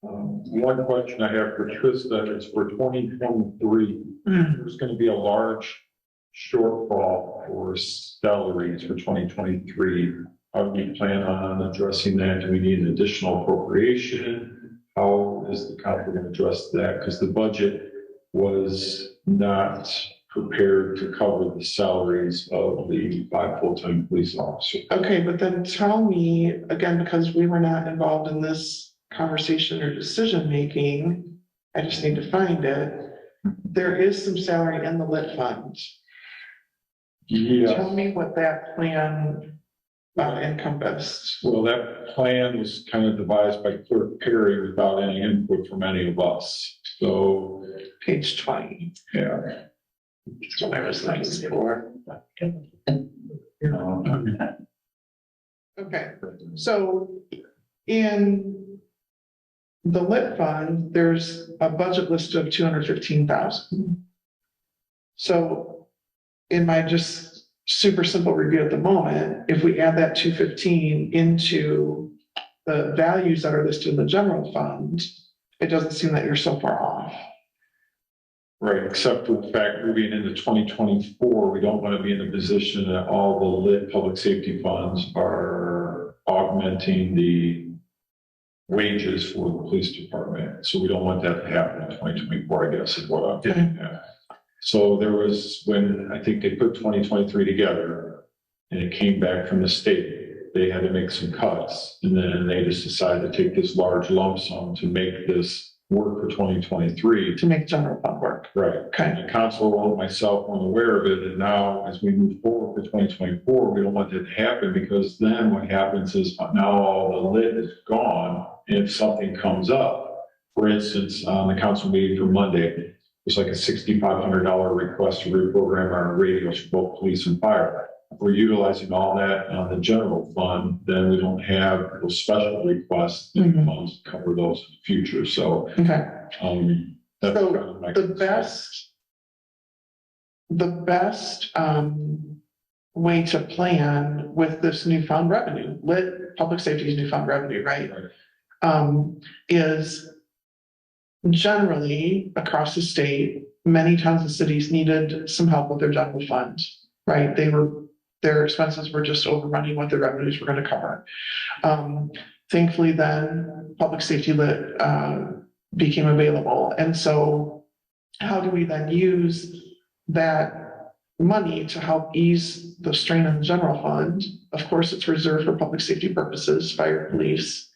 One question I have for Trista is for 2023, there's going to be a large shortfall for salaries for 2023. How do we plan on addressing that? Do we need an additional appropriation? How is the council going to address that? Because the budget was not prepared to cover the salaries of the 5 full-time police officers. Okay, but then tell me, again, because we were not involved in this conversation or decision-making, I just need to find it. There is some salary in the lit fund. Yeah, Tell me what that plan encompassed. well, that plan was kind of devised by Clerk Perry without any input from any of us. So, Page 20. yeah. That's what I was looking for. Okay, so in the lit fund, there's a budget list of 215,000. So in my just super simple review at the moment, if we add that 215 into the values that are listed in the general fund, it doesn't seem that you're so far off. Right, except for the fact moving into 2024, we don't want to be in a position that all the lit public safety funds are augmenting the wages for the police department. So we don't want that to happen in 2024, I guess, is what I'm getting at. So there was, when I think they put 2023 together and it came back from the state, they had to make some cuts. And then they just decided to take this large lump sum to make this work for 2023. To make general fund work. Right. Okay. And the council, myself, weren't aware of it, and now as we move forward for 2024, we don't want that to happen, because then what happens is now all the lit is gone, and if something comes up, for instance, on the council meeting for Monday, it's like a $6,500 request to reprogram our radios for both police and fire. If we're utilizing all that on the general fund, then we don't have those special requests, Mhm. funds to cover those in the future, so, Okay. that's So, kind of my the concern. best way to plan with this newfound revenue, lit public safety's newfound revenue, right? Is generally across the state, many towns and cities needed some help with their general fund, right? Their expenses were just overrunning what their revenues were going to cover. Thankfully then, public safety lit became available. And so how do we then use that money to help ease the strain on the general fund? Of course, it's reserved for public safety purposes, fire, police,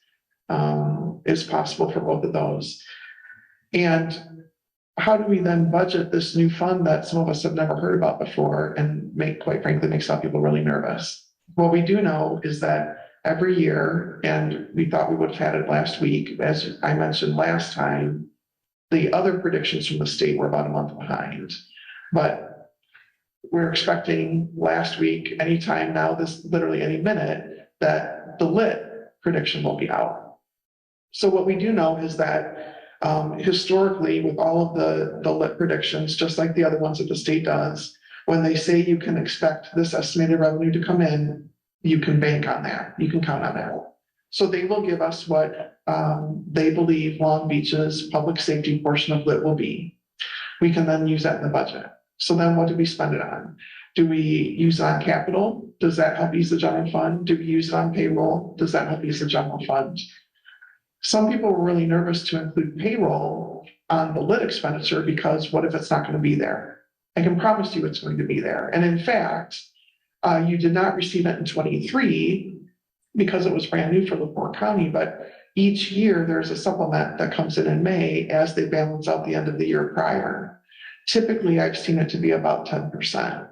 is possible for both of those. And how do we then budget this new fund that some of us have never heard about before and quite frankly, make some people really nervous? What we do know is that every year, and we thought we would have had it last week, as I mentioned last time, the other predictions from the state were about a month behind. But we're expecting last week, anytime now, literally any minute, that the lit prediction will be out. So what we do know is that historically, with all of the lit predictions, just like the other ones that the state does, when they say you can expect this estimated revenue to come in, you can bank on that. You can count on that. So they will give us what they believe Long Beach's public safety portion of lit will be. We can then use that in the budget. So then what do we spend it on? Do we use it on capital? Does that help ease the general fund? Do we use it on payroll? Does that help ease the general fund? Some people were really nervous to include payroll on the lit expenditure because what if it's not going to be there? I can promise you it's going to be there. And in fact, you did not receive it in 23 because it was brand new for LaPorte County, but each year there's a supplement that comes in May as they balance out the end of the year prior. Typically, I've seen it to be about 10%.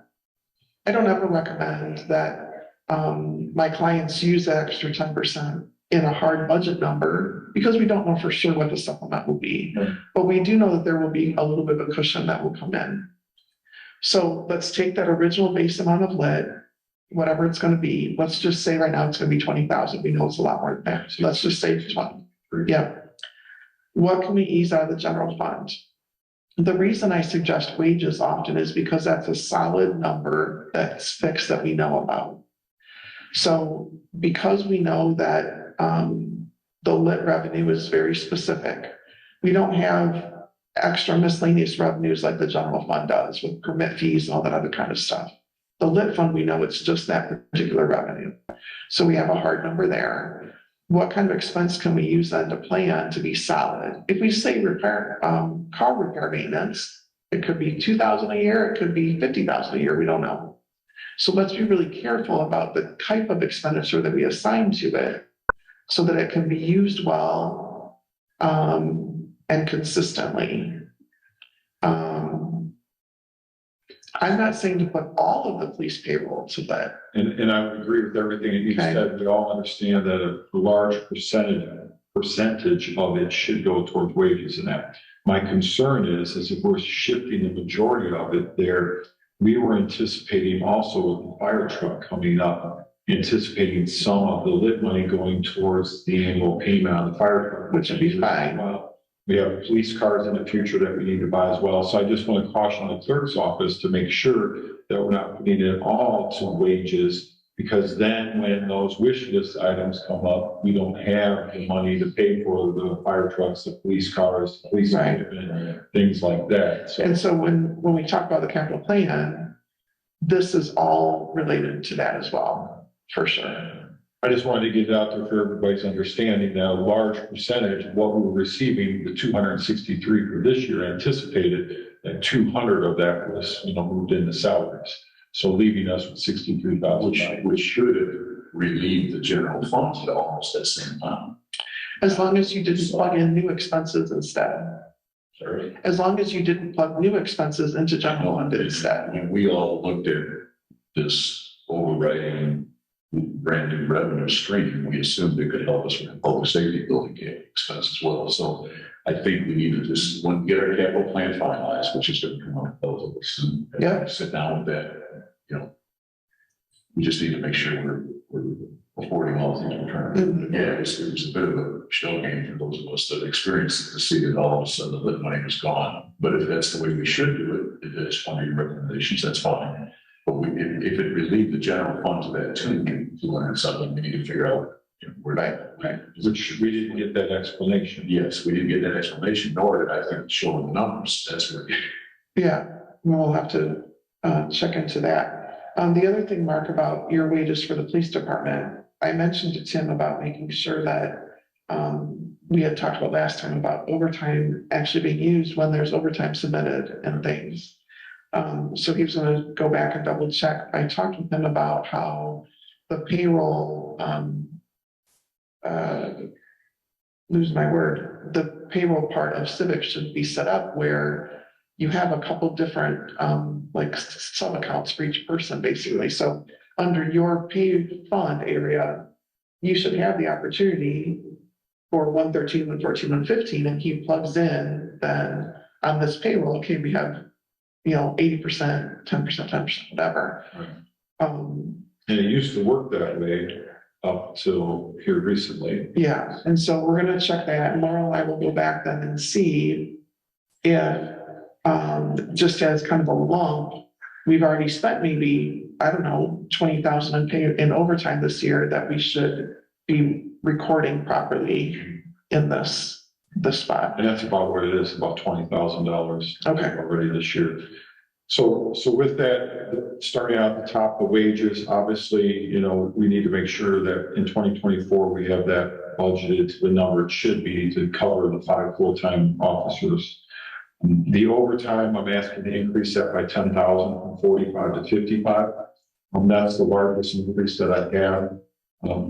I don't ever recommend that my clients use that extra 10% in a hard budget number because we don't know for sure what the supplement will be. But we do know that there will be a little bit of a cushion that will come in. So let's take that original base amount of lit, whatever it's going to be. Let's just say right now it's going to be 20,000. We know it's a lot more than that. So let's just say 20. Yeah. What can we ease out of the general fund? The reason I suggest wages often is because that's a solid number that's fixed that we know about. So because we know that the lit revenue is very specific, we don't have extra miscellaneous revenues like the general fund does with permit fees and all that other kind of stuff. The lit fund, we know it's just that particular revenue. So we have a hard number there. What kind of expense can we use then to plan to be solid? If we say repair, car repair maintenance, it could be $2,000 a year, it could be $50,000 a year, we don't know. So let's be really careful about the type of expenditure that we assign to it so that it can be used well and consistently. I'm not saying to put all of the police payroll to that. And I would agree with everything that you said. We all understand that a large percentage of it should go towards wages and that. My concern is if we're shifting the majority of it there, we were anticipating also with the fire truck coming up, anticipating some of the lit money going towards the annual payment on the fire truck. Which would be fine. Well, we have police cars in the future that we need to buy as well. So I just want to caution the clerk's office to make sure that we're not putting it all to wages, because then when those wish list items come up, we don't have the money to pay for the fire trucks, the police cars, the police equipment, things like that. So, and so when we talk about the capital plan, this is all related to that as well, for sure. I just wanted to get it out there for everybody's understanding that a large percentage of what we're receiving, the 263 for this year anticipated, that 200 of that was, moved into salaries. So leaving us with 63,000. Which should have relieved the general fund at almost that same time. As long as you didn't plug in new expenses instead. Sorry. As long as you didn't plug new expenses into general fund instead. When we all looked at this overriding brand new revenue stream, we assumed it could help us with public safety building expense as well. So I think we need to just get our capital plan finalized, which is going to come up relatively soon. Yeah. Sit down with that, we just need to make sure we're affording all the things we're trying to do. Yeah, it was a bit of a shell game for those of us that experienced it, to see that all of a sudden the money was gone. But if that's the way we should do it, if it's one of your recommendations, that's fine. But if it relieved the general fund to that $200 something, we need to figure out where Right. Which we didn't get that explanation. Yes, we didn't get that explanation, nor did I think showing the numbers. That's what. Yeah, we'll have to check into that. The other thing, Mark, about your wages for the police department, I mentioned to Tim about making sure that we had talked about last time about overtime actually being used when there's overtime submitted and things. So he was gonna go back and double check. I talked with him about how the payroll, lose my word, the payroll part of Civic should be set up where you have a couple different, like sub accounts for each person, basically. So under your pay fund area, you should have the opportunity for 113, 114, 115, and he plugs in then on this payroll, okay, we have 80%, 10%, 10%, whatever. Right. Um, And it used to work that way up till here recently. yeah, and so we're gonna check that, and Laurel and I will go back then and see if, just as kind of a lump, we've already spent maybe, I don't know, 20,000 in pay in overtime this year that we should be recording properly in this spot. And that's about what it is, about $20,000. Okay. Already this year. So with that, starting out at the top, the wages, obviously, we need to make sure that in 2024, we have that budgeted to the number it should be to cover the 5 full-time officers. The overtime, I'm asking to increase that by 10,000 from 45 to 55. That's the largest increase that I have.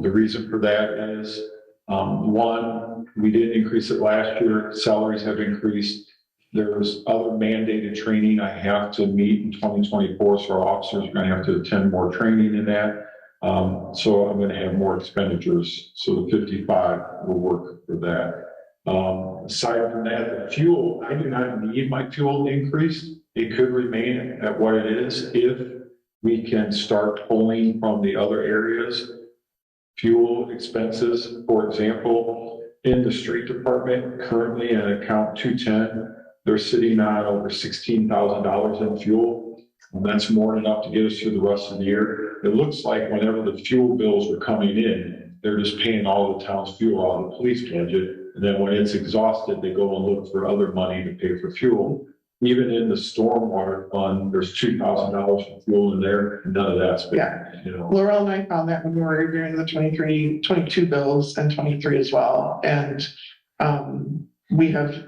The reason for that is, one, we did increase it last year. Salaries have increased. There's other mandated training I have to meet in 2024, so our officers are going to have to attend more training in that. So I'm going to have more expenditures. So the 55 will work for that. Aside from that, the fuel, I do not need my fuel increased. It could remain at what it is if we can start pulling from the other areas. Fuel expenses, for example, in the street department, currently in account 210, they're sitting on over $16,000 in fuel. And that's more than enough to get us through the rest of the year. It looks like whenever the fuel bills are coming in, they're just paying all the town's fuel out of the police budget. And then when it's exhausted, they go and look for other money to pay for fuel. Even in the stormwater fund, there's $2,000 for fuel in there, and none of that's been, Laurel and I found that when we were reviewing the 23, 22 bills and 23 as well. And we have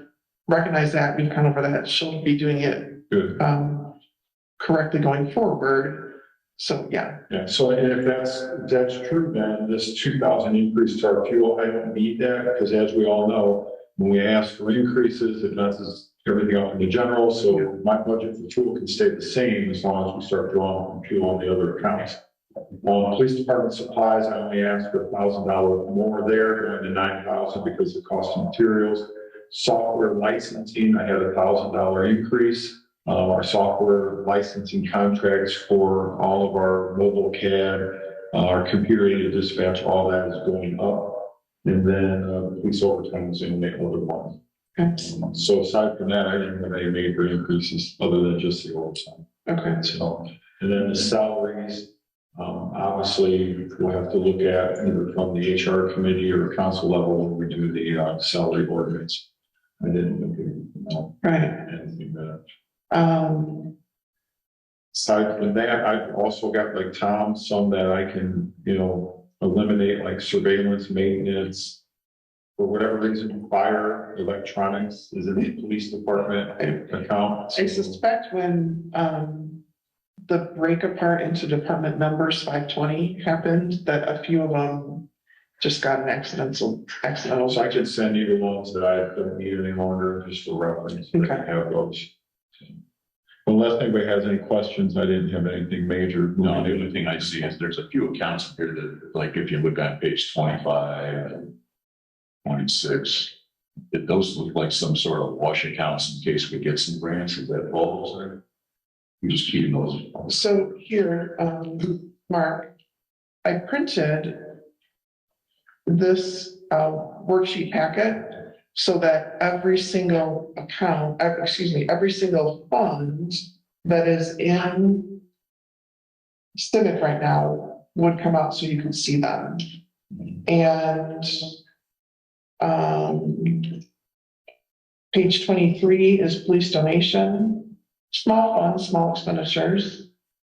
recognized that, we've kind of that she'll be doing it good. Correctly going forward. So, yeah. Yeah, so and if that's true, then this 2,000 increase to our fuel, I don't need that, because as we all know, when we ask for increases, it messes everything up in the general. So my budget for fuel can stay the same as long as we start drawing from fuel on the other accounts. On police department supplies, I only asked for $1,000 more there, going to 9,000 because of cost of materials. Software licensing, I had a $1,000 increase. Our software licensing contracts for all of our mobile CAD, our computer aided dispatch, all that is going up. And then police overtime is in the other one. Okay. So aside from that, I didn't have any major increases other than just the overtime. Okay. So, and then the salaries, obviously we'll have to look at either from the HR committee or council level when we do the salary ordinance. I didn't Right. anything better. Aside from that, I've also got like Tom, some that I can, eliminate, like surveillance, maintenance. For whatever reason, fire, electronics is in the police department account. I suspect when the break apart into department numbers 520 happened, that a few of them just got an accidental So I budget. can send you the ones that I don't need any longer, just for reference. I Okay. can have those. Unless anybody has any questions, I didn't have anything major. No, the only thing I see is there's a few accounts here that, like, if you look on page 25 and 26, those look like some sort of wash accounts in case we get some grants. Is that all those are? We just keep those. So here, Mark, I printed this worksheet packet so that every single account, every single fund that is in Civic right now would come out so you can see them. And page 23 is police donation, small funds, small expenditures,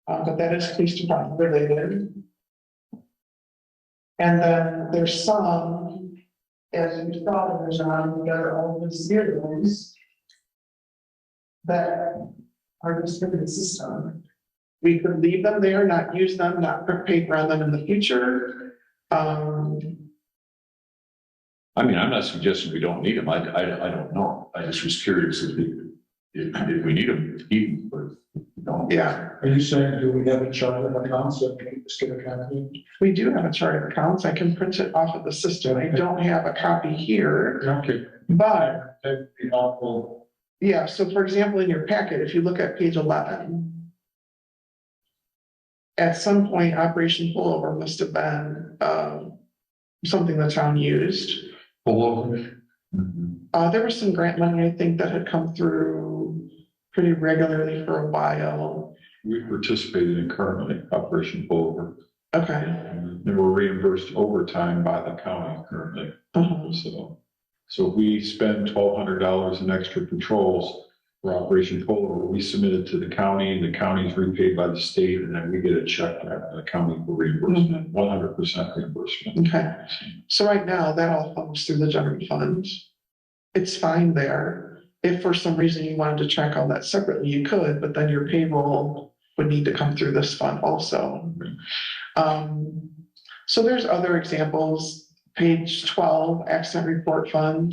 but that is police department related. And then there's some, as you saw, there's on the other all the zeros that are distributed system. We could leave them there, not use them, not put paper on them in the future. I mean, I'm not suggesting we don't need them. I don't know. I just was curious if we need them, keep them, but we don't. Yeah, Are you saying, do we have a chart of accounts that we can just get a copy? we do have a chart of accounts. I can print it off of the system. I don't have a copy here, Okay. but That'd be helpful. yeah, so for example, in your packet, if you look at page 11, at some point, Operation Pullover must have been something the town used. There was some grant money, I think, that had come through pretty regularly for a while. We participated in currently Operation Pullover. Okay. And we're reimbursed overtime by the county currently. Uh-huh. So if we spend $1,200 in extra patrols for Operation Pullover, we submit it to the county, and the county's repaid by the state, and then we get a check from the county for reimbursement, 100% reimbursement. Okay, so right now, that all funnels through the general fund. It's fine there. If for some reason you wanted to track all that separately, you could, but then your payroll would need to come through this fund also. So there's other examples, page 12, accident report fund.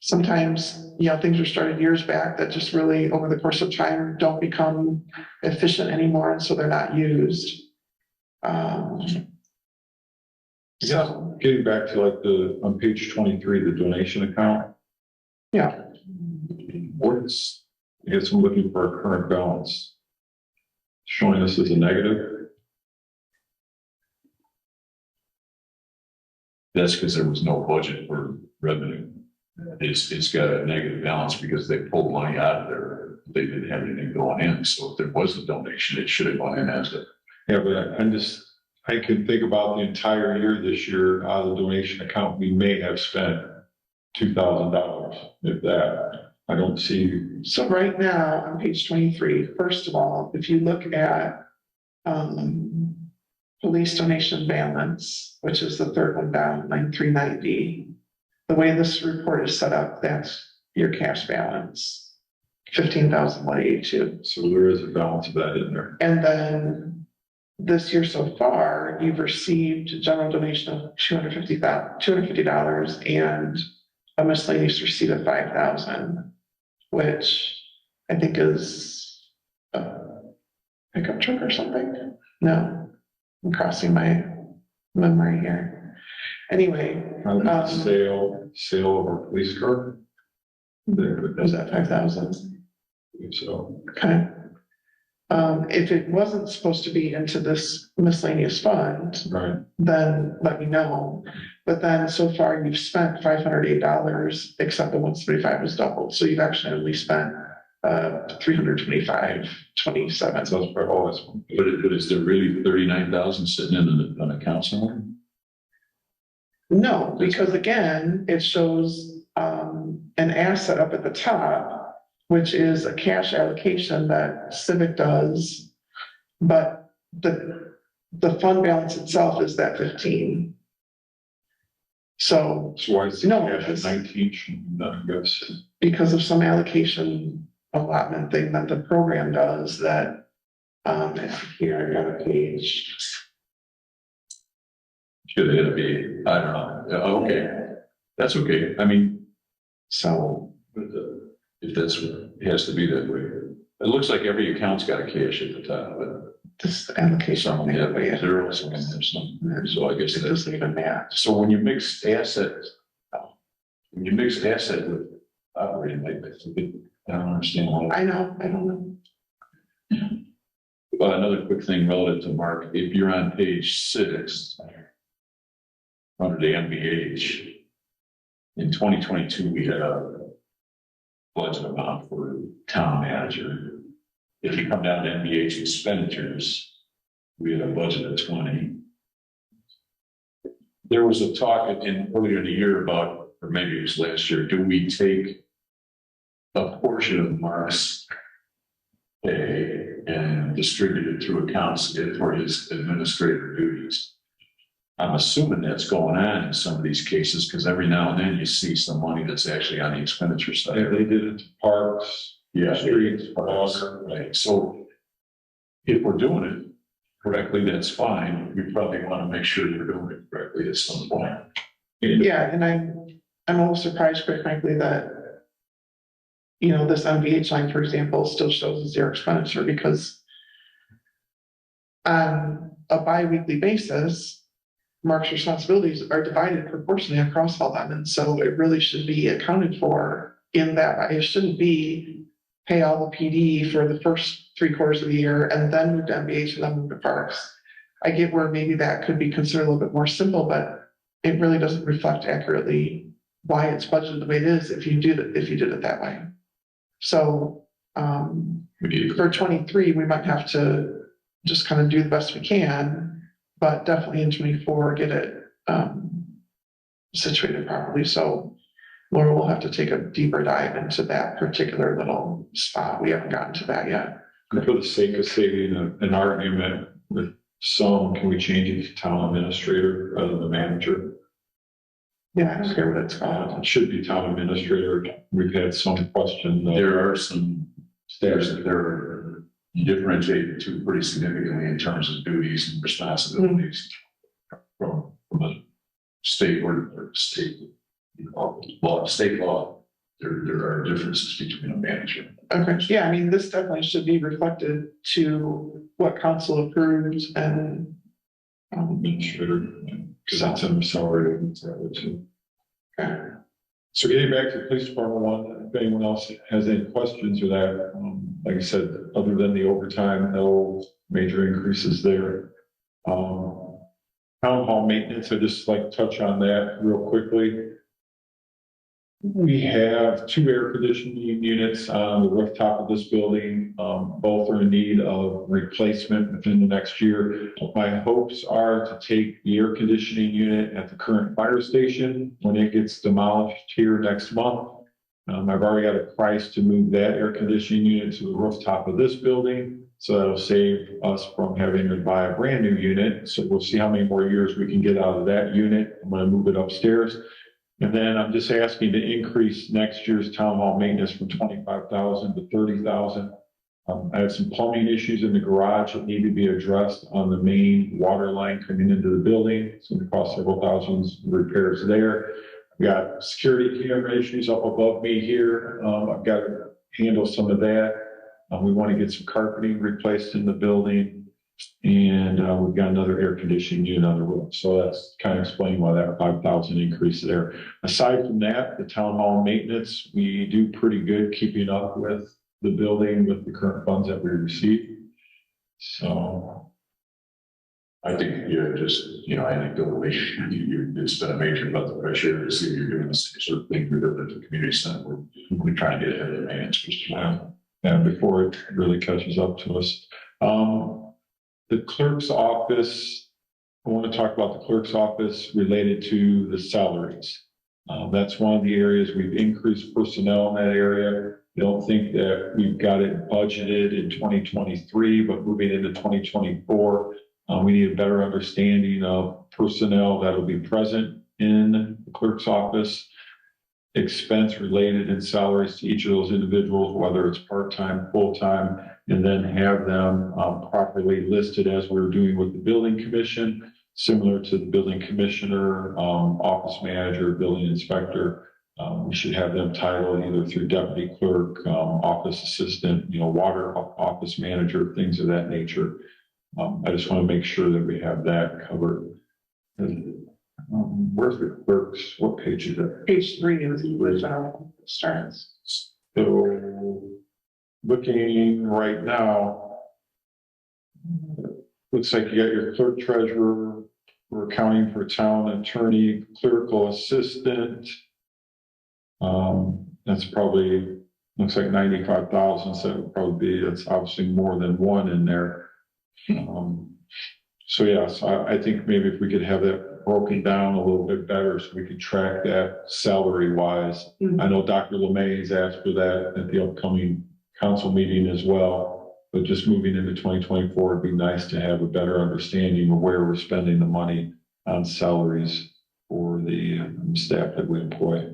Sometimes, things were started years back that just really, over the course of time, don't become efficient anymore, and so they're not used. So, Getting back to like on page 23, the donation account. yeah, What is, I guess I'm looking for a current balance. Showing us as a negative. That's because there was no budget for revenue. It's got a negative balance because they pulled money out of there. They didn't have anything going in. So if there was a donation, it should have gone in as a. Yeah, but I can think about the entire year this year out of the donation account, we may have spent $2,000, if that. I don't see. so right now, on page 23, first of all, if you look at police donation balance, which is the third one down, line 390, the way this report is set up, that's your cash balance, 15,182. So there is a balance of that in there. And then this year so far, you've received a general donation of $250 and a miscellaneous receipt of $5,000, which I think is a pickup truck or something. No, I'm crossing my memory here. Anyway, Sale of our police car. was that 5,000? So, Okay. If it wasn't supposed to be into this miscellaneous fund, right. then let me know. But then so far you've spent $508, except the 175 was doubled. So you've actually only spent $325.27. So that's probably always. But is there really 39,000 sitting in an account somewhere? No, because again, it shows an asset up at the top, which is a cash allocation that Civic does, but the fund balance itself is that 15. So why is no, it cash 19? I guess. because of some allocation allotment thing that the program does that, here I got a page. Should it be, I don't know, okay, that's okay, I mean, So, if that's, it has to be that way. It looks like every account's got a cash at the top, but this allocation, some thing, have yeah, zero, some have some, so I guess it that's. doesn't even match. So when you mix assets, when you mix asset with operating, like, I don't understand why. I don't know. Another quick thing relative to Mark, if you're on page 6, under the MBH, in 2022, we had a budget amount for town manager. If you come down to MBH expenditures, we had a budget of 20. There was a talk earlier in the year about, or maybe it was last year, do we take a portion of Mark's pay and distribute it through accounts for his administrative duties? I'm assuming that's going on in some of these cases, because every now and then you see some money that's actually on the expenditure side. Yeah, they did it to parks, Yeah, streets, water, right? So if we're doing it correctly, that's fine. We probably want to make sure we're doing it correctly at some point. Yeah, and I'm a little surprised, quite frankly, that, you know, this MVH line, for example, still shows a zero expenditure, because on a bi-weekly basis, Mark's responsibilities are divided proportionally across all them, and so it really should be accounted for in that. It shouldn't be pay all the PD for the first 3 quarters of the year and then move to MVH and then move to parks. I get where maybe that could be considered a little bit more simple, but it really doesn't reflect accurately why it's budgeted the way it is if you did it that way. So for 23, we might have to just kind of do the best we can, but definitely in 24, get it situated properly. So Laura will have to take a deeper dive into that particular little spot. We haven't gotten to that yet. For the sake of saving an argument with some, can we change it to town administrator rather than manager? Yeah, I don't care what it's called. It should be town administrator. We've had some question. There are some staffs that are differentiated too pretty significantly in terms of duties and responsibilities from a state or state law, state law. There are differences between a manager. Okay, yeah, I mean, this definitely should be reflected to what council approves and Administrator, because that's in the salary. Too. Okay. So getting back to the police department one, if anyone else has any questions or that, like I said, other than the overtime, no major increases there. Town hall maintenance, I just like to touch on that real quickly. We have 2 air conditioning units on the rooftop of this building. Both are in need of replacement within the next year. My hopes are to take the air conditioning unit at the current fire station when it gets demolished here next month. I've already got a price to move that air conditioning unit to the rooftop of this building. So that'll save us from having to buy a brand new unit. So we'll see how many more years we can get out of that unit. I'm going to move it upstairs. And then I'm just asking to increase next year's town hall maintenance from 25,000 to 30,000. I have some plumbing issues in the garage that need to be addressed on the main water line coming into the building. It's going to cost several thousands repairs there. I've got security camera issues up above me here. I've got to handle some of that. We want to get some carpeting replaced in the building. And we've got another air conditioning unit on the roof. So that's kind of explaining why that 5,000 increase there. Aside from that, the town hall maintenance, we do pretty good keeping up with the building with the current funds that we receive. So I think, anecdotally, it's been a major breath of fresh air to see you're doing the same sort of thing with the community center. We're trying to get ahead of the maintenance. Yeah, before it really catches up to us. The clerk's office, I want to talk about the clerk's office related to the salaries. That's one of the areas we've increased personnel in that area. I don't think that we've got it budgeted in 2023, but moving into 2024, we need a better understanding of personnel that will be present in the clerk's office, expense related and salaries to each of those individuals, whether it's part-time, full-time, and then have them properly listed as we're doing with the building commission similar to the building commissioner, office manager, building inspector. We should have them titled either through deputy clerk, office assistant, water office manager, things of that nature. I just want to make sure that we have that covered. And, where's the clerks? What page is it? Page 3 is the general starts. So looking right now, looks like you got your clerk treasurer, we're accounting for town attorney, clerical assistant. That's probably, looks like 95,000, so it would probably be, it's obviously more than one in there. So yes, I think maybe if we could have that broken down a little bit better so we could track that salary wise. I know Dr. LeMay has asked for that at the upcoming council meeting as well, but just moving into 2024, it'd be nice to have a better understanding of where we're spending the money on salaries for the staff that we employ.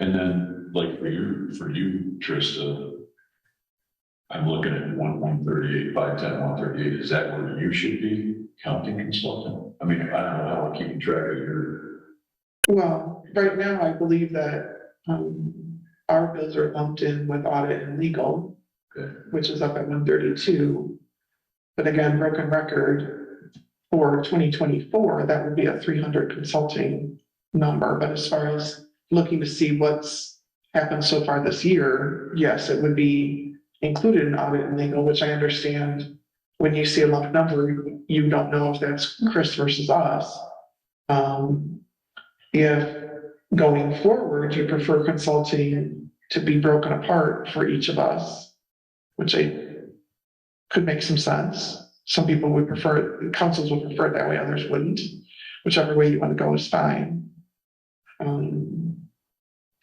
And then like for you, Trista, I'm looking at 138, 510, 138. Is that where you should be counting consultant? I mean, I don't know how we're keeping track of your. Well, right now, I believe that our bills are lumped in with audit and legal, Okay. which is up at 132. But again, broken record for 2024, that would be a 300 consulting number. But as far as looking to see what's happened so far this year, yes, it would be included in audit and legal, which I understand when you see a lump number, you don't know if that's Chris versus us. If going forward, you prefer consulting to be broken apart for each of us, which could make some sense. Some people would prefer, councils would prefer it that way, others wouldn't. Whichever way you want to go is fine.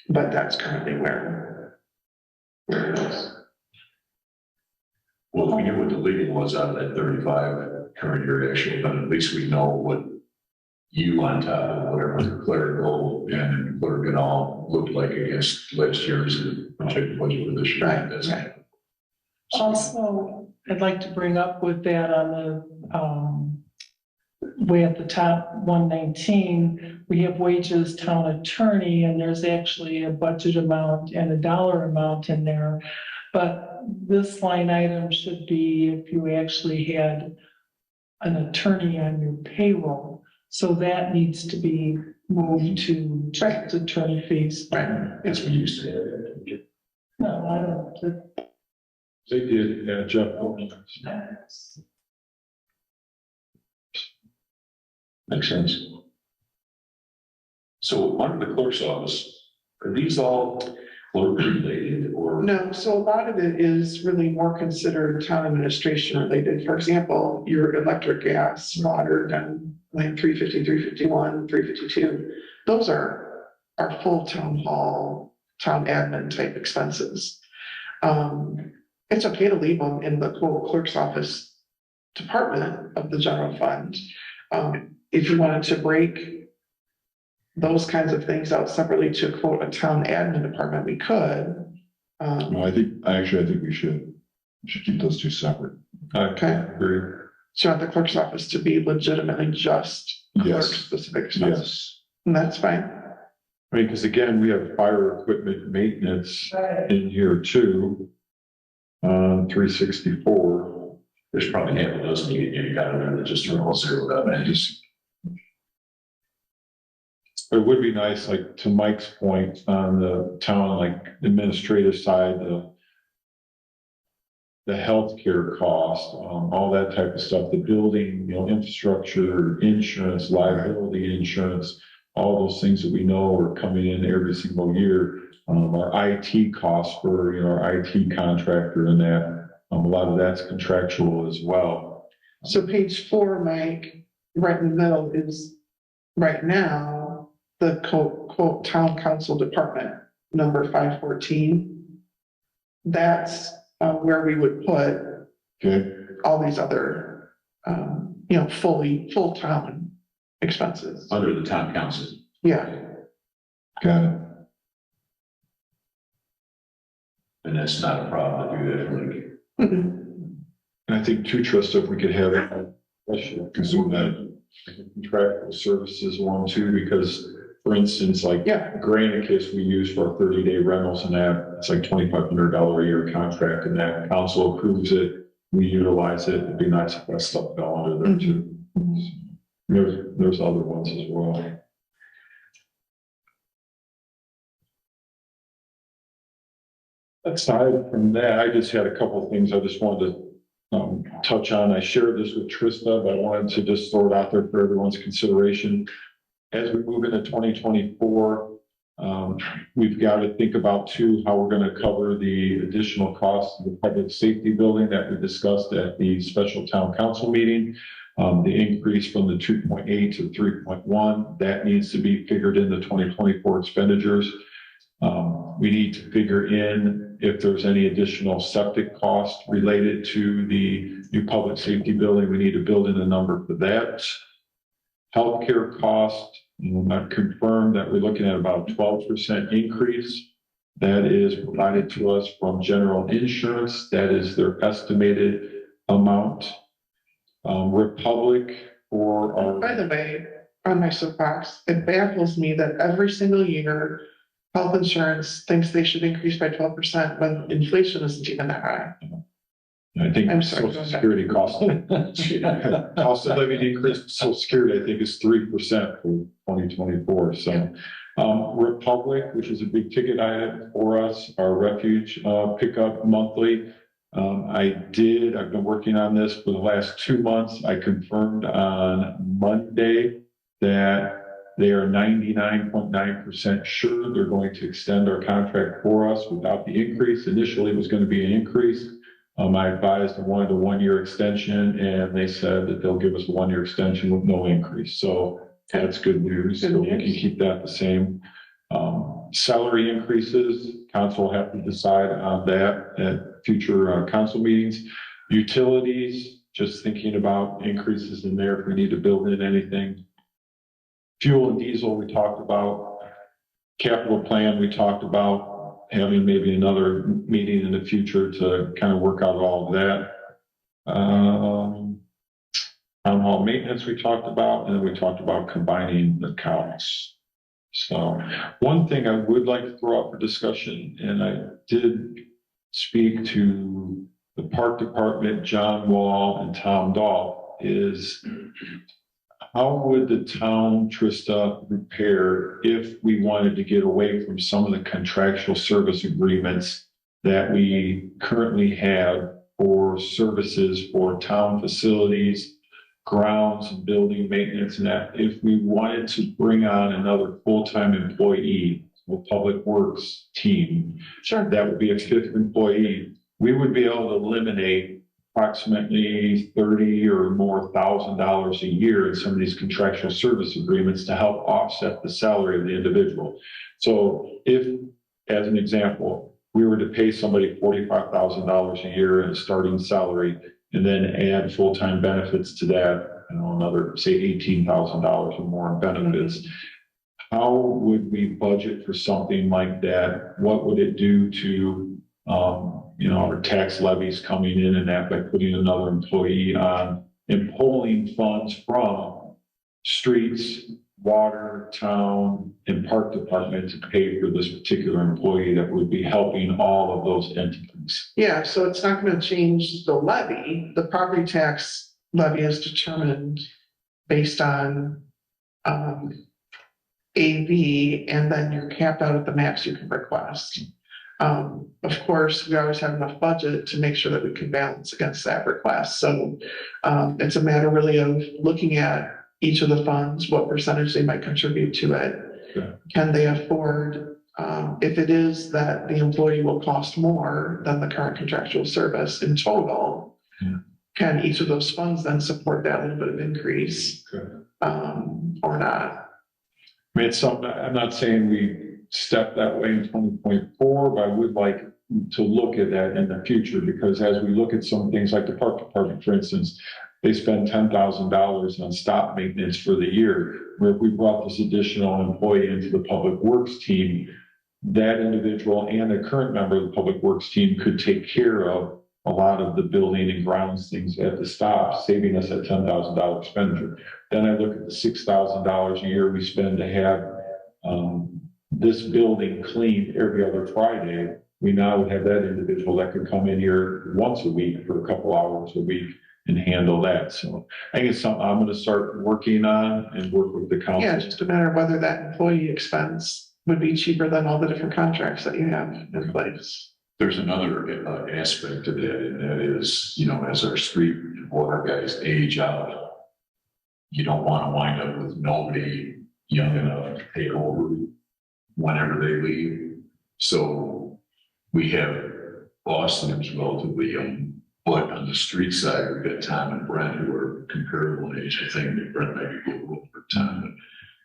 But that's currently where it is. Well, if we knew what the legal was out of that 35 current year actually, but at least we know what you on top of whatever the clerical and clerk and all looked like against last year's budget for this year. Right, That's right. Also, I'd like to bring up with that on the way at the top, 119, we have wages, town attorney, and there's actually a budget amount and a dollar amount in there. But this line item should be if you actually had an attorney on your payroll. So that needs to be moved to just attorney fees. Right. That's what you used to. No, I don't. They did, yeah, Jeff. Makes sense. So under the clerk's office, are these all clerk related or? No, so a lot of it is really more considered town administration related. For example, your electric, gas, water, and like 350, 351, 352. Those are full town hall, town admin type expenses. It's okay to leave them in the quote clerk's office department of the general fund. If you wanted to break those kinds of things out separately to quote a town admin department, we could. No, I think we should keep those two separate. Okay. Agree. So you want the clerk's office to be legitimately just clerk Yes. specific expenses, Yes. and that's fine. I mean, because again, we have fire equipment maintenance in here too. 364. There's probably half of those you got in there that just are all zeroed up and just. It would be nice, like to Mike's point on the town, like administrative side, the healthcare cost, all that type of stuff, the building, infrastructure, insurance, liability insurance, all those things that we know are coming in every single year. Our IT costs for, our IT contractor and that, a lot of that's contractual as well. So page 4, Mike, right in the middle is right now, the quote town council department, number 514. That's where we would put Okay. all these other, full town expenses. Under the town council. Yeah. Got it. And that's not a problem to do that for like. And I think too, Trista, if we could have it, Consume that. contractual services one too, because for instance, like Yeah. Granicus, we use for our 30-day rentals and that, it's like $2,500 a year contract and that council approves it. We utilize it. It'd be nice if that stuff fell under there too. There's other ones as well. Aside from that, I just had a couple of things I just wanted to touch on. I shared this with Trista, but I wanted to just throw it out there for everyone's consideration. As we move into 2024, we've got to think about too, how we're going to cover the additional costs of the public safety building that we discussed at the special town council meeting. The increase from the 2.8 to 3.1, that needs to be figured in the 2024 expenditures. We need to figure in if there's any additional septic cost related to the new public safety building. We need to build in a number for that. Healthcare cost, I've confirmed that we're looking at about a 12% increase. That is provided to us from general insurance. That is their estimated amount. Republic for our. By the way, on my soapbox, it baffles me that every single year health insurance thinks they should increase by 12% when inflation isn't even that high. I think I'm sorry, Social Security cost of living increase, Social Security, I think is 3% for 2024. So Republic, which is a big ticket item for us, our refuge pickup monthly. I've been working on this for the last 2 months. I confirmed on Monday that they are 99.9% sure they're going to extend our contract for us without the increase. Initially, it was going to be an increase. I advised I wanted a 1-year extension, and they said that they'll give us a 1-year extension with no increase. So that's good news. So we can keep that the same. Salary increases, council will have to decide on that at future council meetings. Utilities, just thinking about increases in there if we need to build in anything. Fuel and diesel, we talked about. Capital plan, we talked about having maybe another meeting in the future to kind of work out all of that. Town hall maintenance, we talked about, and then we talked about combining the counts. So one thing I would like to throw out for discussion, and I did speak to the park department, John Wall and Tom Dahl, is how would the town, Trista, prepare if we wanted to get away from some of the contractual service agreements that we currently have for services for town facilities, grounds and building maintenance, and that if we wanted to bring on another full-time employee, a public works team, Sure. that would be a 5th employee, we would be able to eliminate approximately $30,000 or more a year in some of these contractual service agreements to help offset the salary of the individual. So if, as an example, we were to pay somebody $45,000 a year in a starting salary and then add full-time benefits to that, another, say, $18,000 or more in benefits, how would we budget for something like that? What would it do to our tax levies coming in and that by putting another employee on and pulling funds from streets, water, town, and park department to pay for this particular employee that would be helping all of those entities? Yeah, so it's not going to change the levy. The property tax levy is determined based on AV, and then you're capped out at the max you can request. Of course, we always have enough budget to make sure that we can balance against that request. So it's a matter really of looking at each of the funds, what percentage they might contribute to it. Okay. Can they afford, if it is that the employee will cost more than the current contractual service in total, can each of those funds then support that little bit of increase or not? I mean, it's something, I'm not saying we step that way in 2024, but I would like to look at that in the future, because as we look at some things like the park department, for instance, they spend $10,000 on stop maintenance for the year, where if we brought this additional employee into the public works team, that individual and a current member of the public works team could take care of a lot of the building and grounds things at the stop, saving us a $10,000 expenditure. Then I look at the $6,000 a year we spend to have this building cleaned every other Friday. We now have that individual that could come in here once a week for a couple hours a week and handle that. So I think it's something I'm going to start working on and work with the council. Yeah, it's just a matter of whether that employee expense would be cheaper than all the different contracts that you have in place. There's another aspect to that, and that is, you know, as our street and water guys age out, you don't want to wind up with nobody young enough to take over whenever they leave. So we have Austin, who's relatively young, but on the street side, we've got Tom and Brent, who are comparable in age. I think that Brent might be a little over Tom,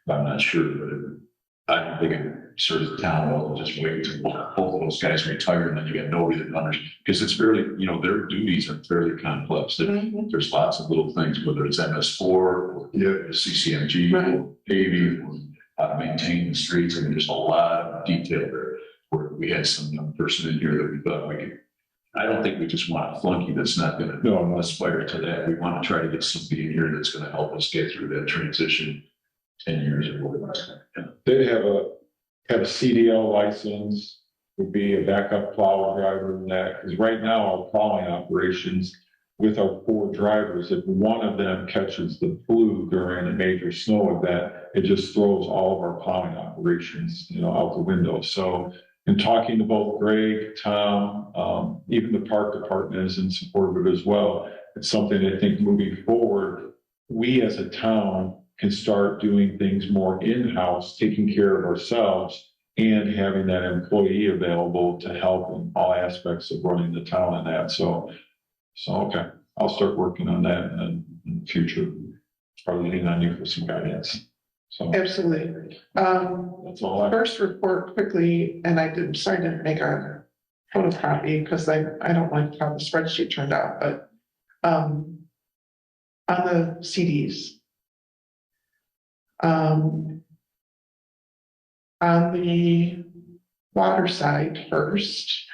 but I'm not sure. But I don't think it serves the town well to just wait until both of those guys retire, and then you got nobody that understands, because it's fairly, you know, their duties are fairly complex. There's lots of little things, whether it's MS4 or CCMG, or paving, or how to maintain the streets. I mean, there's a lot of detail there. Where we had some young person in here that we thought we could. I don't think we just want a flunky that's not going to aspire to that. We want to try to get somebody in here that's going to help us get through that transition 10 years or whatever. They have a CDL license, would be a backup plow driver and that, because right now our plowing operations with our 4 drivers, if one of them catches the flu during a major snow event, it just throws all of our plowing operations, you know, out the window. So in talking to both Greg, Tom, even the park department is in support of it as well. It's something I think moving forward, we as a town can start doing things more in-house, taking care of ourselves and having that employee available to help in all aspects of running the town and that. So okay, I'll start working on that in the future. Probably lean on you for some guidance. So Absolutely. that's all First report quickly, and I didn't make a photocopy because I don't like how the spreadsheet turned out, but on the CDs, on the water side first,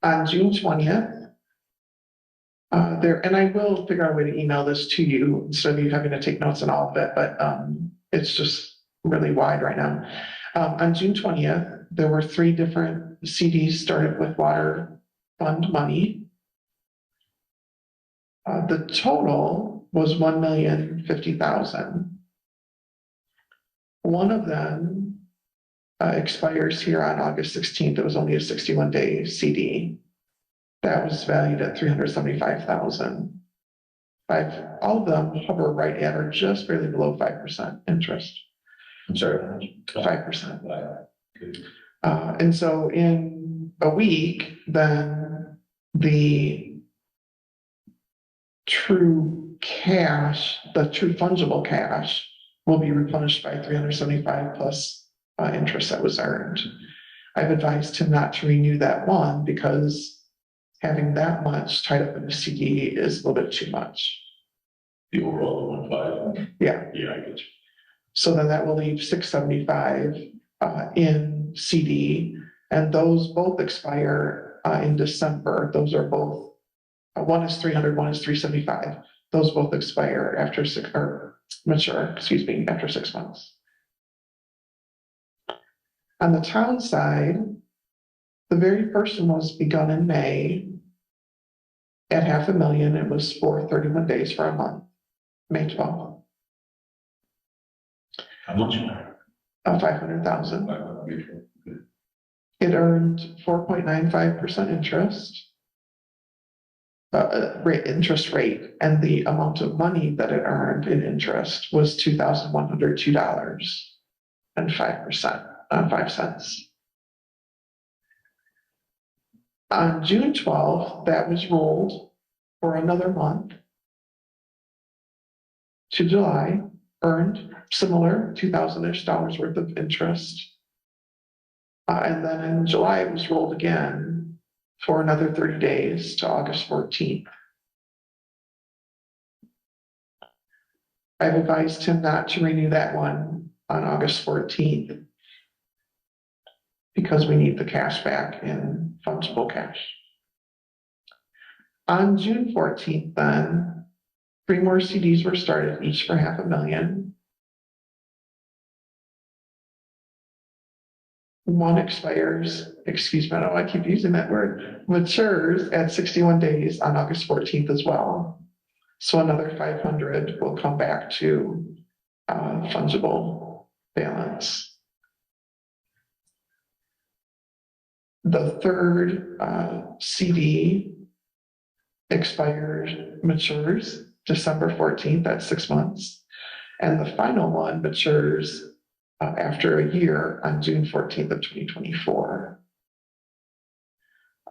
on June 20th, and I will figure out a way to email this to you instead of you having to take notes on all of it, but it's just really wide right now. On June 20th, there were 3 different CDs started with water fund money. The total was $1,050,000. One of them expires here on August 16th. It was only a 61-day CD. That was valued at $375,000. All of them hover right at or just barely below 5% interest. I'm sorry. 5%. And so in a week, then the true cash, the true fungible cash will be replenished by 375 plus interest that was earned. I've advised him not to renew that one because having that much tied up in the CD is a little bit too much. The overall 1.5. Yeah. Yeah, I get you. So then that will leave 675 in CD, and those both expire in December. Those are both, one is 300, one is 375. Those both expire after after 6 months. On the town side, the very first one was begun in May at $500,000. It was for 31 days for a month, May 12th. How much? 500,000. It earned 4.95% interest. Interest rate, and the amount of money that it earned in interest was $2,102.05. On June 12th, that was rolled for another month to July, earned similar $2,000-ish worth of interest. And then in July, it was rolled again for another 30 days to August 14th. I've advised him not to renew that one on August 14th because we need the cash back in fungible cash. On June 14th, then, 3 more CDs were started, each for $500,000. One expires, excuse me, I don't know why I keep using that word, matures at 61 days on August 14th as well. So another 500 will come back to fungible balance. The third CD matures December 14th, that's 6 months. And the final one matures after a year on June 14th of 2024.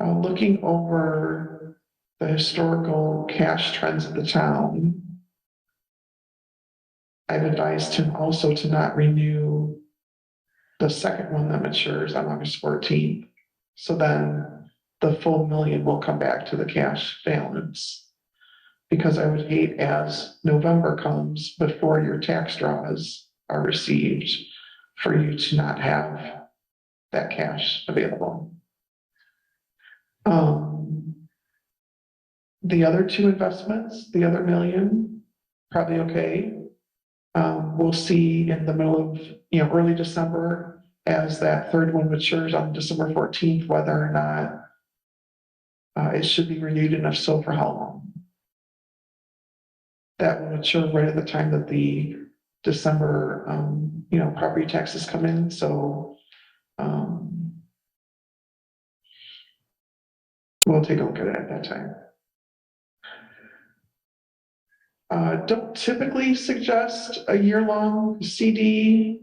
Looking over the historical cash trends of the town, I've advised him also to not renew the second one that matures on August 14th. So then the full $1 million will come back to the cash balance. Because I would hate, as November comes before your tax draws are received, for you to not have that cash available. The other 2 investments, the other $1 million, probably okay. We'll see in the middle of, early December, as that third one matures on December 14th, whether or not it should be renewed, and if so, for how long. That will mature right at the time that the December, property taxes come in. So we'll take a look at it at that time. Don't typically suggest a year-long CD.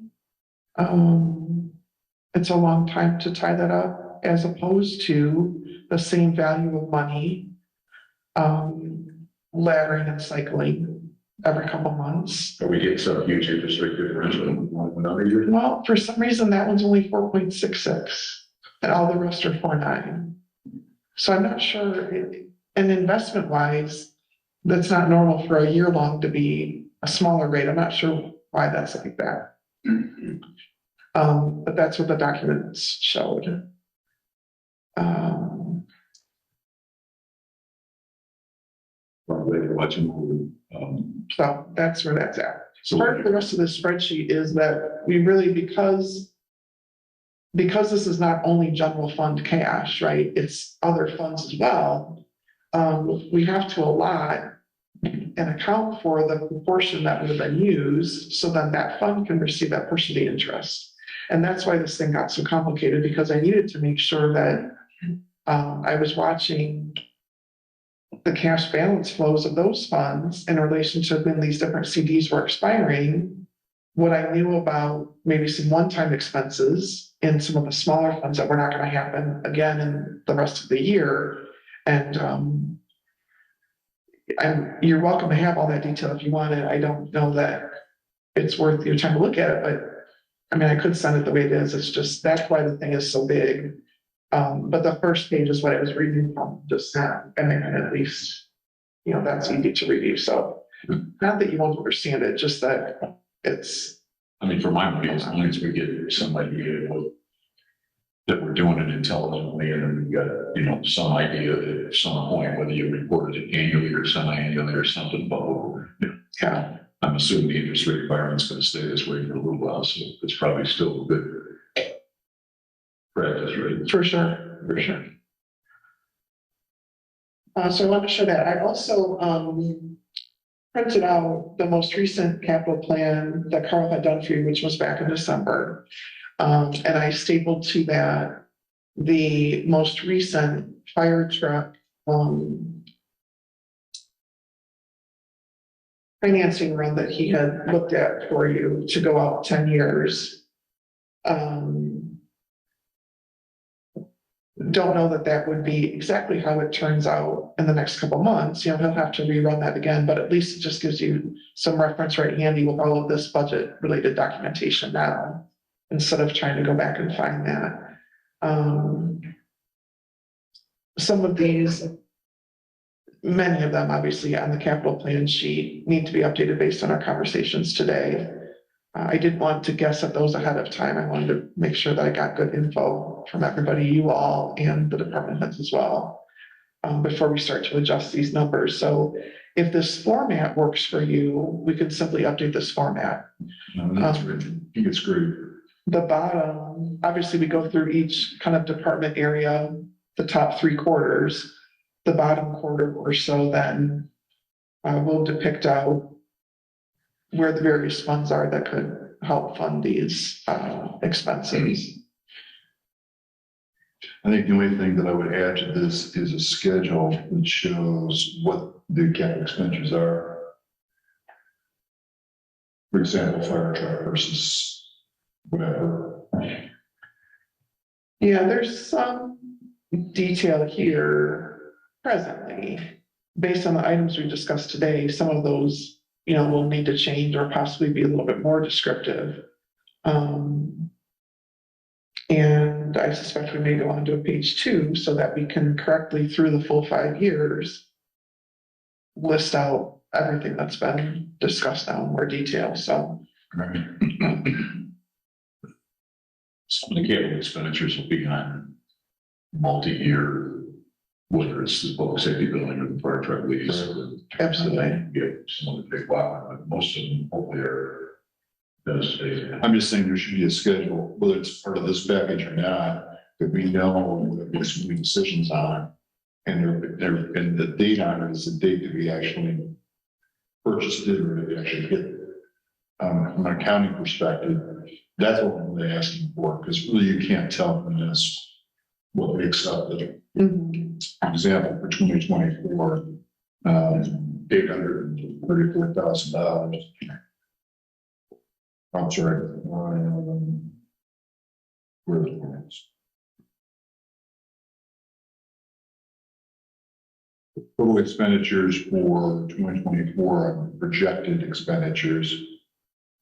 It's a long time to tie that up, as opposed to the same value of money, laddering and cycling every couple months. So we get some huge interest rate differential another year. Well, for some reason, that one's only 4.66 and all the rest are 4.9. So I'm not sure, and investment wise, that's not normal for a year long to be a smaller rate. I'm not sure why that's like that. But that's what the documents showed. So that's where that's at. So part of the rest of the spreadsheet is that we really, because this is not only general fund cash, right? It's other funds as well. We have to allot and account for the proportion that would have been used, so then that fund can receive that portion of the interest. And that's why this thing got so complicated, because I needed to make sure that I was watching the cash balance flows of those funds in relation to when these different CDs were expiring, what I knew about maybe some one-time expenses in some of the smaller funds that were not going to happen again in the rest of the year. And you're welcome to have all that detail if you want it. I don't know that it's worth your time to look at it, but I mean, I could send it the way it is. It's just, that's why the thing is so big. But the first page is what I was reading from just now, and then at least, that's easy to review. So not that you won't understand it, just that it's. I mean, for my money, as long as we get somebody that we're doing it intelligently, and then we've got, some idea that at some point, whether you report it annually or semi-annually or something, but yeah. I'm assuming the interest rate environment's going to stay this way for a little while, so it's probably still a good practice, right? For sure, for sure. So I want to show that. I also printed out the most recent capital plan that Carl had done for you, which was back in December. And I stapled to that the most recent fire truck financing run that he had looked at for you to go out 10 years. Don't know that would be exactly how it turns out in the next couple of months. He'll have to rerun that again, but at least it just gives you some reference right handy with all of this budget related documentation now, instead of trying to go back and find that. Some of these, many of them obviously on the capital plan sheet, need to be updated based on our conversations today. I didn't want to guess at those ahead of time. I wanted to make sure that I got good info from everybody, you all, and the department heads as well. before we start to adjust these numbers. So if this format works for you, we can simply update this format. No, that's right. You get screwed. The bottom, obviously, we go through each kind of department area, the top 3 quarters. The bottom quarter or so then will depict out where the various funds are that could help fund these expenses. I think the only thing that I would add to this is a schedule that shows what the capital expenditures are. For example, fire truck versus whatever. Yeah, there's some detail here presently, based on the items we discussed today. Some of those, will need to change or possibly be a little bit more descriptive. And I suspect we may go on to a page 2 so that we can correctly, through the full 5 years, list out everything that's been discussed now in more detail. So, Right. Some of the capital expenditures will be on multi-year, whether it's the public safety building or the fire truck lease. absolutely. Get some of the big wow, but most of them hopefully are. I'm just saying there should be a schedule, whether it's part of this package or not, that we know what there's going to be decisions on. And and the date on it is the date that we actually purchased it or that we actually get it. From an accounting perspective, that's what I'm really asking for, because really you can't tell from this what we accepted. For example, for 2024, $834,000. I'm sorry. Where the points? Total expenditures for 2024, projected expenditures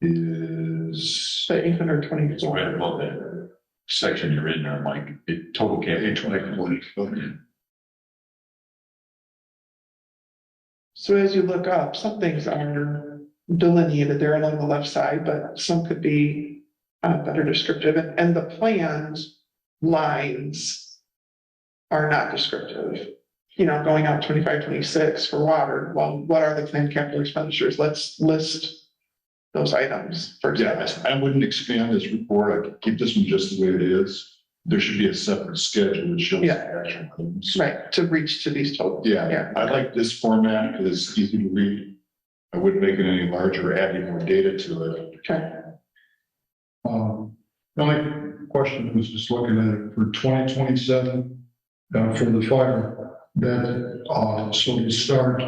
is The 824. Right above that section you're in there, Mike, it total capital. 824. So as you look up, some things are delineated there along the left side, but some could be better descriptive. And the planned lines are not descriptive. Going out 25, 26 for water. Well, what are the planned capital expenditures? Let's list those items, for Yeah, example. I wouldn't expand this report. I could keep this one just the way it is. There should be a separate schedule that shows the Yeah. actual items. Right, to reach to these totals. Yeah, I like this format because it's easy to read. I wouldn't make it any larger, adding more data to it. Okay. The only question was just looking at it for 2027, for the fire, that, so we start,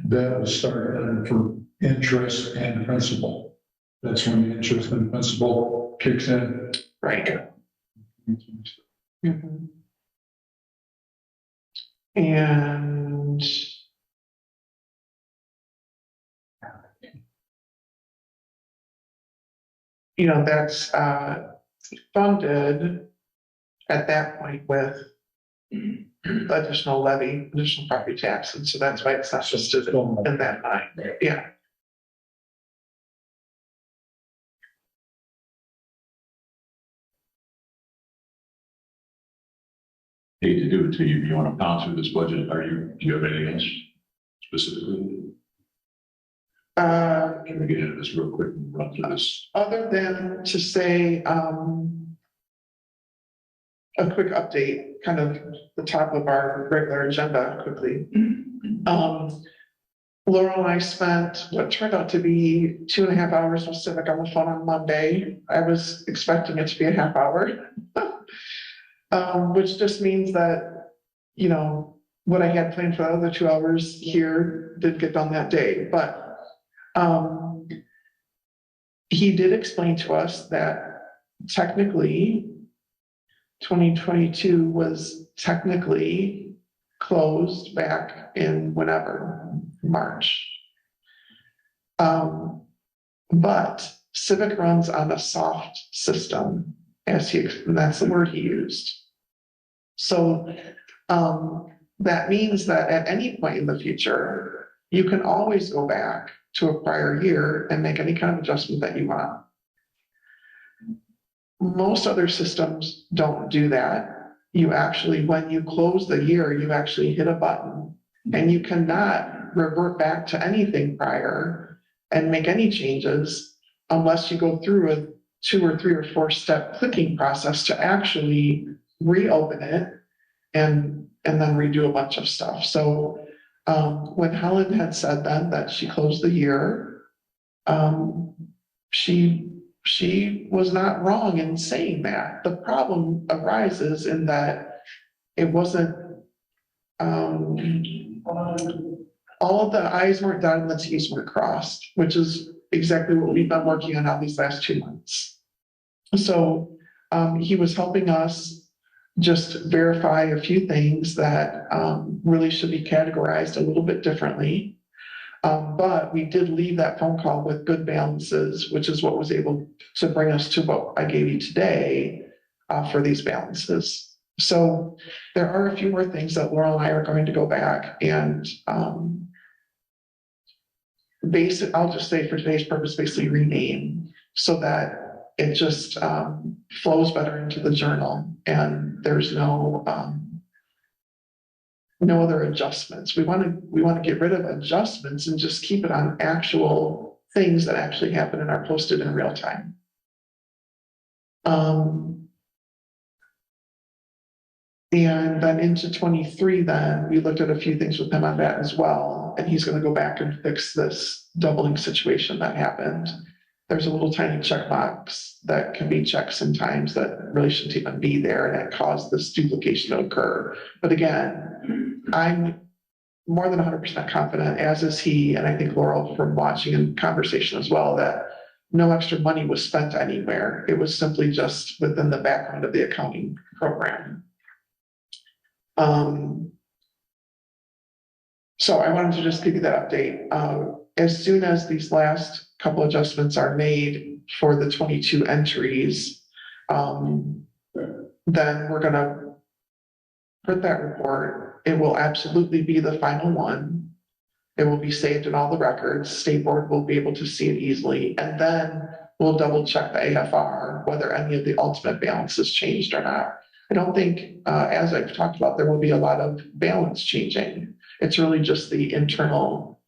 that will start for interest and principal. That's when the interest and principal kicks in. Right. Mhm. And that's funded at that point with additional levy, additional property tax, and so that's why it's not just in that line. Yeah. Hate to do it to you. You want to pound through this budget? Do you have anything else specifically? Can we get into this real quick and run through this? Other than to say, a quick update, kind of the top of our regular agenda quickly. Laurel and I spent what turned out to be 2.5 hours with Civic on the phone on Monday. I was expecting it to be a half hour. Which just means that, what I had planned for the other 2 hours here didn't get done that day, but he did explain to us that technically 2022 was technically closed back in whenever, March. But Civic runs on a soft system, and that's the word he used. So that means that at any point in the future, you can always go back to a prior year and make any kind of adjustment that you want. Most other systems don't do that. you actually, when you close the year, you actually hit a button and you cannot revert back to anything prior and make any changes unless you go through a 2 or 3 or 4 step clicking process to actually reopen it and then redo a bunch of stuff. So when Helen had said then that she closed the year, she was not wrong in saying that. The problem arises in that it wasn't, all of the I's weren't dotted and the T's weren't crossed, which is exactly what we've been working on now these last 2 months. So he was helping us just verify a few things that really should be categorized a little bit differently. But we did leave that phone call with good balances, which is what was able to bring us to what I gave you today for these balances. So there are a few more things that Laurel and I are going to go back and I'll just say for today's purpose, basically rename so that it just flows better into the journal and there's no other adjustments. We want to get rid of adjustments and just keep it on actual things that actually happen and are posted in real time. And then into 23, then we looked at a few things with him on that as well. And he's going to go back and fix this doubling situation that happened. There's a little tiny checkbox that can be checked sometimes that really shouldn't even be there, and it caused this duplication to occur. But again, I'm more than 100% confident, as is he, and I think Laurel from watching and conversation as well, that no extra money was spent anywhere. It was simply just within the background of the accounting program. So I wanted to just give you that update. As soon as these last couple adjustments are made for the 22 entries, then we're going to print that report. It will absolutely be the final one. It will be saved in all the records. State Board will be able to see it easily. And then we'll double check the AFR, whether any of the ultimate balances changed or not. I don't think, as I've talked about, there will be a lot of balance changing. It's really just the internal,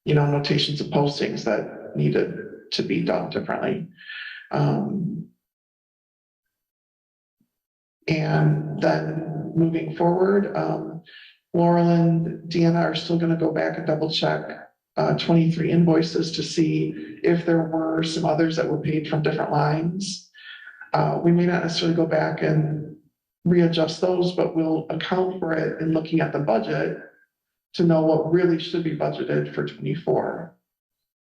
notations of postings that needed to be done differently. And then moving forward, Laurel and Deanna are still going to go back and double check 23 invoices to see if there were some others that were paid from different lines. We may not necessarily go back and readjust those, but we'll account for it in looking at the budget to know what really should be budgeted for 24.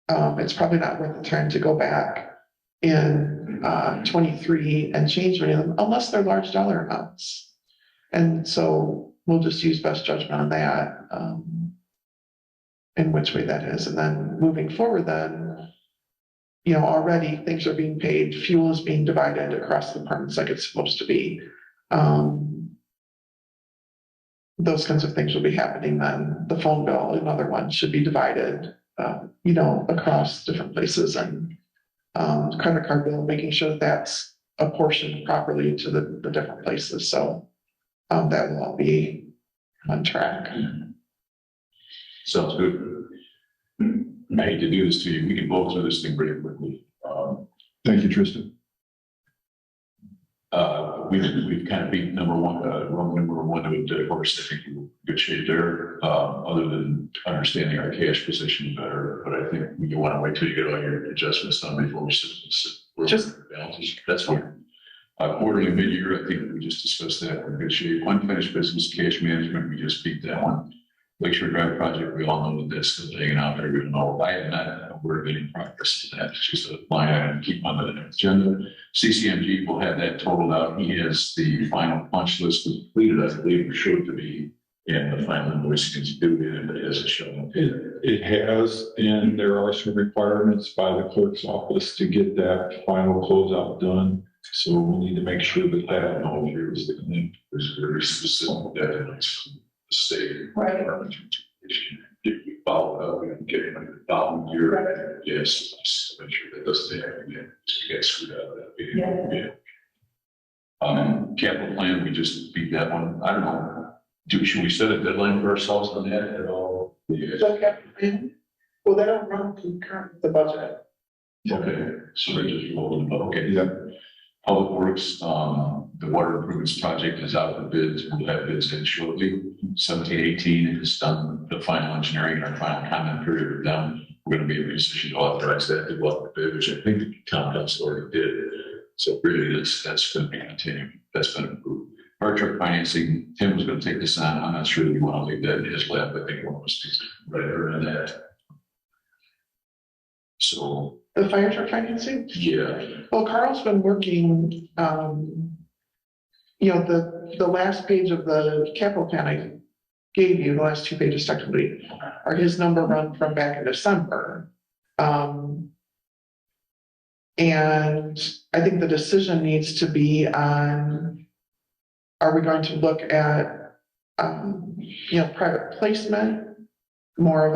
It's probably not worth the time to go back in 23 and change any of them unless they're large dollar amounts. And so we'll just use best judgment on that, in which way that is. And then moving forward then, already things are being paid, fuel is being divided across the departments like it's supposed to be. Those kinds of things will be happening then. The phone bill, another one, should be divided, across different places, and credit card bill, making sure that that's apportioned properly to the different places. So that will all be on track. Sounds good. I hate to do this to you. We can vote through this thing pretty quickly. Thank you, Tristan. We've kind of beat number one to, of course, I think we're in good shape there, other than understanding our cash position better. But I think you want to wait till you get all your adjustments done before we just balances. That's fine. Quarterly mid-year, I think we just discussed that. We're in good shape. Unfinished business cash management, we just beat that one. Lakeshore Drive project, we all know that that's still hanging out there. We know I have not aware of any progress in that. It's just a line item to keep on the agenda. CCMG will have that totaled out. He has the final punch list completed, I believe, or showed to be, and the final invoice is due in, but it hasn't shown. It has, and there are some requirements by the clerk's office to get that final closeout done. So we'll need to make sure that that all years there's very specific deadlines. State Right. department. If we follow up, we can get it the following year. Right. Yes, just make sure that doesn't happen again. We get screwed out of that. Yeah. Capital plan, we just beat that one. I don't know. Should we set a deadline for ourselves on that at all? Well, they don't run concurrent with the budget. Okay, so we're just rolling, okay. Yeah. Public Works, the water improvements project is out for bids. We'll have bids in shortly. 1718 has done the final engineering and our final comment period with them. We're going to be in a position to authorize that to go out for bid, which I think the town council already did. So really, that's going to be continuing. That's been approved. Fire truck financing, Tim was going to take this on. I'm not sure that we want to leave that in his lap. I think one of us needs to write her in that. So, The fire truck financing? yeah, Well, Carl's been working, the last page of the capital plan I gave you, the last 2 pages technically, are his number run from back in December. And I think the decision needs to be on, are we going to look at, private placement, more of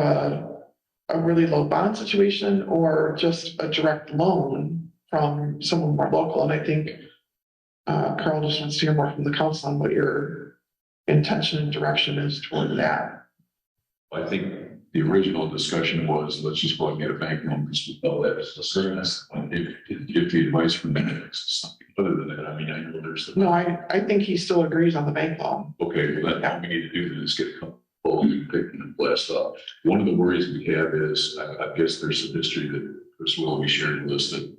a really low bond situation, or just a direct loan from someone more local? And I think Carl just wants to hear more from the council on what your intention and direction is toward that. I think the original discussion was, let's just go and get a bank loan because we know that's the service. If the advice from them is something other than that, I mean, I know there's. No, I think he still agrees on the bank loan. Okay, well, then all we need to do is get a couple and pick and blast off. One of the worries we have is, I guess there's some history that Chris Willoughby shared with us that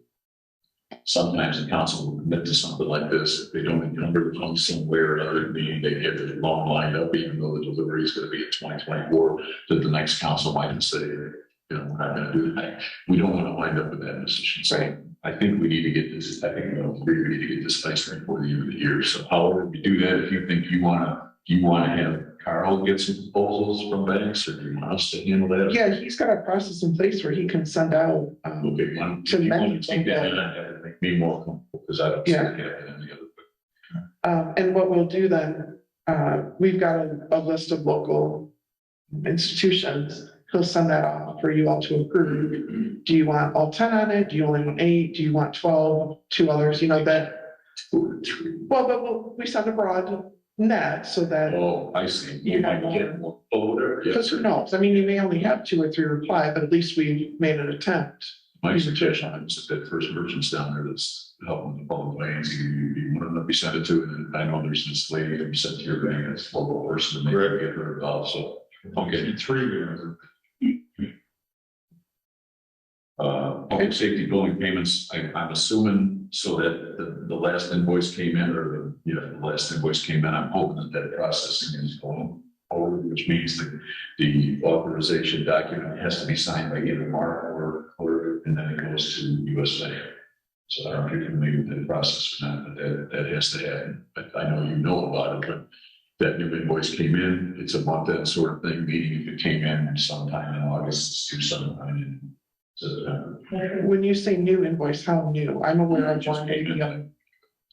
sometimes the council will commit to something like this. If they don't encumber the funds somewhere or other, meaning they get the loan lined up, even though the delivery is going to be in 2024, that the next council might say, we're not going to do that. We don't want to wind up with that decision. So Right. I think we need to get this, I think we need to get this ice rink before the end of the year. So however we do that, if you think you want to have Carl get some proposals from banks, or do you want us to handle that? Yeah, he's got a process in place where he can send out. Okay, one, To if you many want to take that, and that would make me more comfortable, because I don't see it Yeah. happening the other way. And what we'll do then, we've got a list of local institutions. He'll send that off for you all to approve. Do you want all 10 on it? Do you only want 8? Do you want 12? 2 others, that, 2 or 3. well, we send a broad net so that, Oh, I see. You might have get more. Oh, whatever. because who knows? I mean, you may only have 2 or 3 reply, but at least we made an attempt. My suggestion is that first merchants down there that's helping the public lands, you want to be sent it to, and I know there's this lady that you sent to your bank, that's a local person, and they can get her involved, so. Okay, 3. Public safety building payments, I'm assuming so that the last invoice came in, or the last invoice came in, I'm hoping that processing is going forward, which means that the authorization document has to be signed by either Mark or clerk, and then it goes to USA. So I don't know if you're familiar with that process or not, but that has to happen. But I know you know about it, but that new invoice came in, it's a month end sort of thing, meaning if it came in sometime in August, it's due sometime in September. When you say new invoice, how new? I'm aware of Just one. came in. maybe,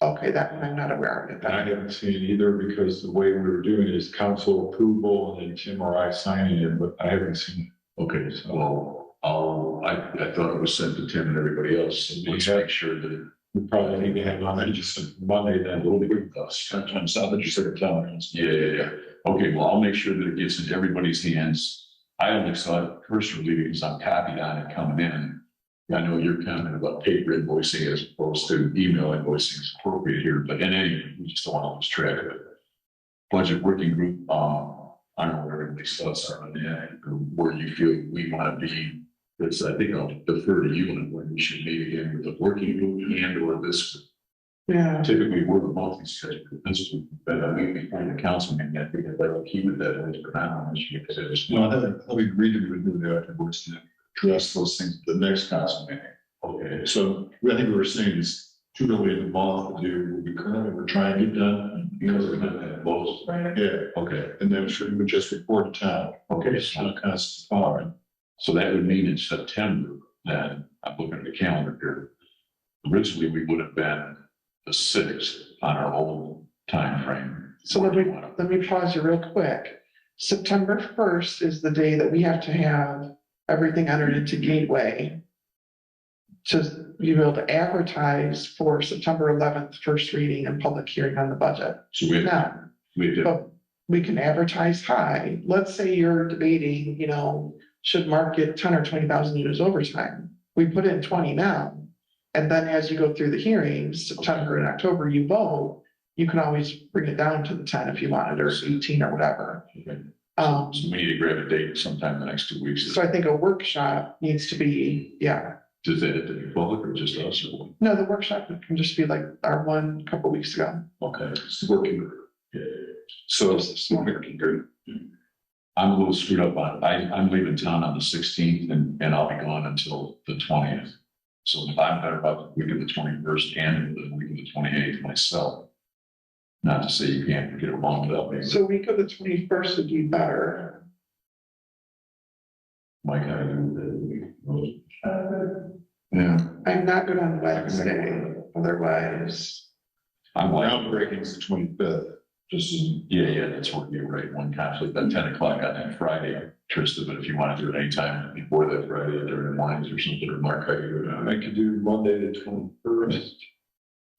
Okay, that one I'm not aware of it. And I haven't seen it either, because the way we were doing it is council approval and then Tim or I signing it, but I haven't seen Okay, so I thought it was sent to Tim and everybody else, so let's make sure that it. We probably need to have on there just Monday then. We'll be with us. Sometimes I thought you said it telling. Yeah. Okay, well, I'll make sure that it gets into everybody's hands. I only saw it personally because I'm copied on it coming in. I know you're commenting about paper invoicing as opposed to email invoicing is appropriate here, but in any, we just don't want to lose track of it. Budget working group, I don't know where everybody's thoughts are on that, or where you feel we want to be. Because I think I'll defer to you on when we should meet again with the working group and or this. Yeah, Typically, we're the monthly schedule, this week, but I mean, before the council meeting, I think I'll keep it that way for now. No, I thought we agreed to do that afterwards to address those things at the next council meeting. Okay, So I think we were saying it's too early in the month to do what we currently we're trying to get done. because we're not that close. Yeah, Okay, and then we would just report to town. okay, It's not kind of far. so that would mean in September, then I'm looking at the calendar here. Originally, we would have been the 6th on our old time frame. so let me pause you real quick. September 1st is the day that we have to have everything entered into Gateway. to be able to advertise for September 11th, first reading and public hearing on the budget. So we have, Now, we have, but we can advertise high. Let's say you're debating, should Mark get 10 or 20,000 units overtime? We put in 20 now. And then as you go through the hearings, September and October, you vote, you can always bring it down to the 10 if you wanted, or 18 or whatever. so we need to grab a date sometime in the next 2 weeks. So I think a workshop needs to be, Does that have to be public or just us or? no, the workshop can just be like our one couple weeks ago. Okay. It's working group. Yeah. So it's working group. I'm a little screwed up on, I'm leaving town on the 16th and I'll be gone until the 20th. So if I'm better about the week of the 21st and the week of the 28th myself. Not to say you can't get along without me. So week of the 21st would be better. Mike, how do you? Yeah. I'm not good on Wednesday, otherwise. I'm like, Groundbreaking is the 25th. Just, yeah, that's what you're right. One conflict at 10 o'clock on that Friday, Trista, but if you want to do it anytime before that Friday during the mornings or something, or Mark, how you do it? I could do Monday, the 21st,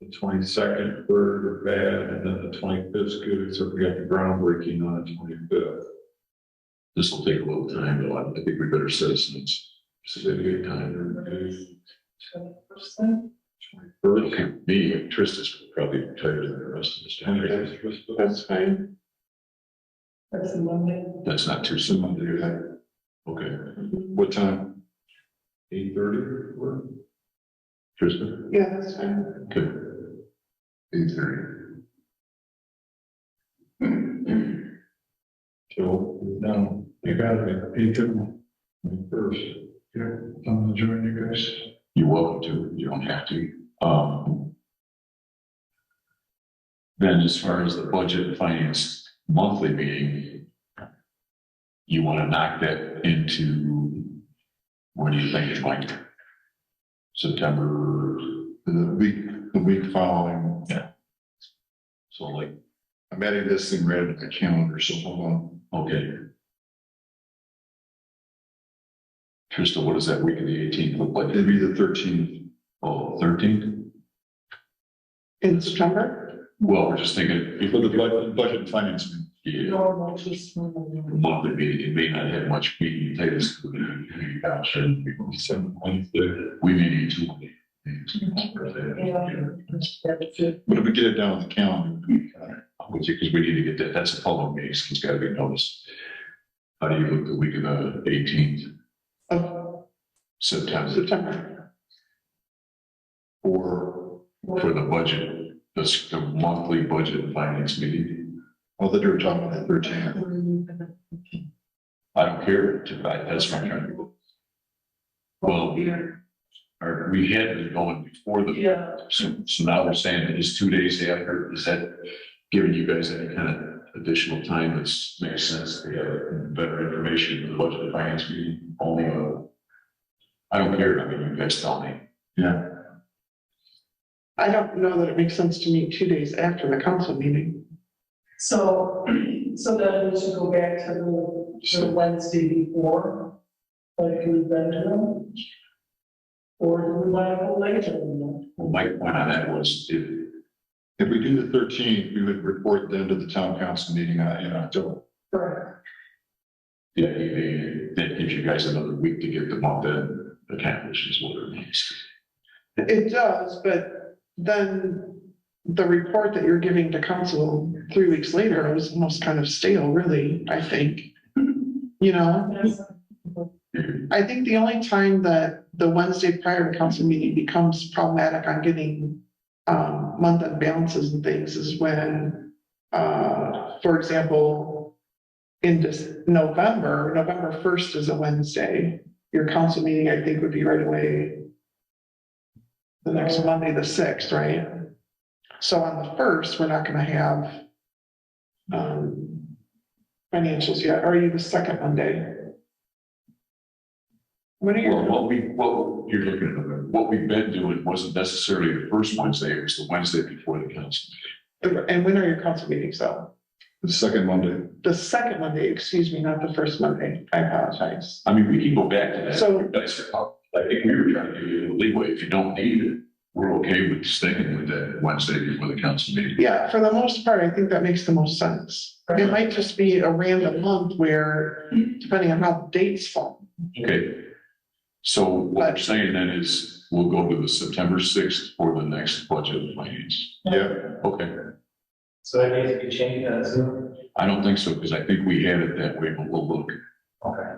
the 22nd, 3rd are bad, and then the 25th is good, except we got the groundbreaking on the 25th. This will take a little time, though. I think we better set some City time. First, Okay, me, Trista's probably tired of the rest of this time. That's fine. that's the Monday. That's not too soon. Okay, what time? 8:30. Trista, Yeah, that's fine. good. 8:30. So, no, you got it, 8:30. First. Yeah, I'm gonna join you guys. You're welcome to, you don't have to. Then as far as the budget and finance monthly meeting, you want to knock that into, what do you think it's like? September, The week following. Yeah. So like, I'm adding this thing right into the calendar, so hold on. okay. Trista, what does that week of the 18th look like? It'd be the 13th. Oh, 13th? In September? Well, we're just thinking, For the budget and finance meeting. yeah, Normal, just. monthly meeting, it may not have much meeting latest. We may need two. But if we get it down on the calendar. Because we need to get that, that's a public meeting, so it's gotta be noticed. How do you look the week of the 18th, Of September, Or, for the budget, the monthly budget and finance meeting? oh, that you're talking about that 13th. I don't care, that's what I'm trying to do. Well, we had been going before the. Yeah. So now we're saying it is 2 days after, is that giving you guys any kind of additional time that makes sense to get better information in the budget and finance meeting? Only, I don't care, I mean, you guys tell me. Yeah. I don't know that it makes sense to meet 2 days after the council meeting. So then we should go back to the Wednesday before, like we've been doing. Or do we want to go later than that? Well, my point on that was, If we do the 13th, we would report then to the town council meeting in October. Correct. that gives you guys another week to get the month in accomplished is what it means. It does, but then the report that you're giving to council 3 weeks later is almost kind of stale, really, I think. I think the only time that the Wednesday prior to council meeting becomes problematic on getting month-end balances and things is when, for example, in this November 1st is a Wednesday. Your council meeting, I think, would be right away the next Monday, the 6th, right? So on the 1st, we're not going to have financials yet. Are you the second Monday? When are Well, you? what you're looking at, what we've been doing wasn't necessarily the first Wednesday, it was the Wednesday before the council. And when are your council meetings though? The second Monday. The second Monday, excuse me, not the first Monday. I apologize. I mean, we can go back to that. So- That's I think we were trying to give you a little leeway. If you don't need it, we're okay with sticking with that Wednesday before the council meeting. Yeah, for the most part, I think that makes the most sense. It might just be a random month where, depending on how the dates fall. Okay. So what we're saying then is we'll go to the September 6th for the next budget and finance. Yeah, Okay. So that means you can change that soon? I don't think so, because I think we had it that way, but we'll look. Okay.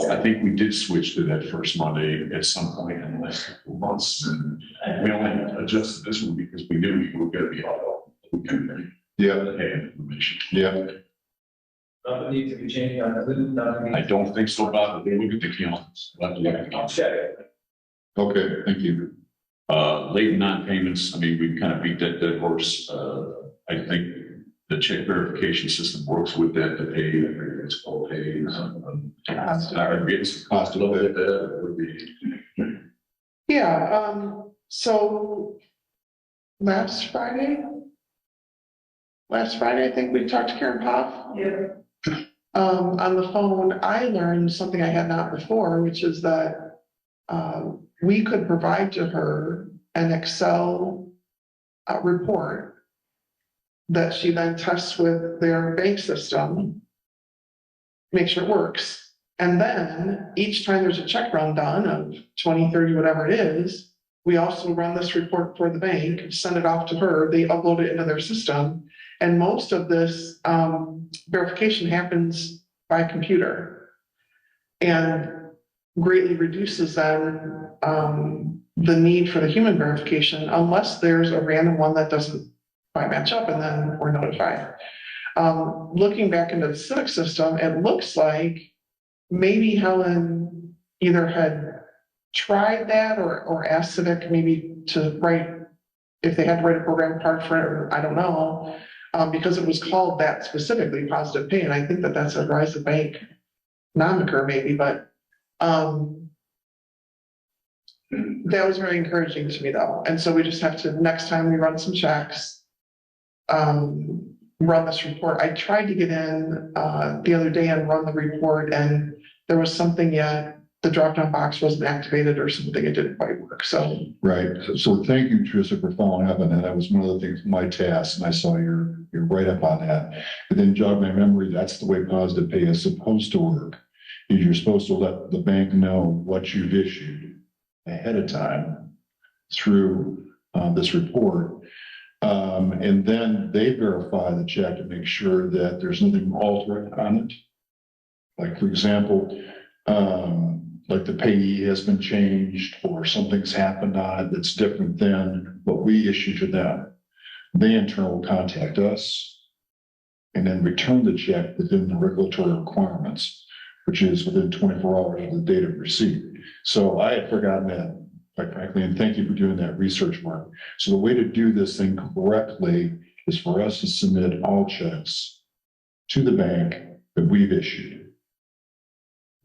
I think we did switch to that first Monday at some point in the last couple of months, and we only adjusted this one because we knew we were gonna be out. We couldn't yeah, have information. yeah. Nothing needs to be changed on that, nothing. I don't think so, Bob, but look at the calendars. We'll have to look at the I'll calendars. check it. Okay, thank you. Late non-payments, I mean, we kind of beat that dead horse. I think the check verification system works with that to pay, it's called pay. Our biggest cost a little bit, would be. Yeah, so last Friday, I think we talked to Karen Pop. Yeah. On the phone, I learned something I had not before, which is that we could provide to her an Excel report that she then tests with their bank system, make sure it works. And then each time there's a check run done of 20, 30, whatever it is, we also run this report for the bank, send it off to her, they upload it into their system. And most of this verification happens by computer and greatly reduces then the need for the human verification unless there's a random one that doesn't quite match up, and then we're notified. Looking back into the Civic system, it looks like maybe Helen either had tried that or asked Civic maybe to write, if they had to write a program part for it, or I don't know, because it was called that specifically, Positive Pay, and I think that that's a Rise of Bank moniker maybe, but that was very encouraging to me though. And so we just have to, next time we run some checks, run this report. I tried to get in the other day and run the report, and there was something yet, the drop-down box wasn't activated or something, it didn't quite work, so. Right. So thank you, Teresa, for following up on that. That was one of the things, my task, and I saw you're right up on that. And then jog my memory, that's the way Positive Pay is supposed to work. Is you're supposed to let the bank know what you've issued ahead of time through this report. And then they verify the check to make sure that there's nothing altered on it. Like, for example, like the payee has been changed or something's happened on it that's different than what we issue to them. They in turn will contact us and then return the check within the regulatory requirements, which is within 24 hours of the date of receipt. So I had forgotten that, quite frankly, and thank you for doing that research work. So the way to do this thing correctly is for us to submit all checks to the bank that we've issued.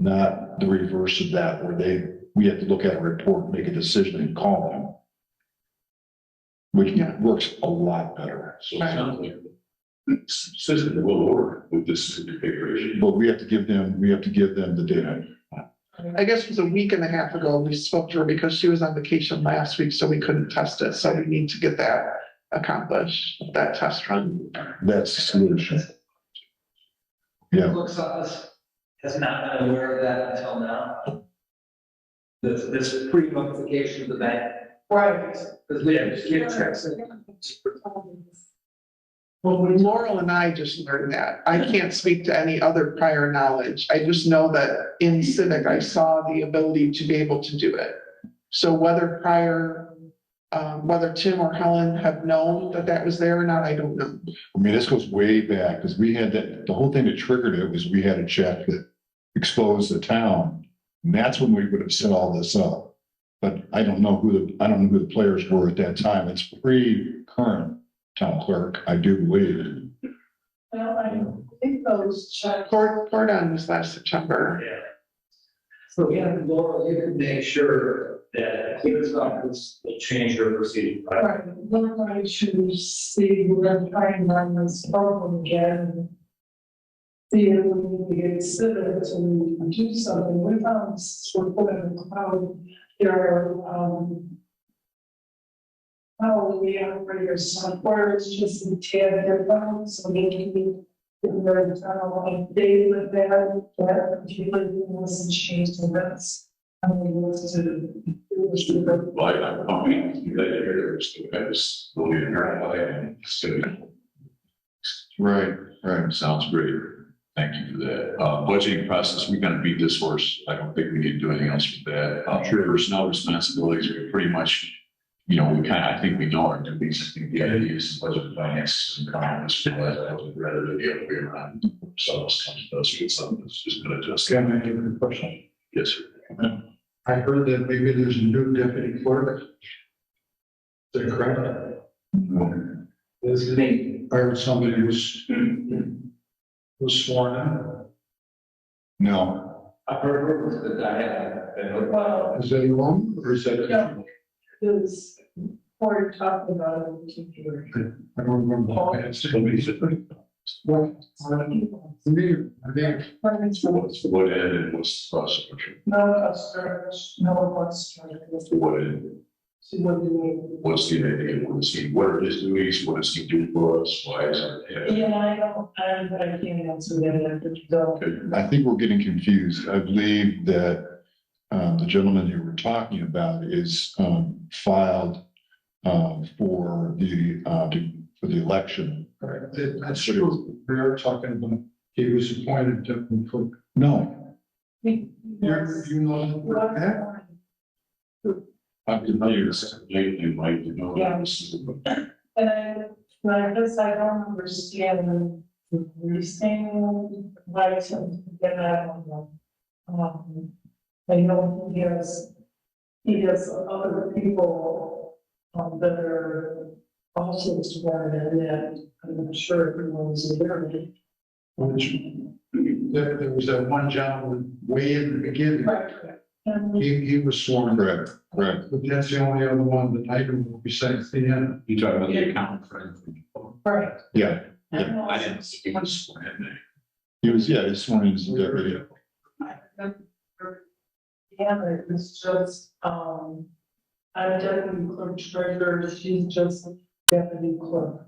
Not the reverse of that, where we have to look at a report, make a decision and call them. Which works a lot better. So it sounds like the system will work with this configuration. But we have to give them the data. I guess it was a week and a half ago, we spoke to her because she was on vacation last week, so we couldn't test it. So we need to get that accomplished, that test run. That's the solution. Yeah. Looks us has not been aware of that until now. This pre-notification of the bank. Right. Because we have checks. Well, Laurel and I just learned that. I can't speak to any other prior knowledge. I just know that in Civic, I saw the ability to be able to do it. So whether whether Tim or Helen have known that that was there or not, I don't know. I mean, this goes way back because we had that, the whole thing that triggered it was we had a check that exposed the town. And that's when we would have set all this up. But I don't know who the players were at that time. It's pre-current town clerk, I do believe. Well, I think those checks. Cordon was last September. Yeah. So yeah, Laura, you can make sure that his office will change your proceeding. Right, we're going to see, we're going to try and run this program again. see if we can get civic to do something. We found, we're putting the cloud, there are, how we operate our software is just a tad different, so they can be very update with that particularly wasn't changed, and that's. I mean, what's to Like, I'm pumping, that there's, it's really inherent, and it's gonna be. Right, right. Sounds great. Thank you for that. Budgeting process, we're gonna beat this horse. I don't think we need to do anything else with that. Personnel responsibilities, we pretty much, we I think we know our duties. I think the idea is budget and finance and economists realize that rather than the other way around. So it's comes to us with something that's just gonna just. Can I give you a question? Yes, sir. I heard that maybe there's a new deputy clerk. Is that correct? This is me. I heard somebody was sworn in. No, I've heard rumors that I haven't been. Well, Is that wrong or is that? Yeah. Is, or talking about it. I don't remember. I had somebody said, what? What end and what's the cost structure? No customers, no customers. What end? See what you mean. What's the idea? What are his duties? What does he do for us? Why is it? Yeah, I can't answer that, so. I think we're getting confused. I believe that the gentleman you were talking about is filed for the election. Right, that's true. We are talking about, he was appointed deputy clerk. No, You know that? I'm familiar, you might know. Yeah. And I guess I don't understand the reasoning, why to get that one. I know he has other people, that are also sworn in, and I'm sure everyone's aware of it. Which, there was that one gentleman way in the beginning. Right. And He was sworn. correct, correct. But that's the only other one that I can besides the end. You talking about the accountant friend? right. Yeah, I didn't see he was sworn in there. he was, yeah, he's sworn in as a deputy. Yeah, it's just, I'm deputy clerk treasurer, she's just deputy clerk.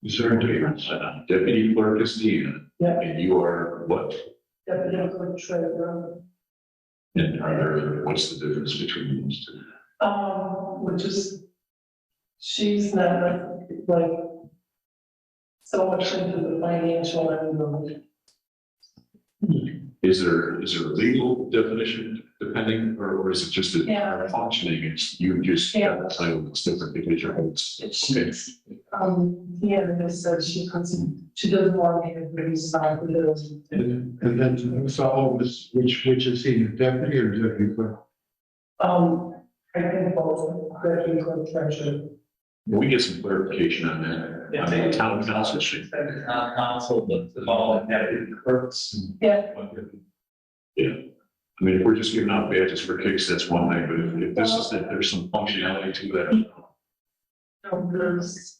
Is there a difference? Deputy clerk is Deanna, Yeah, and you are what? deputy clerk treasurer, And what's the difference between those two? which is, she's not like so much into the financial and Is there a legal definition depending, or is it just a Yeah. functioning? It's you just Yeah. got the title, it's different because you're. She's, yeah, they said she doesn't want me to bring responsibility. And then so which is he, deputy or deputy clerk? I think both, deputy clerk treasurer. We get some clarification on that. I mean, town council should. Town council, but the all deputy clerks. Yeah. Yeah. I mean, if we're just giving out badges for kicks, that's one thing, but if this is that there's some functionality to that, There's,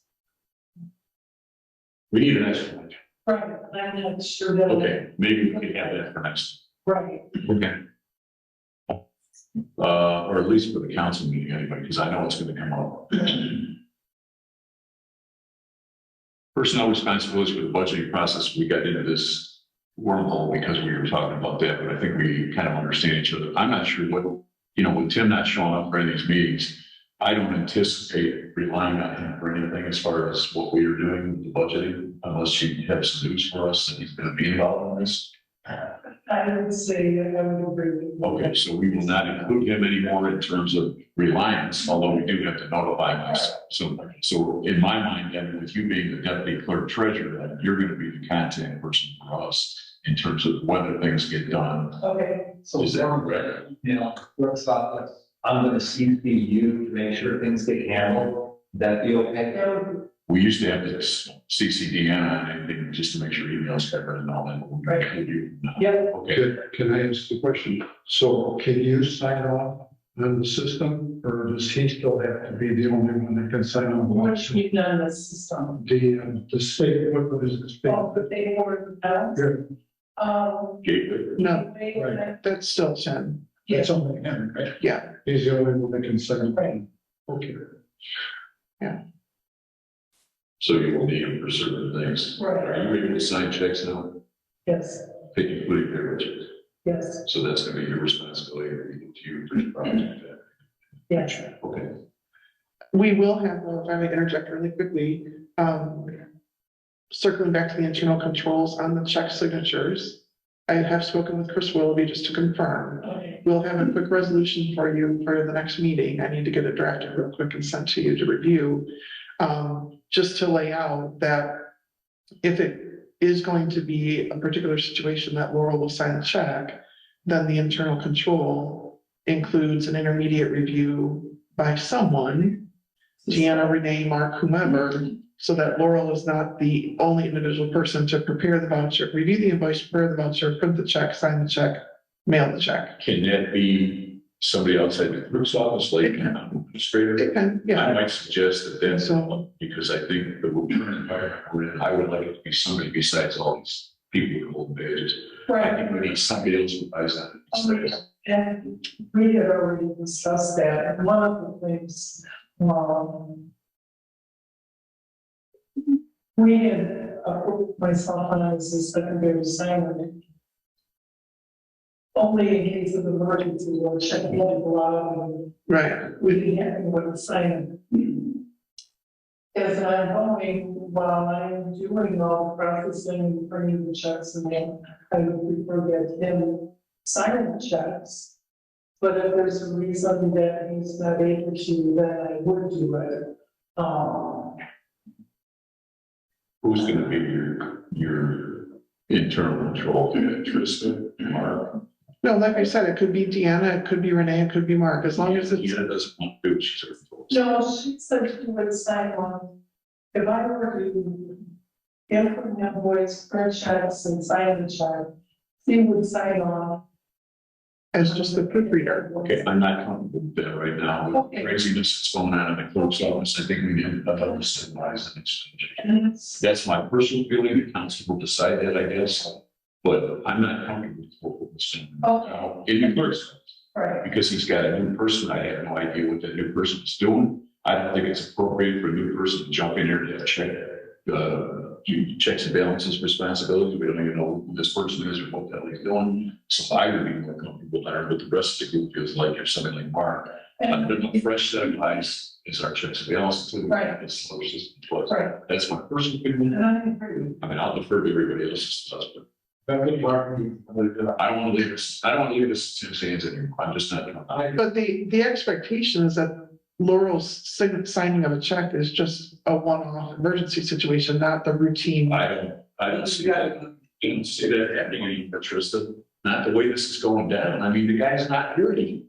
we need an explanation. right, I'm not sure that. Okay, maybe we could have that for next. Right, Okay. Or at least for the council meeting anyway, because I know it's gonna come up. Personnel responsibilities for the budgeting process, we got into this wormhole because we were talking about that, but I think we kind of understand each other. I'm not sure what, with Tim not showing up for any of these meetings, I don't anticipate relying on him for anything as far as what we are doing with the budgeting, unless you have some news for us that he's gonna be involved in this. I would say I would agree with you. Okay, so we will not include him anymore in terms of reliance, although we do have to notify us. So in my mind, then with you being the deputy clerk treasurer, then you're gonna be the contact person for us in terms of whether things get done. Okay, So, Is that correct? clerk's office, I'm gonna CC you to make sure things get handled. That be okay? so, We used to have this CCDN on anything just to make sure emails covered and all that. Right. We do now. yeah, Okay, Can I ask the question? So can you sign off on the system, or does he still have to be the only one that can sign on the What license? we done in the system. The state, what is the state? Oh, but they were, No, Right. that's still Chen. That's only him, right? Yeah. He's the only one that can sign. Right. Okay. So you will need them for certain things. Right. Are you able to sign checks now? Yes, Including payroll checks? yes, So that's gonna be your responsibility to you for the project. yes. Okay. We will have, if I may interject really quickly, circling back to the internal controls on the check signatures. I have spoken with Chris Willoughby just to confirm. Okay. We'll have a quick resolution for you for the next meeting. I need to get it drafted real quick and sent to you to review. Just to lay out that if it is going to be a particular situation that Laurel will sign the check, then the internal control includes an intermediate review by someone, Deanna, Renee, Mark, whomever, so that Laurel is not the only individual person to prepare the voucher, review the invoice, prepare the voucher, print the check, sign the check, mail the check. Can that be somebody outside the clerk's office, like an administrator? It can, I yeah, might suggest that that's, So- because I think the current environment we're in, I would like it to be somebody besides all these people who hold badges. I Right. think we need somebody else who buys that. And we had already discussed that, and one of the things, we had approved myself when I was a secondary signer. Only in case of emergency, or check had to go out, and right. we didn't have anyone to sign it. As I'm going, while I'm doing all the processing, printing the checks, and then I would prefer that him sign the checks. But if there's a reason that he's not able to, then I would do it. Who's gonna be your internal control, Tristan, Mark? No, like I said, it could be Deanna, it could be Renee, it could be Mark, as long as it's, Deanna doesn't want to do it, she's already told us. No, she said she would sign on. If I were to input the invoice, print checks and sign the check, she would sign on. as just the proofreader. Okay, I'm not comfortable with that right now, with Okay. the craziness that's going on in the clerk's office, I think we need another centralized exchange. And it's, That's my personal feeling, the council will decide that, I guess, but I'm not comfortable with what we're saying. Okay. In the clerk's office, right, because he's got a new person, I have no idea what that new person is doing. I don't think it's appropriate for a new person to jump in here to check, checks and balances responsibility. We don't even know who this person is or what the hell he's doing. So I would be more comfortable learning what the rest of the group feels like if somebody like Mark, under the fresh set of eyes is our checks and balances. Right. It's slow system. But right. that's my personal opinion. And I agree. I mean, I'll defer to everybody else's thoughts, but I think Mark, I don't want to leave this, I don't want to leave this to his hands anymore. I'm just not. But the expectation is that Laurel's signing of a check is just a one-off emergency situation, not the routine. I don't see that, I don't see that happening anymore, Tristan. Not the way this is going down. I mean, the guy's not here anymore.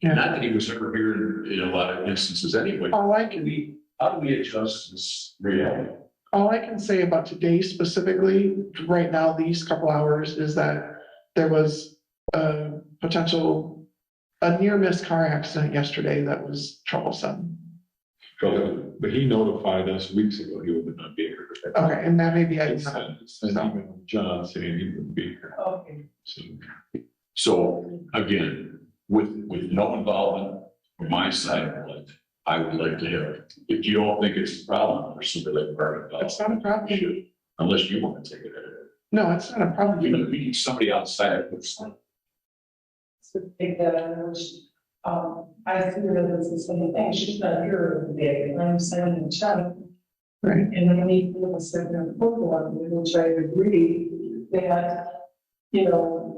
Yeah. Not that he was ever here in a lot of instances anyway. All I How do can, we adjust this reality? all I can say about today specifically, right now, these couple hours, is that there was a near miss car accident yesterday that was troublesome. But he notified us weeks ago he would not be here. Okay, and that may be, I He sent an email to John saying he wouldn't be here. Okay. So again, with no involvement from my side of it, I would like to have, if you don't think it's a problem for somebody like Mark. it's not a problem. Unless you want to take it. No, it's not a problem. We need somebody outside. To take that on, which, I figured that this is something, she's not here today, I'm sending a check. Right. And I need to have a second approval on it, which I agree that,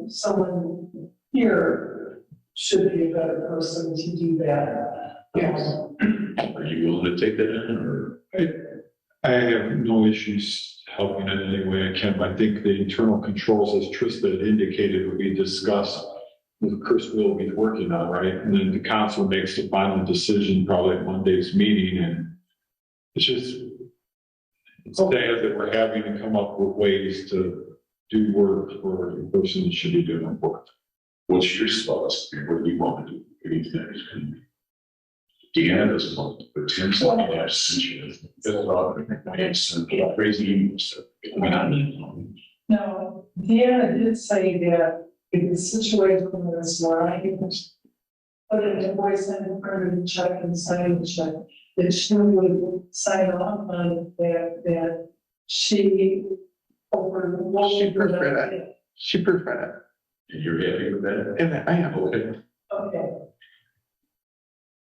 someone here should be a better person to do that. Yes. Are you willing to take that in or? I have no issues helping in any way I can. I think the internal controls, as Trista had indicated, will be discussed with Chris will be working on, right? And then the council makes the final decision probably at Monday's meeting, and it's just it's sad that we're having to come up with ways to do work for the person that should be doing work. What's your thoughts? What do you want to do? Deanna doesn't want to put Tim's on that. It's crazy stuff. No, Deanna did say that if the situation was where I can put an invoice in, print a check and sign the check, that she would sign off on that she over. She proofread it. She proofread it. And you're happy with that? And I am. Okay. Okay.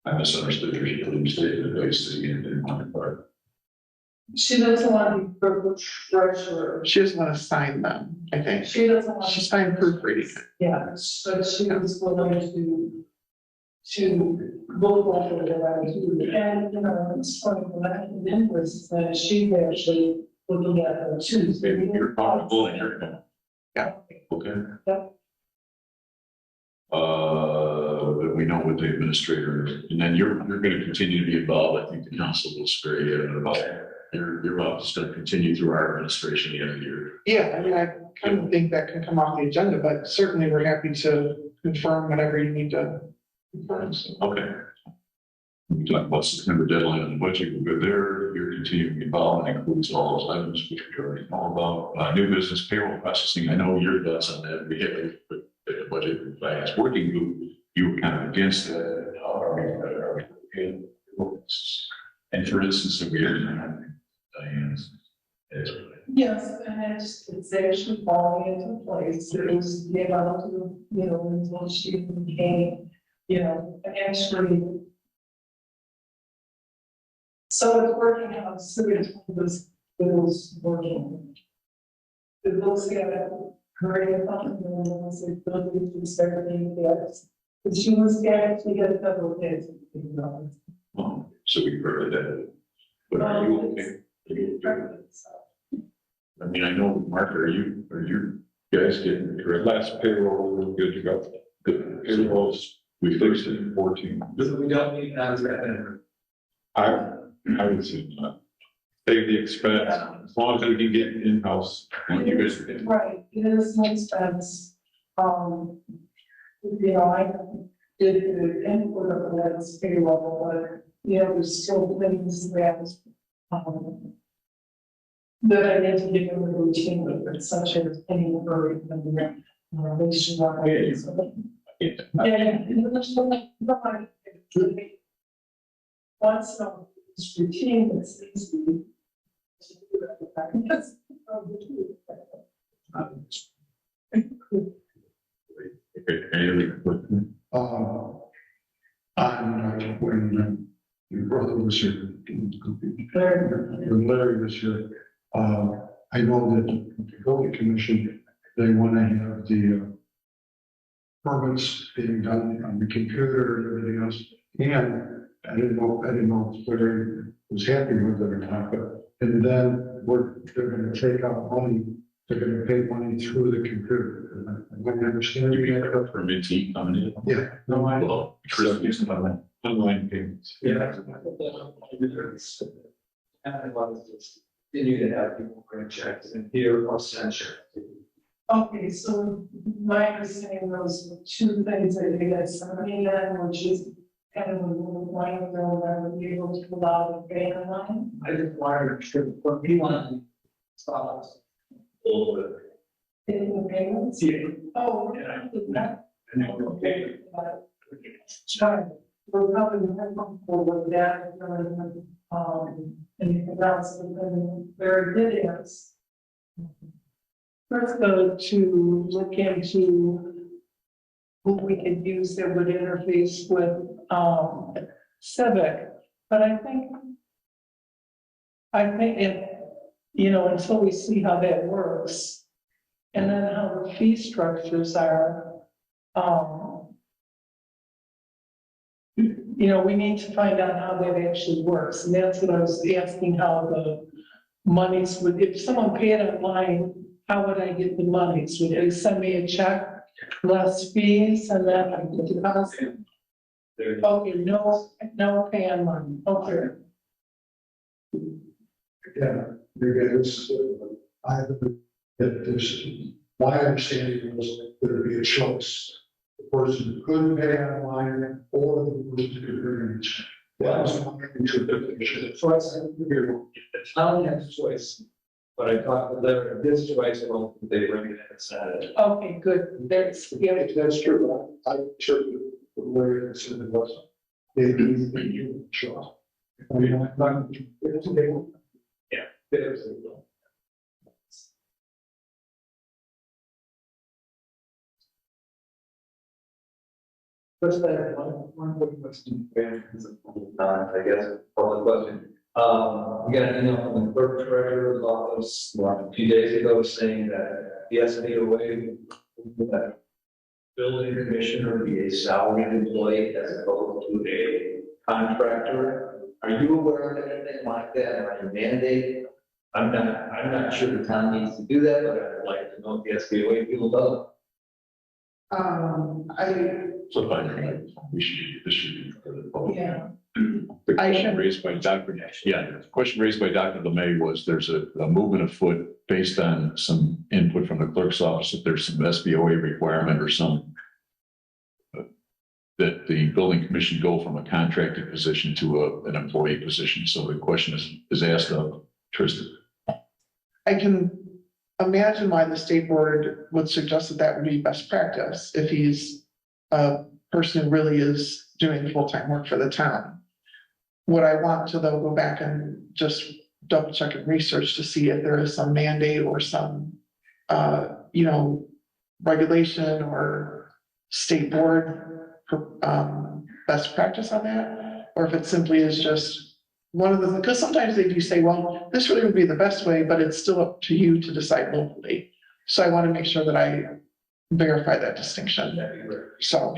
I misunderstood her. She couldn't stay in the place in my part. She doesn't want to be the treasurer. She doesn't want to sign them, I think. She doesn't want. She's fine proofreading it. Yeah, but she was willing to look over that too. And, you know, it's funny, when I came in was that she actually looking at her too. You're comfortable and you're. Yeah. Okay. Yeah. But we know what the administrator, and then you're gonna continue to be involved. I think the council will spare you about your office is gonna continue through our administration the end of the year. Yeah, I mean, I kind of think that can come off the agenda, but certainly we're happy to confirm whatever you need to confirm. So. Okay. We talked about September deadline on the budget, we're good there. You're continuing to be involved, and includes all those items which we already know about. New business payroll processing, I know your thoughts on that. We have the budget and finance working group. You were kind of against that. And for instance, we had Diane's. Yes, and it's actually falling into place. It was given out to, you know, until she became, you know, actually. So it's working out, so it was working. It looks like her something, was a building to everything, yes. But she was actually get a couple of days. So we heard that. But are you okay? I mean, I know, Mark, are you guys getting your Last payroll, we're good to go. good Payrolls, we fixed it. 14. We don't need that. I would say not. Save the expense, as long as we can get in-house. What you guys are getting. Right, it is an expense. You know, I did the input of the last payroll, but, you know, there's still things that I need to get in the routine with, such as any worry and relation. Once it's routine, it's easy. When your brother was here, when Larry was here, I know that the building commission, they want to have the permits being done on the computer and everything else. And I didn't know if Larry was happy with it or not, but, and then they're going to take out money, they're going to pay money through the computer. I understand. You mean for permittee coming in? Yeah. No, I Well, Chris, use them. online payments. Yeah. And I was just continue to have people bring checks and here or send checks. Okay, so my understanding was two things that you guys sent me then, which is kind of a little line bill that would be able to allow the pay online. I just wanted to put me on. Stop. In the payments? Yeah. Oh, Yeah. okay. Sure. We're probably more comfortable with that, anything else, but then where it is. First, to look into who we could use that would interface with, Civic, but I think it, you know, until we see how that works, and then how the fee structures are, you know, we need to find out how that actually works, and that's what I was asking, how the monies would, if someone paid online, how would I get the monies? Would they send me a check, less fees, and then I get deposit? Okay, no pay on money, okay. Yeah, because my understanding was there'd be a choice the person could pay online or the person could arrange. That was my interpretation. Choice, the town has choice, but I thought that this choice, well, they bring it and said. Okay, good. There's, yeah, If that's true, I'm sure the lawyer said it was. Maybe sure. I mean, I'm not, it's a big one. Yeah. There's a- What's that? One quick question, I guess, public question. We got an email from the clerk treasurer's office a few days ago saying that the SBOA, that building commissioner be a salaried employee as opposed to a contractor. Are you aware of anything like that, or a mandate? I'm not sure the town needs to do that, but I'd like to know if the SBOA people know. So we should, this should be for the public. yeah. The question raised by Dr. The question raised by Dr. LeMay was there's a movement afoot based on some input from the clerk's office, that there's some SBOA requirement or some that the building commission go from a contracted position to an employee position. So the question is asked of Tristan. I can imagine why the state board would suggest that that would be best practice if he's a person who really is doing full-time work for the town. What I want to though go back and just double check and research to see if there is some mandate or some, regulation or state board best practice on that, or if it simply is just one of the, because sometimes they do say, well, this really would be the best way, but it's still up to you to decide locally. So I want to make sure that I verify that distinction. So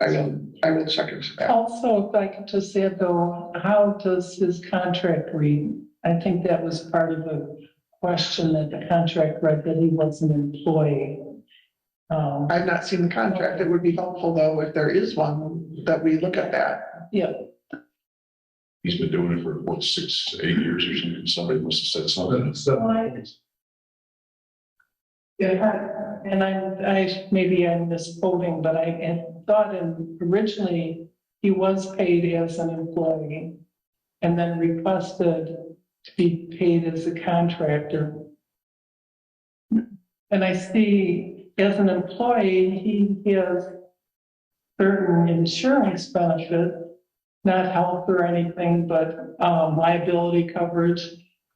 I will check into that. Also, if I could just add though, how does his contract read? I think that was part of the question that the contract read, that he was an employee. I've not seen the contract. It would be helpful though, if there is one, that we look at that. Yeah. He's been doing it for what, 6 to 8 years or something. Somebody must have said something. Yeah, and I maybe I'm misquoting, but I had thought originally he was paid as an employee and then requested to be paid as a contractor. And I see as an employee, he has certain insurance benefits, not health or anything, but liability coverage.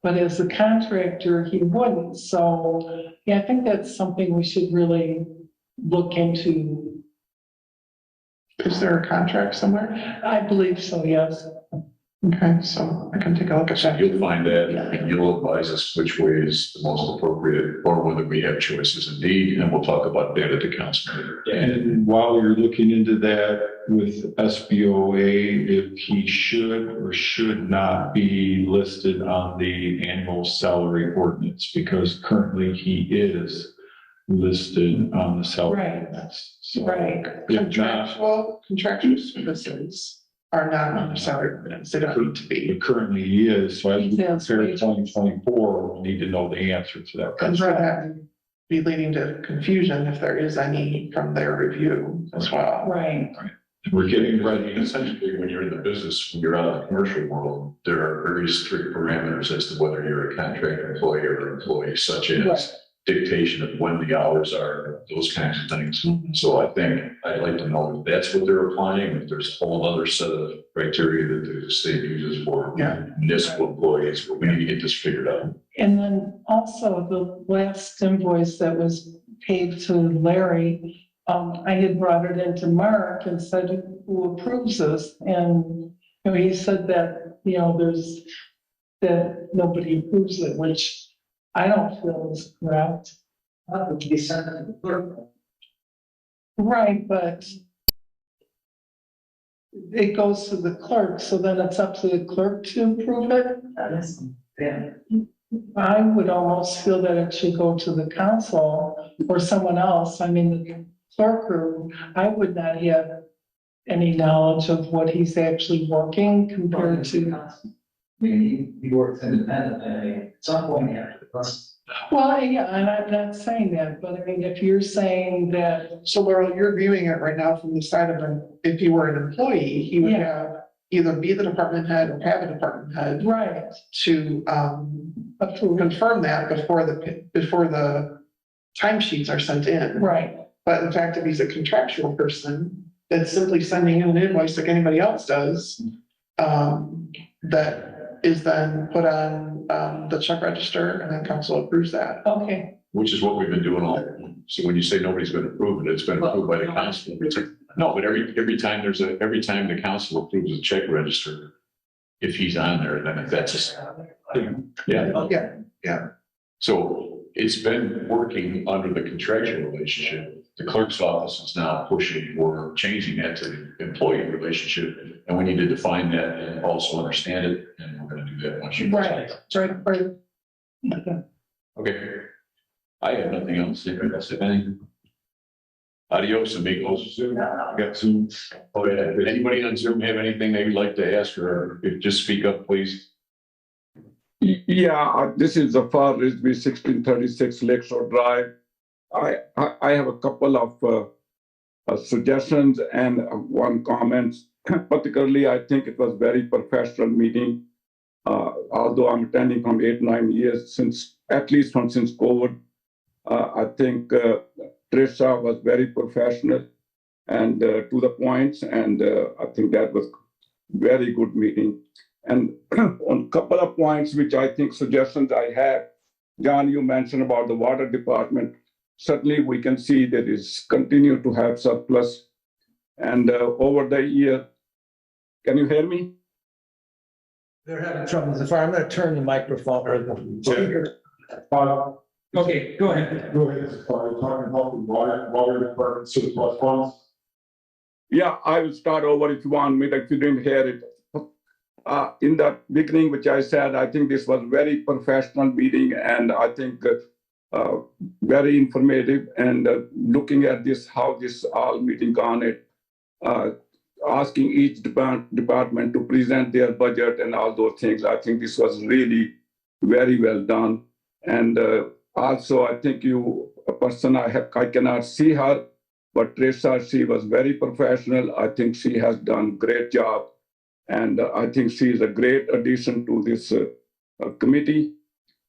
But as a contractor, he wouldn't. So yeah, I think that's something we should really look into. Is there a contract somewhere? I believe so, yes. Okay, so I can take a look at that. You'll find that and you'll advise us which way is the most appropriate or whether we have choices indeed. And we'll talk about that at the council later. And while you're looking into that with SBOA, if he should or should not be listed on the annual salary ordinance, because currently he is listed on the salary Right. ordinance. So Right. if not, Contractual services are not on the salary ordinance. They don't need to be. it currently he is. So as we Yes, prepare wages. 2024, we need to know the answer to that. And for that be leading to confusion if there is any from their review as well. Right. We're getting ready. Essentially, when you're in the business, when you're out in the commercial world, there are very strict parameters as to whether you're a contract employee or an employee, such as Right. dictation of when the hours are, those kinds of things. Mhm. So I think I'd like to know if that's what they're applying, if there's a whole other set of criteria that the state uses for Yeah. municipal employees, but we need to get this figured out. And then also the last invoice that was paid to Larry, I had brought it into Mark and said, who approves this? And, he said that, that nobody approves it, which I don't feel is correct. That would be sent to the clerk. Right, but it goes to the clerk, so then it's up to the clerk to approve it. That is, yeah. I would almost feel that it should go to the council or someone else. I mean, the clerk, or I would not have any knowledge of what he's actually working compared to. He works independently. At some point, you have to trust Well, yeah, and I'm not saying that, but I mean, if you're saying that, So Laurel, you're viewing it right now from the side of if he were an employee, he would Yeah. have either be the department head or have a department head right, to approve, confirm that before the timesheets are sent in. right, But in fact, if he's a contractual person that's simply sending in an invoice like anybody else does, that is then put on the check register and then council approves that. okay, Which is what we've been doing all. So when you say nobody's going to approve it, it's been approved by the council. No, but every time every time the council approves a check register, if he's on there, then that's, yeah. Yeah. So it's been working under the contractual relationship. The clerk's office is now pushing for changing that to the employee relationship. And we need to define that and also understand it. And we're going to do that once you. right. Okay. I have nothing else. Anybody else have anything? Adios, amigos. Zoom. Got Zoom. Oh, yeah. Anybody on Zoom have anything they would like to ask, or if just speak up, please? Yeah, this is the Far Ridgeway 1636 Lakeshore Drive. I have a couple of suggestions and one comment. Particularly, I think it was very professional meeting. Although I'm attending from 8-9 years since COVID. I think Trisha was very professional and to the points, and I think that was very good meeting. And on a couple of points, which I think suggestions I have, John, you mentioned about the water department. Certainly, we can see that is continue to have surplus, and over the year, can you hear me? They're having trouble with the fire. I'm going to turn the microphone or the speaker. Okay, go ahead. Go ahead, talking about the water department surplus funds. Yeah, I will start over if you want me, if you didn't hear it. In the beginning, which I said, I think this was very professional meeting, and I think very informative. And looking at this, how this all meeting gone it, asking each department to present their budget and all those things. I think this was really very well done. And also, I think a person I cannot see her, but Teresa, she was very professional. I think she has done great job. And I think she is a great addition to this committee.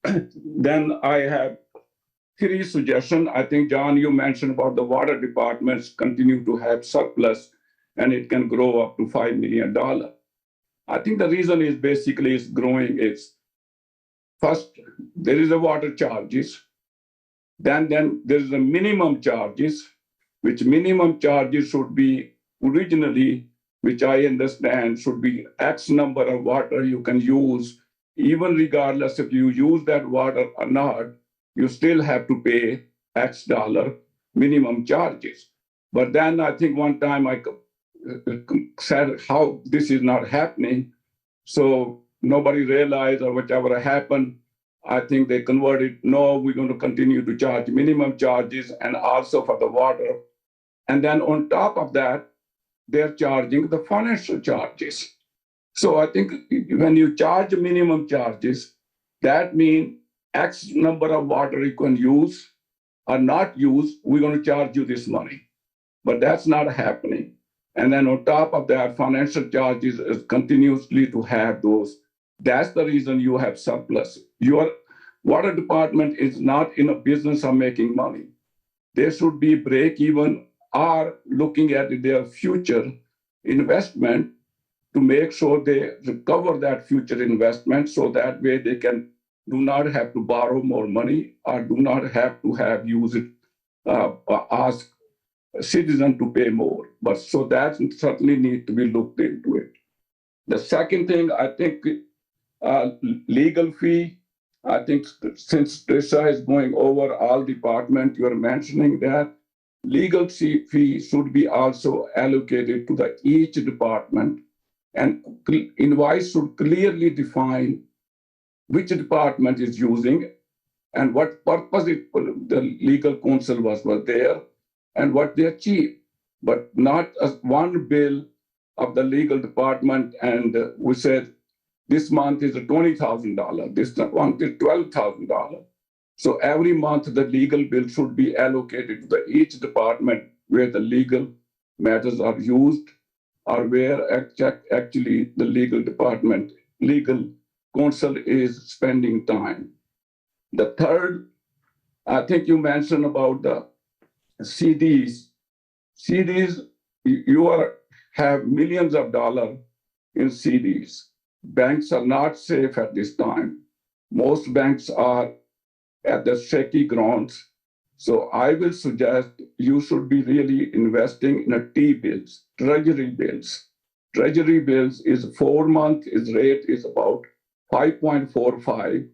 Then I have 3 suggestions. I think, John, you mentioned about the water departments continue to have surplus and it can grow up to $5 million. I think the reason is basically it's growing is first, there is a water charges. Then there is a minimum charges, which minimum charges should be originally, which I understand should be X number of water you can use, even regardless if you use that water or not, you still have to pay X dollar minimum charges. But then I think one time I said how this is not happening. So nobody realized or whatever happened. I think they converted, no, we're going to continue to charge minimum charges and also for the water. And then on top of that, they're charging the financial charges. So I think when you charge minimum charges, that means X number of water you can use or not use, we're going to charge you this money. But that's not happening. And then on top of that, financial charges is continuously to have those. That's the reason you have surplus. Your water department is not in a business of making money. They should be break even or looking at their future investment to make sure they recover that future investment so that way they can do not have to borrow more money or do not have to use it, ask a citizen to pay more. But so that certainly need to be looked into it. The second thing, I think legal fee. I think since Trisha is going over all department, you're mentioning that legal fee should be also allocated to each department, and invoice should clearly define which department is using and what purpose the legal counsel was there and what they achieved, but not as one bill of the legal department. And we said, this month is $20,000. This month is $12,000. So every month, the legal bill should be allocated to each department where the legal matters are used or where actually the legal department, legal counsel is spending time. The third, I think you mentioned about the CDs. CDs, you have millions of dollars in CDs. Banks are not safe at this time. Most banks are at the shaky grounds. So I will suggest you should be really investing in a T-bills, treasury bills. Treasury bills is 4 month rate is about 5.45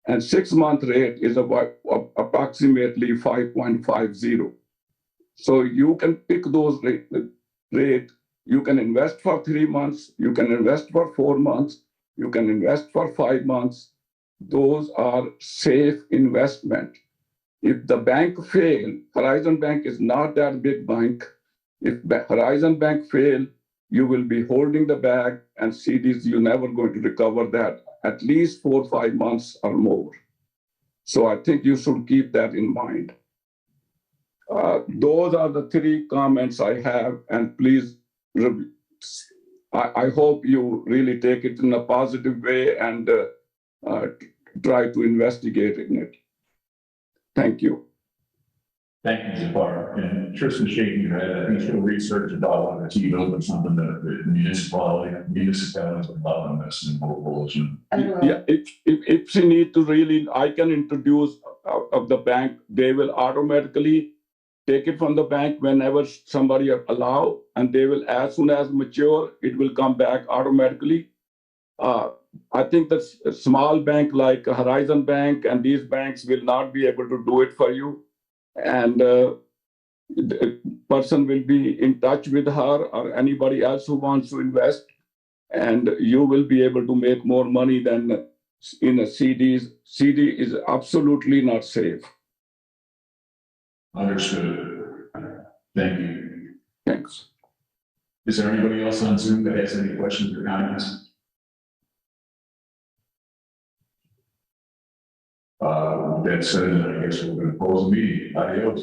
and 6 month rate is about approximately 5.50. So you can pick those rate. You can invest for 3 months, you can invest for 4 months, you can invest for 5 months. Those are safe investment. If the bank fail, Horizon Bank is not that big bank. If Horizon Bank fail, you will be holding the bag and CDs, you're never going to recover that at least 4 or 5 months or more. So I think you should keep that in mind. Those are the 3 comments I have, and please, I hope you really take it in a positive way and try to investigate in it. Thank you. Thank you, Zafar. And Tristan shaking your head, I think she'll research about on the T-bill or something that the municipalities are allowed in this and local. Yeah, if she need to really, I can introduce of the bank, they will automatically take it from the bank whenever somebody allow, and they will, as soon as mature, it will come back automatically. I think that a small bank like Horizon Bank and these banks will not be able to do it for you. And the person will be in touch with her or anybody else who wants to invest, and you will be able to make more money than in a CDs. CD is absolutely not safe. Understood. Thank you. Thanks. Is there anybody else on Zoom that has any questions or comments? That said, I guess we're going to close the meeting. Adios.